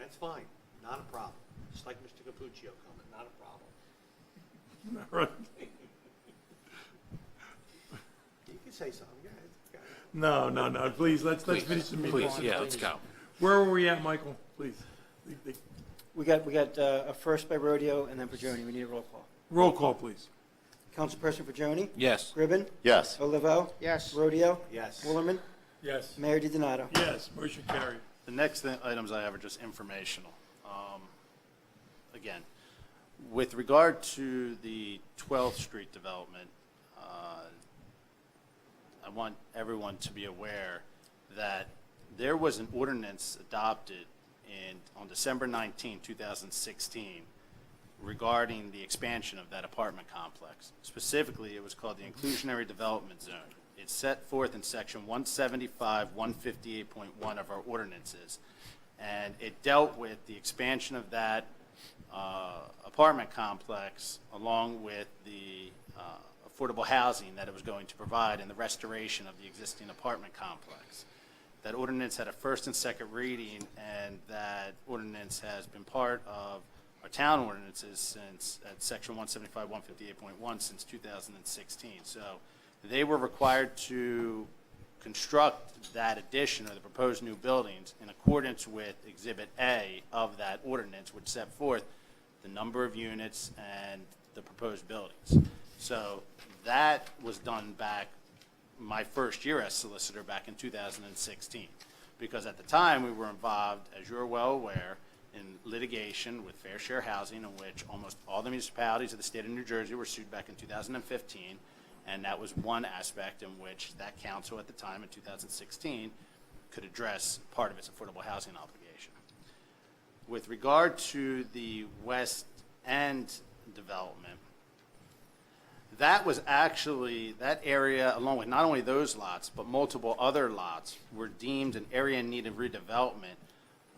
That's fine, not a problem. Just like Mr. Capuccio comment, not a problem. Right. You can say something, go ahead. No, please, let's finish the meeting. Please, yeah, let's go. Where were we at, Michael? Please. We got a first by Rodeo and then Pajoni. We need a roll call. Roll call, please. Councilperson Pajoni? Yes. Gribben? Yes. Olivo? Yes. Rodeo? Yes. Woolerman? Yes. Mayor DiDonato? Yes, motion carried. The next items I have are just informational. Again, with regard to the 12th Street development, I want everyone to be aware that there was an ordinance adopted on December 19, 2016, regarding the expansion of that apartment complex. Specifically, it was called the Inclusionary Development Zone. It's set forth in section 175, 158.1 of our ordinances, and it dealt with the expansion of that apartment complex along with the affordable housing that it was going to provide and the restoration of the existing apartment complex. That ordinance had a first and second reading, and that ordinance has been part of our town ordinances since, at section 175, 158.1, since 2016. So they were required to construct that addition or the proposed new buildings in accordance with Exhibit A of that ordinance, which set forth the number of units and the proposed buildings. So that was done back my first year as solicitor back in 2016, because at the time we were involved, as you're well aware, in litigation with Fair Share Housing, in which almost all the municipalities of the state of New Jersey were sued back in 2015, and that was one aspect in which that council at the time in 2016 could address part of its affordable housing obligation. With regard to the West End development, that was actually, that area, along with not only those lots, but multiple other lots, were deemed an area in need of redevelopment.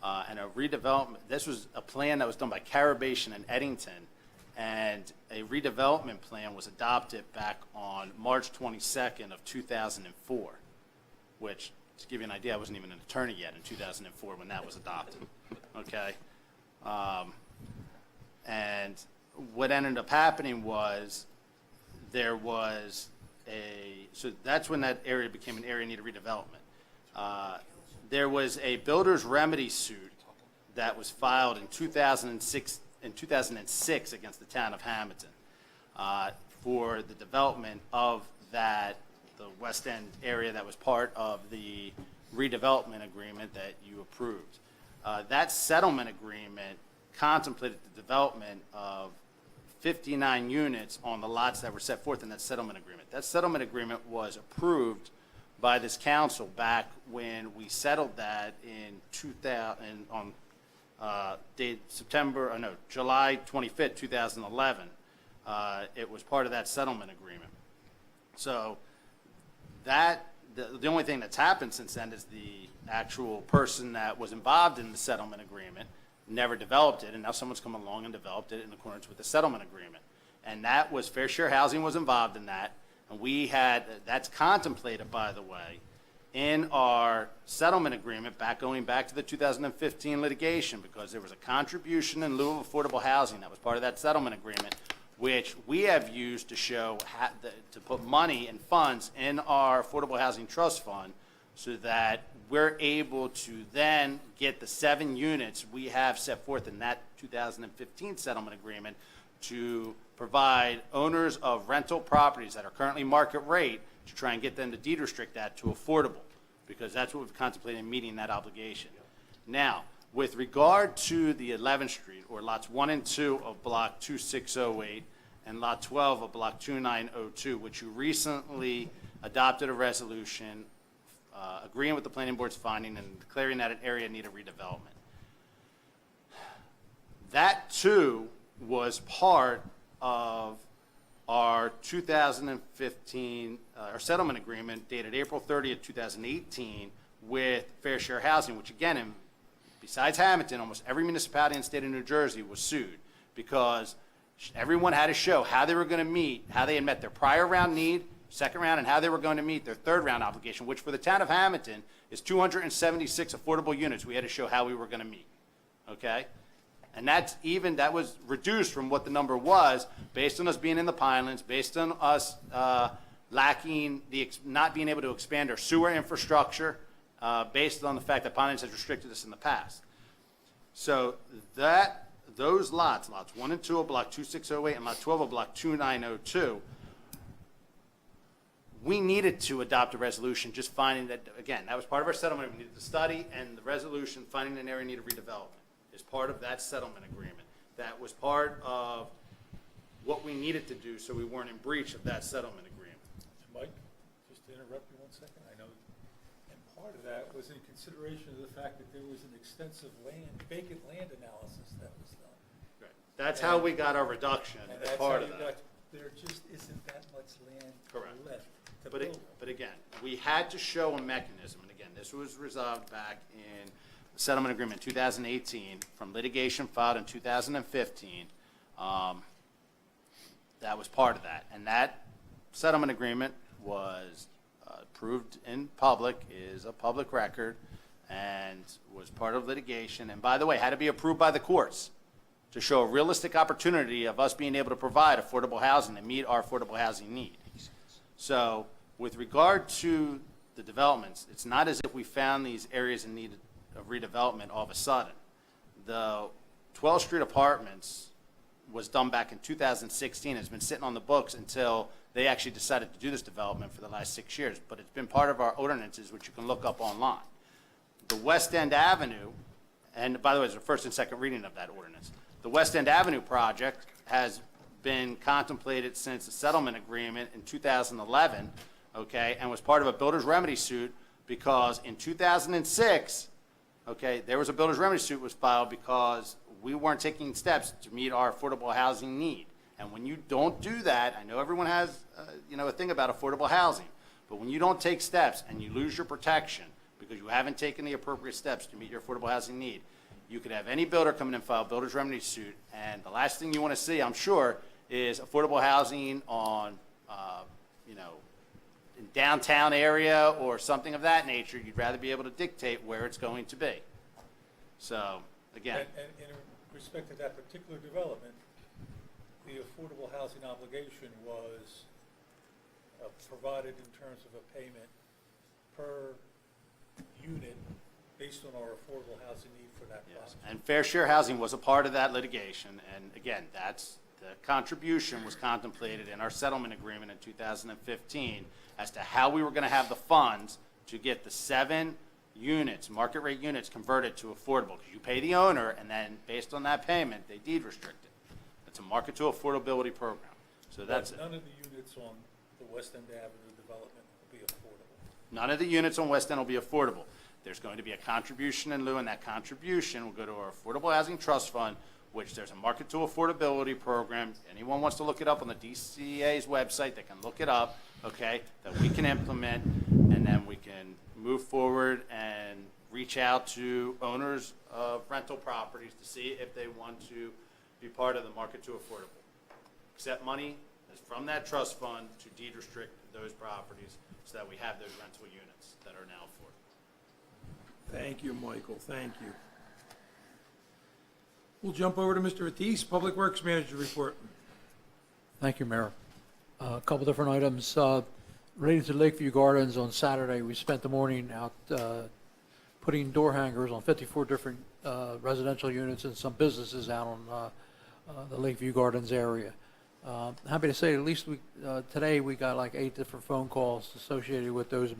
And a redevelopment, this was a plan that was done by Caribation and Eddington, and a redevelopment plan was adopted back on March 22nd of 2004, which, to give you an idea, I wasn't even an attorney yet in 2004 when that was adopted, okay? And what ended up happening was there was so that's when that area became an area in need of redevelopment. There was a builder's remedy suit that was filed in 2006 against the Town of Hammonton for the development of the West End area that was part of the redevelopment agreement that you approved. That settlement agreement contemplated the development of 59 units on the lots that were set forth in that settlement agreement. That settlement agreement was approved by this council back when we settled that in July 25th, 2011. It was part of that settlement agreement. So the only thing that's happened since then is the actual person that was involved in the settlement agreement never developed it, and now someone's come along and developed it in accordance with the settlement agreement. And that was Fair Share Housing was involved in that, and that's contemplated, by the way, in our settlement agreement going back to the 2015 litigation, because there was a contribution in lieu of affordable housing that was part of that settlement agreement, which we have used to show to put money and funds in our affordable housing trust fund so that we're able to then get the 7 units we have set forth in that 2015 settlement agreement to provide owners of rental properties that are currently market rate to try and get them to deed restrict that to affordable, because that's what we've contemplated meeting that obligation. Now, with regard to the 11th Street, or lots 1 and 2 of block 2608 and lot 12 of block 2902, which you recently adopted a resolution agreeing with the planning board's finding and declaring that an area in need of redevelopment. That too was part of our 2015 our settlement agreement dated April 30th, 2018 with Fair Share Housing, which again, besides Hammonton, almost every municipality in the state of New Jersey was sued because everyone had to show how they were going to meet, how they had met their prior round need, second round, and how they were going to meet their third round obligation, which for the Town of Hammonton is 276 affordable units. We had to show how we were going to meet. okay? And that was reduced from what the number was based on us being in the Pinelands, based on us not being able to expand our sewer infrastructure, based on the fact that Pinelands has restricted us in the past. So those lots 1 and 2 of Block 2608 and Lot 12 of Block 2902, we needed to adopt a resolution just finding that, again, that was part of our settlement. We needed to study, and the resolution finding an area needed redevelopment is part of that settlement agreement. That was part of what we needed to do so we weren't in breach of that settlement agreement. Mike, just to interrupt you 1 second, I know, and part of that was in consideration of the fact that there was an extensive vacant land analysis that was done. Right. That's how we got our reduction And as that's part how of you that. there just isn't that much land Correct. left to build. But again, we had to show a mechanism, and again, this was resolved back in the settlement agreement 2018 from litigation filed in 2015. That was part of that, and that settlement agreement was approved in public, is a public record, and was part of litigation, and by the way, had to be approved by the courts to show a realistic opportunity of us being able to provide affordable housing and meet our affordable housing need. So with regard to the developments, it's not as if we found these areas in need of redevelopment all of a sudden. The 12th Street Apartments was done back in 2016. It's been sitting on the books until they actually decided to do this development for the last 6 years. But it's been part of our ordinances, which you can look up online. The West End Avenue, and by the way, it's the first and second reading of that ordinance. The West End Avenue project has been contemplated since the settlement agreement in 2011, okay, and was part of a builder's remedy suit because in 2006, okay, there was a builder's remedy suit was filed because we weren't taking steps to meet our affordable housing need. And when you don't do that, I know everyone has, a thing about affordable housing, but when you don't take steps and you lose your protection because you haven't taken the appropriate steps to meet your affordable housing need, you could have any builder come in and file a builder's remedy suit, and the last thing you want to see, I'm sure, is affordable housing on, in downtown area or something of that nature. You'd rather be able to dictate where it's going to be. So, again. And in respect to that particular development, the affordable housing obligation was provided in terms of a payment per unit based on our affordable housing need for that project. And fair share housing was a part of that litigation, and again, the contribution was contemplated in our settlement agreement in 2015 as to how we were going to have the funds to get the 7 units, market rate units, converted to affordable. Because you pay the owner, and then based on that payment, they deed restrict it. It's a market to affordability program. So that's it. None of the units on the West End Avenue development will be affordable. None of the units on West End will be affordable. There's going to be a contribution in lieu, and that contribution will go to our Affordable Housing Trust Fund, which there's a market to affordability program. Anyone wants to look it up on the DCA's website, they can look it up, okay, that we can implement, and then we can move forward and reach out to owners of rental properties to see if they want to be part of the market to affordable. Accept money is from that trust fund to deed restrict those properties so that we have those rental units that are now affordable. Thank you, Michael, thank you. We'll jump over to Mr. Ortiz, Public Works Manager report. Thank you, Mayor. A couple different items. Related to Lakeview Gardens on Saturday, we spent the morning out putting door hangers on 54 different residential units and some businesses out on the Lakeview Gardens area. Happy to say at least today we got like 8 different phone calls associated with those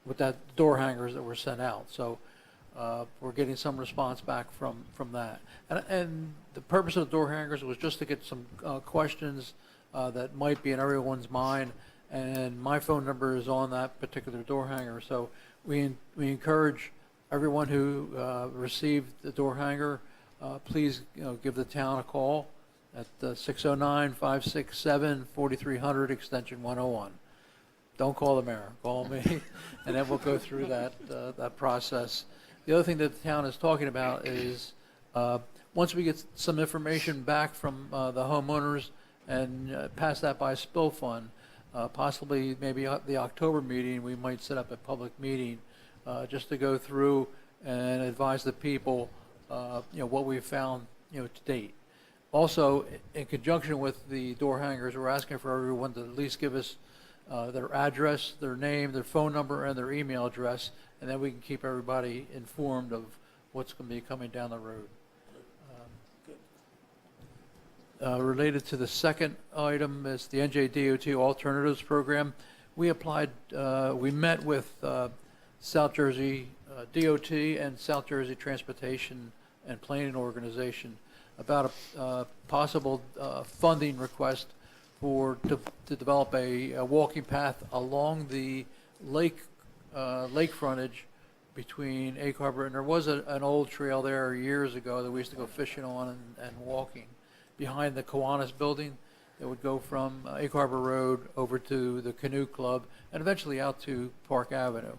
with that door hangers that were sent out. So we're getting some response back from that. And the purpose of the door hangers was just to get some questions that might be in everyone's mind. And my phone number is on that particular door hanger. So we encourage everyone who received the door hanger, please give the town a call at 609-567-4300 extension 101. Don't call the mayor, call me, and then we'll go through that process. The other thing that the town is talking about is once we get some information back from the homeowners and pass that by spill fund, possibly maybe the October meeting, we might set up a public meeting just to go through and advise the people what we've found, to date. Also, in conjunction with the door hangers, we're asking for everyone to at least give us their address, their name, their phone number, and their email address, and then we can keep everybody informed of what's going to be coming down the road. Related to the second item is the NJDOT Alternatives Program. We applied, we met with South Jersey DOT and South Jersey Transportation and Planning Organization about a possible funding request to develop a walking path along the lake frontage between Egg Harbor, and there was an old trail there years ago that we used to go fishing on and walking behind the Kiwanis building. It would go from Egg Harbor Road over to the Canoe Club and eventually out to Park Avenue.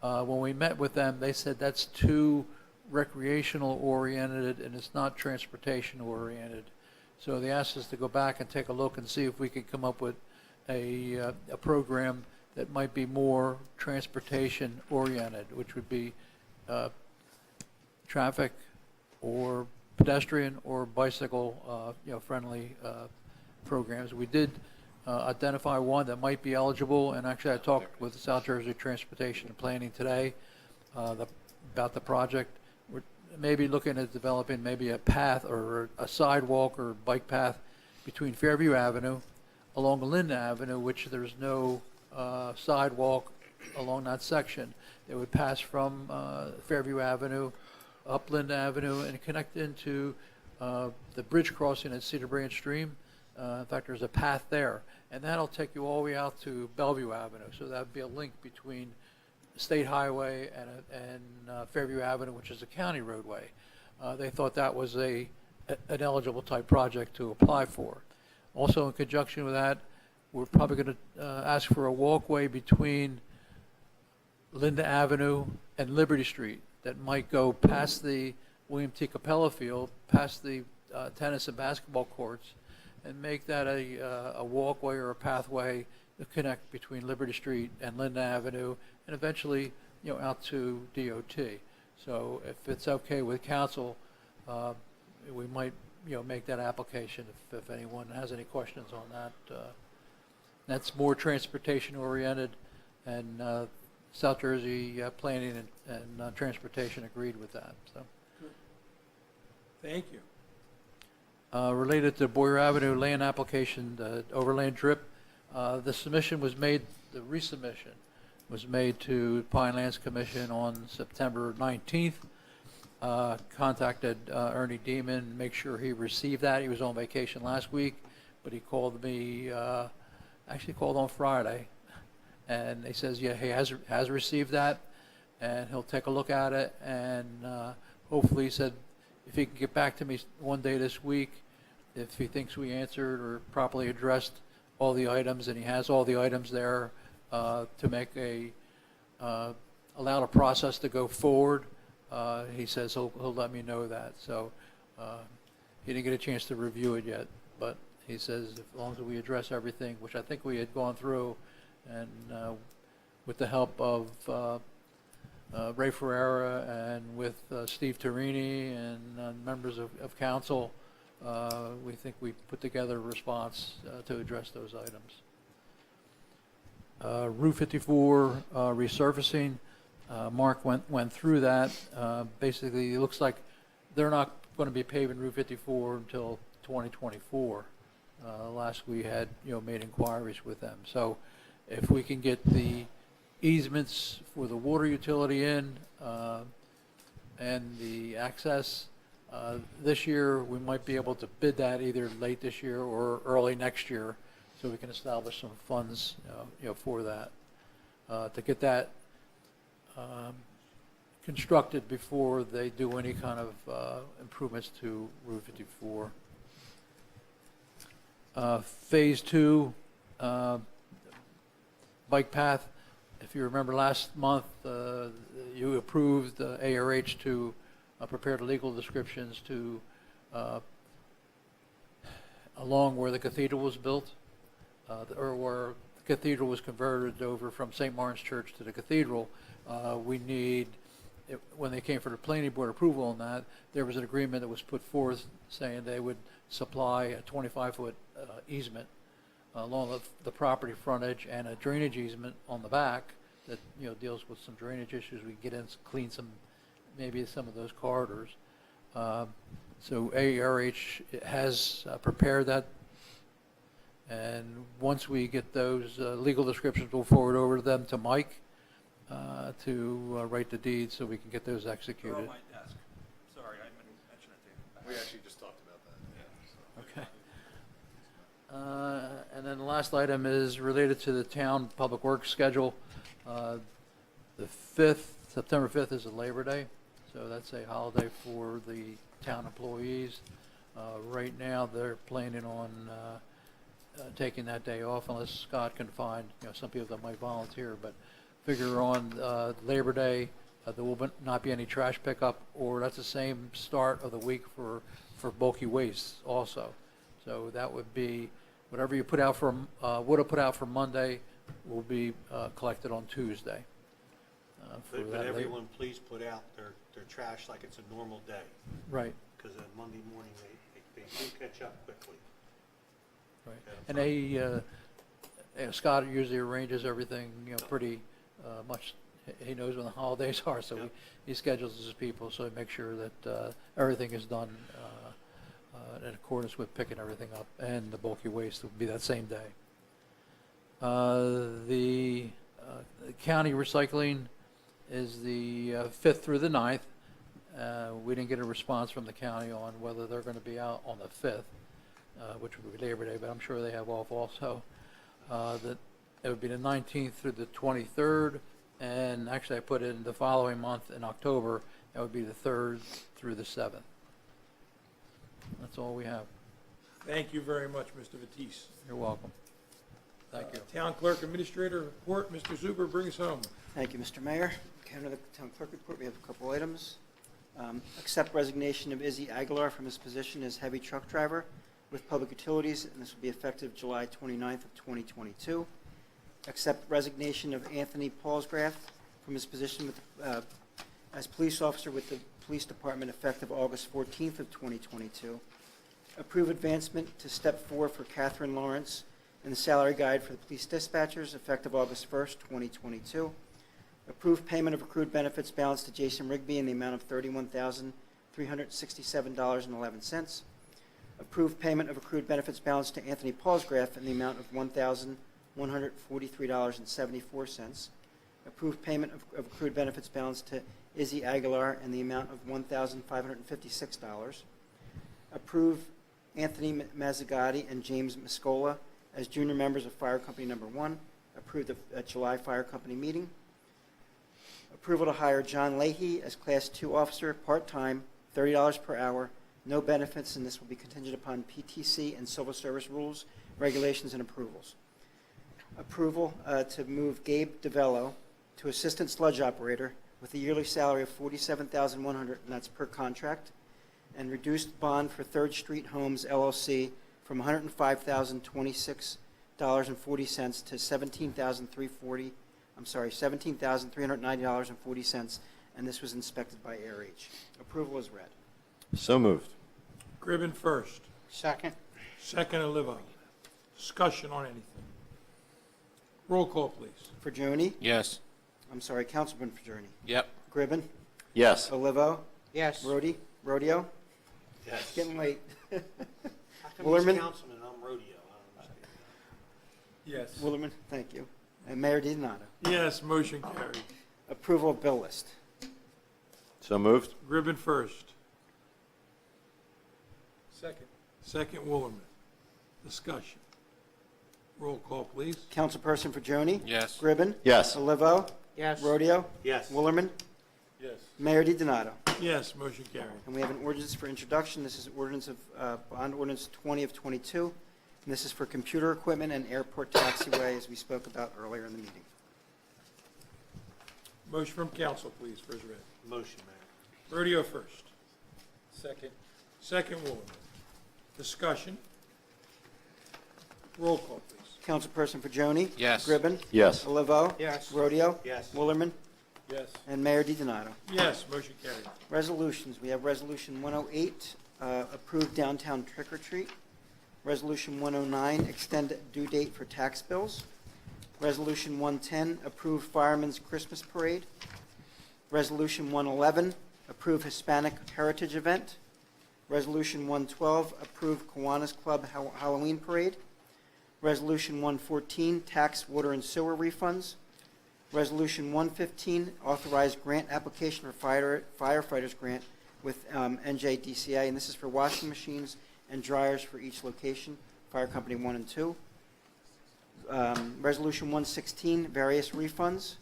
When we met with them, they said that's too recreational oriented and it's not transportation oriented. So they asked us to go back and take a look and see if we could come up with a program that might be more transportation oriented, which would be traffic or pedestrian or bicycle friendly programs. We did identify one that might be eligible, and actually I talked with South Jersey Transportation and Planning today about the project. We're maybe looking at developing maybe a path or a sidewalk or bike path between Fairview Avenue along Linda Avenue, which there's no sidewalk along that section. It would pass from Fairview Avenue up Linda Avenue and connect into the bridge crossing at Cedar Branch Stream. In fact, there's a path there, and that'll take you all the way out to Bellevue Avenue. So that would be a link between State Highway and Fairview Avenue, which is a county roadway. They thought that was an eligible type project to apply for. Also, in conjunction with that, we're probably going to ask for a walkway between Linda Avenue and Liberty Street that might go past the William T. Capella Field, past the tennis and basketball courts, and make that a walkway or a pathway to connect between Liberty Street and Linda Avenue, and eventually, out to DOT. So if it's okay with council, we might, make that application if anyone has any questions on that. That's more transportation oriented, and South Jersey Planning and Transportation agreed with that. So. Good. Thank you. Related to Boyer Avenue land application, the overland drip, the submission was made, the resubmission was made to Pine Lands Commission on September 19th. Contacted Ernie Demon, make sure he received that. He was on vacation last week, but he called me, actually called on Friday, and he says, yeah, he has received that, and he'll take a look at it, and hopefully, he said, if he can get back to me one day this week, if he thinks we answered or properly addressed all the items, and he has all the items there to make allow the process to go forward, he says he'll let me know that. So he didn't get a chance to review it yet, but he says as long as we address everything, which I think we had gone through, and with the help of Ray Ferreira and with Steve Torini and members of council, we think we put together a response to address those items. Route 54 resurfacing, Mark went through that. Basically, it looks like they're not going to be paving Route 54 until 2024. Last we had made inquiries with them. So if we can get the easements for the water utility in and the access this year, we might be able to bid that either late this year or early next year, so we can establish some funds for that to get that constructed before they do any kind of improvements to Route 54. Phase 2 bike path. If you remember last month, you approved ARH to prepare the legal descriptions to along where the cathedral was built, or where the cathedral was converted over from St. Martin's Church to the cathedral. We need when they came for the planning board approval on that, there was an agreement that was put forth saying they would supply a 25-foot easement along the property frontage and a drainage easement on the back that, deals with some drainage issues. We can get in, clean maybe some of those corridors. So ARH has prepared that, and once we get those legal descriptions, we'll forward over them to Mike to write the deed so we can get those executed. They're on my desk. Sorry, I didn't mention it to you. We actually just talked about that. Okay. And then the last item is related to the town public works schedule. The 5th, September 5th is a Labor Day, so that's a holiday for the town employees. Right now, they're planning on taking that day off unless Scott can find, some people that might volunteer, but figure on Labor Day, there will not be any trash pickup, or that's the same start of the week for bulky waste also. So that would be whatever you put out for, would have put out for Monday will be collected on Tuesday. But everyone, please put out their trash like it's a normal day. Right. Because on Monday morning, they do catch up quickly. Right. And they, Scott usually arranges everything, pretty much. He knows when the holidays are, so he schedules his people, so he makes sure that everything is done in accordance with picking everything up, and the bulky waste will be that same day. The county recycling is the 5th through the 9th. We didn't get a response from the county on whether they're going to be out on the 5th, which would be Labor Day, but I'm sure they have off also. That it would be the 19th through the 23rd, and actually I put in the following month in October, that would be the 3rd through the 7th. That's all we have. Thank you very much, Mr. Batiste. You're welcome. Thank you. Town Clerk Administrator report, Mr. Zuber, bring us home. Thank you, Mr. Mayor. Under the Town Clerk report, we have a couple items. Accept resignation of Izzy Aguilar from his position as heavy truck driver with Public Utilities, and this will be effective July 29th of 2022. Accept resignation of Anthony Paulsgraf from his position with, as police officer with the Police Department effective August 14th of 2022. Approve advancement to step 4 for Catherine Lawrence in the salary guide for the police dispatchers effective August 1st, 2022. Approve payment of accrued benefits balance to Jason Rigby in the amount of $31,367.11. Approve payment of accrued benefits balance to Anthony Paulsgraf in the amount of $1,143.74. Approve payment of accrued benefits balance to Izzy Aguilar in the amount of $1,556. Approve Anthony Mazzagatti and James Mascola as junior members of Fire Company Number 1. Approve the July Fire Company meeting. Approval to hire John Leahy as Class 2 officer, part-time, $30 per hour, no benefits, and this will be contingent upon PTC and civil service rules, regulations, and approvals. Approval to move Gabe DeVello to assistant sludge operator with a yearly salary of $47,100, and that's per contract, and reduced bond for 3rd Street Homes LLC from $105,026.40 to $17,390.40, and this was inspected by ARH. Approval is read. So moved. Gribben first. Second. Second, Olivo. Discussion on anything. Roll call, please. Forgione? Yes. I'm sorry, Councilman Forgione. Yep. Gribben? Yes. Olivo? Yes. Rodeo? Yes. It's getting late. How come Willerman? he's councilman and I'm rodeo? I don't understand. Yes. Willerman, thank you. And Mayor DiDonato. Yes, motion carried. Approval of bill list. So moved. Gribben first. Second. Second, Woolerman. Discussion. Roll call, please. Councilperson Forgione? Yes. Gribben? Yes. Olivo? Yes. Rodeo? Yes. Willerman? Yes. Mayor DiDonato. Yes, motion carried. And we have an ordinance for introduction. This is ordinance of, bond ordinance 20 of 22. And this is for computer equipment and airport taxiway, as we spoke about earlier in the meeting. Motion from council, please, first read. Motion, Mayor. Rodeo first. Second. Second, Woolerman. Discussion. Roll call, please. Councilperson Forgione? Yes. Gribben? Yes. Olivo? Yes. Rodeo? Yes. Willerman? Yes. And Mayor DiDonato. Yes, motion carried. Resolutions, we have Resolution 108, approve downtown trick or treat. Resolution 109, extend due date for tax bills. Resolution 110, approve Fireman's Christmas Parade. Resolution 111, approve Hispanic Heritage Event. Resolution 112, approve Kiwanis Club Halloween Parade. Resolution 114, tax, water, and sewer refunds. Resolution 115, authorize grant application for firefighters grant with NJDCA, and this is for washing machines and dryers for each location, Fire Company 1 and 2. Resolution 116, various refunds.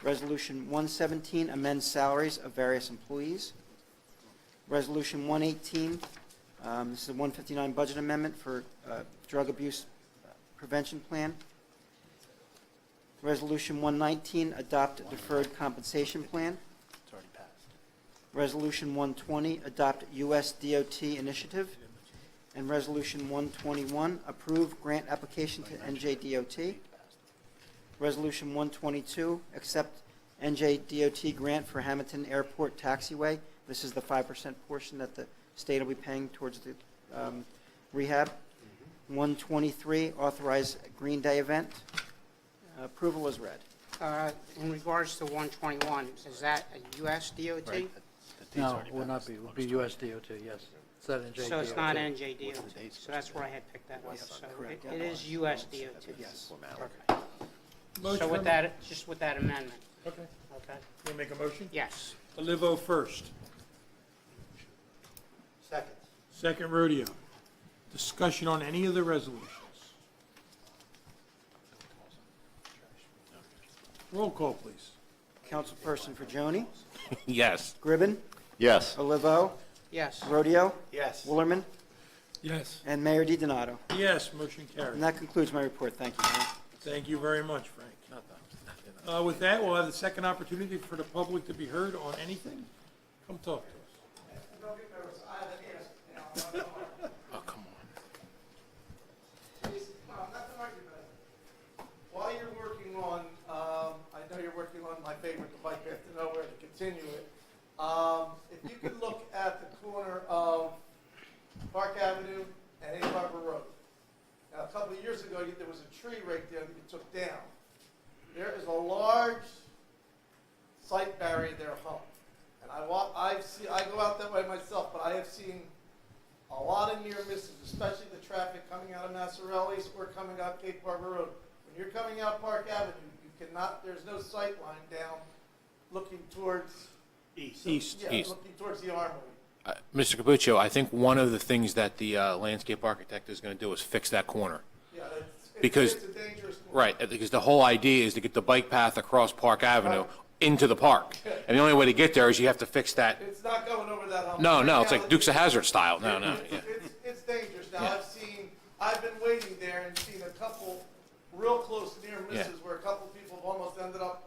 Resolution 117, amend salaries of various employees. Resolution 118, this is a 159 budget amendment for drug abuse prevention plan. Resolution 119, adopt deferred compensation plan. It's already passed. Resolution 120, adopt U.S. DOT initiative. And Resolution 121, approve grant application to NJDOT. Resolution 122, accept NJDOT grant for Hammonton Airport taxiway. This is the 5% portion that the state will be paying towards the rehab. 123, authorize Green Day event. Approval is read. In regards to 121, is that a US DOT? Right. The No, date's already it will not passed. be. It will be US DOT, yes. It's not NJ So it's DOT. not NJDOT. What's the date? So that's where I had picked that up. So correct. it is US DOT. Yes. Okay. Motion So with from- that, just with that amendment, Okay. okay? You make a motion? Yes. Olivo first. Second. Second rodeo. Discussion on any of the resolutions. Roll call, please. Councilperson Fajoni, Yes. Gribben, Yes. Olivo, Yes. Rodeo, Yes. Woolerman, Yes. and Mayor DiDonato. Yes, motion carried. And that concludes my report. Thank you, Mayor. Thank you very much, Frank. With that, we'll have the second opportunity for the public to be heard on anything. Come talk to us. Oh, come on. While you're working on, I know you're working on my favorite, the bike path to nowhere, to continue it. If you could look at the corner of Park Avenue and Egg Harbor Road. Now, a couple of years ago, there was a tree right there that you took down. There is a large site barrier there home. And I go out that way myself, but I have seen a lot of near misses, especially the traffic coming out of Massarelli's or coming out Cape Harbor Road. When you're coming out Park Avenue, you cannot, there's no sight line down looking towards East. Yeah, East. looking towards the Armory. Mr. Capuccio, I think one of the things that the landscape architect is going to do is fix that corner. Yeah, Because- it's a dangerous corner. Right, because the whole idea is to get the bike path across Park Avenue into the park. And the only way to get there is you have to fix that. It's not going over that hump. No, Right no, now, it's like Dukes of Hazzard style. No, no. Yeah. It's dangerous. Now, Yeah. I've been waiting there and seen a couple real close near misses Yeah. where a couple people have almost ended up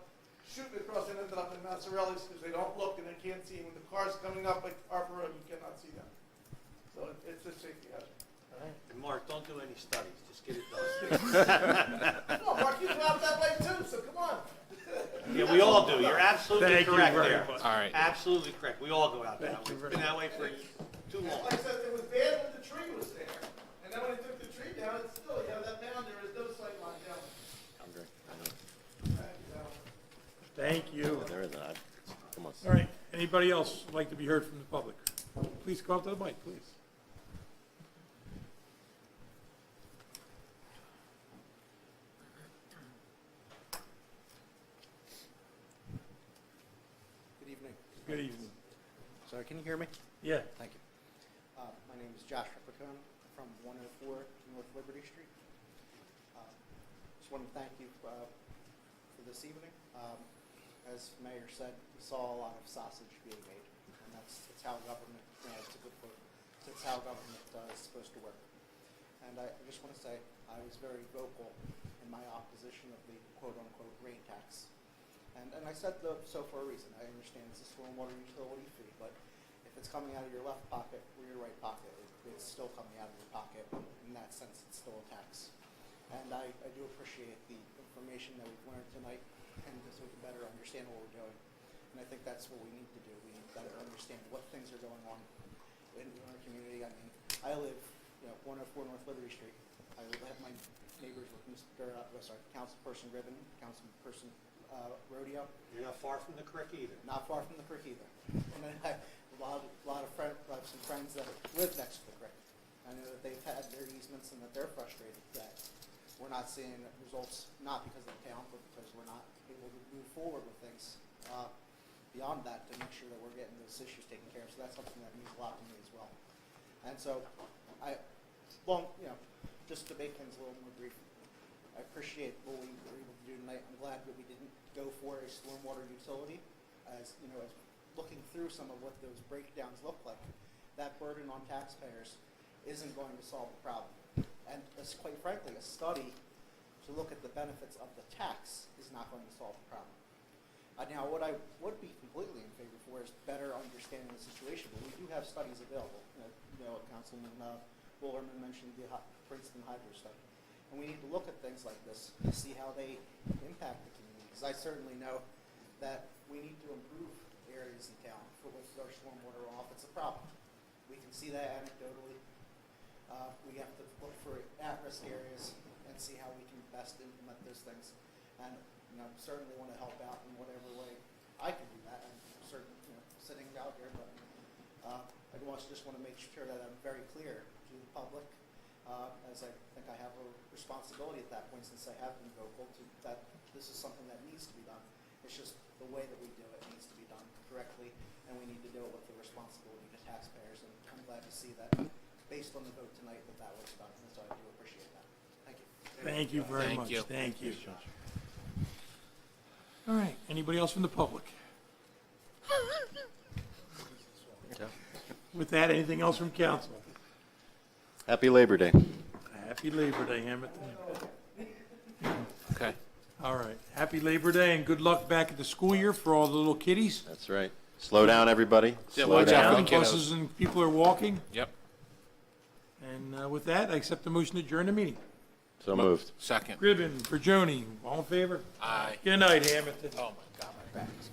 shooting across and ended up in Massarelli's because they don't look and they can't see. When the car's coming up like Harper Road, you cannot see them. So it's a safety hazard. And Mark, don't do any studies, just get it done. Come on, Mark, you go out that way too, so come on. Yeah, we all do, you're absolutely Thank you correct very there. much. All right. Absolutely correct, we all go out that way. It's been that way for too long. Like I said, it was bad when the tree was there. And then when they took the tree down, it's still, you have that mound, there is no sight line down. Thank you. There isn't. Come on. All right, anybody else would like to be heard from the public? Please come up to the mic, please. Good evening. Good evening. Sorry, can you hear me? Yeah. Thank you. My name is Josh Ripicone from 104 North Liberty Street. Just want to thank you for this evening. As Mayor said, we saw a lot of sausage being made, and that's how government, it's a good quote, it's how government is supposed to work. And I just want to say I was very vocal in my opposition of the quote-unquote rain tax. And I said so for a reason. I understand it's a stormwater utility fee, but if it's coming out of your left pocket or your right pocket, it's still coming out of your pocket. In that sense, it's still a tax. And I do appreciate the information that we've learned tonight, and so we can better understand what we're doing. And I think that's what we need to do. We need to better understand what things are going on in our community. I mean, I live, 104 North Liberty Street. I have my neighbors with Councilperson Ribbon, Councilperson Rodeo. You're not far from the creek either. Not far from the creek either. And then I have I have some friends that live next to the creek. I know that they've had their easements and that they're frustrated that we're not seeing results, not because of the town, but because we're not able to move forward with things beyond that to make sure that we're getting those issues taken care of. So that's something that means a lot to me as well. And so just to make things a little more brief, I appreciate what we were able to do tonight. I'm glad that we didn't go for a stormwater utility, as looking through some of what those breakdowns look like. That burden on taxpayers isn't going to solve the problem. And quite frankly, a study to look at the benefits of the tax is not going to solve the problem. Now, what I would be completely in favor for is better understanding the situation, but we do have studies available. Councilman Bullerman mentioned the Princeton Hydro study. And we need to look at things like this to see how they impact the community. Because I certainly know that we need to improve areas in town with our stormwater runoff. It's a problem. We can see that anecdotally. We have to look for at-risk areas and see how we can best implement those things. And certainly want to help out in whatever way I can do that. I'm certainly sitting out here, but I just want to make sure that I'm very clear to the public, as I think I have a responsibility at that point, since I have been vocal, that this is something that needs to be done. It's just the way that we do it needs to be done correctly, and we need to do it with the responsibility to taxpayers. And I'm glad to see that, based on the vote tonight, that was done. And so I do appreciate that. Thank you. Thank you very much. Thank you. All right, anybody else from the public? With that, anything else from council? Happy Labor Day. Happy Labor Day, Hammonton. Okay. All right, happy Labor Day and good luck back at the school year for all the little kiddies. That's right. Slow down, everybody. Yeah, Slow watch out for down. the kiddos. Buses and people are walking. Yep. And with that, I accept the motion to adjourn the meeting. So moved. Second. Ribbon, Berjoni, all in favor? Aye. Good night, Hammonton. Oh, my God, my back's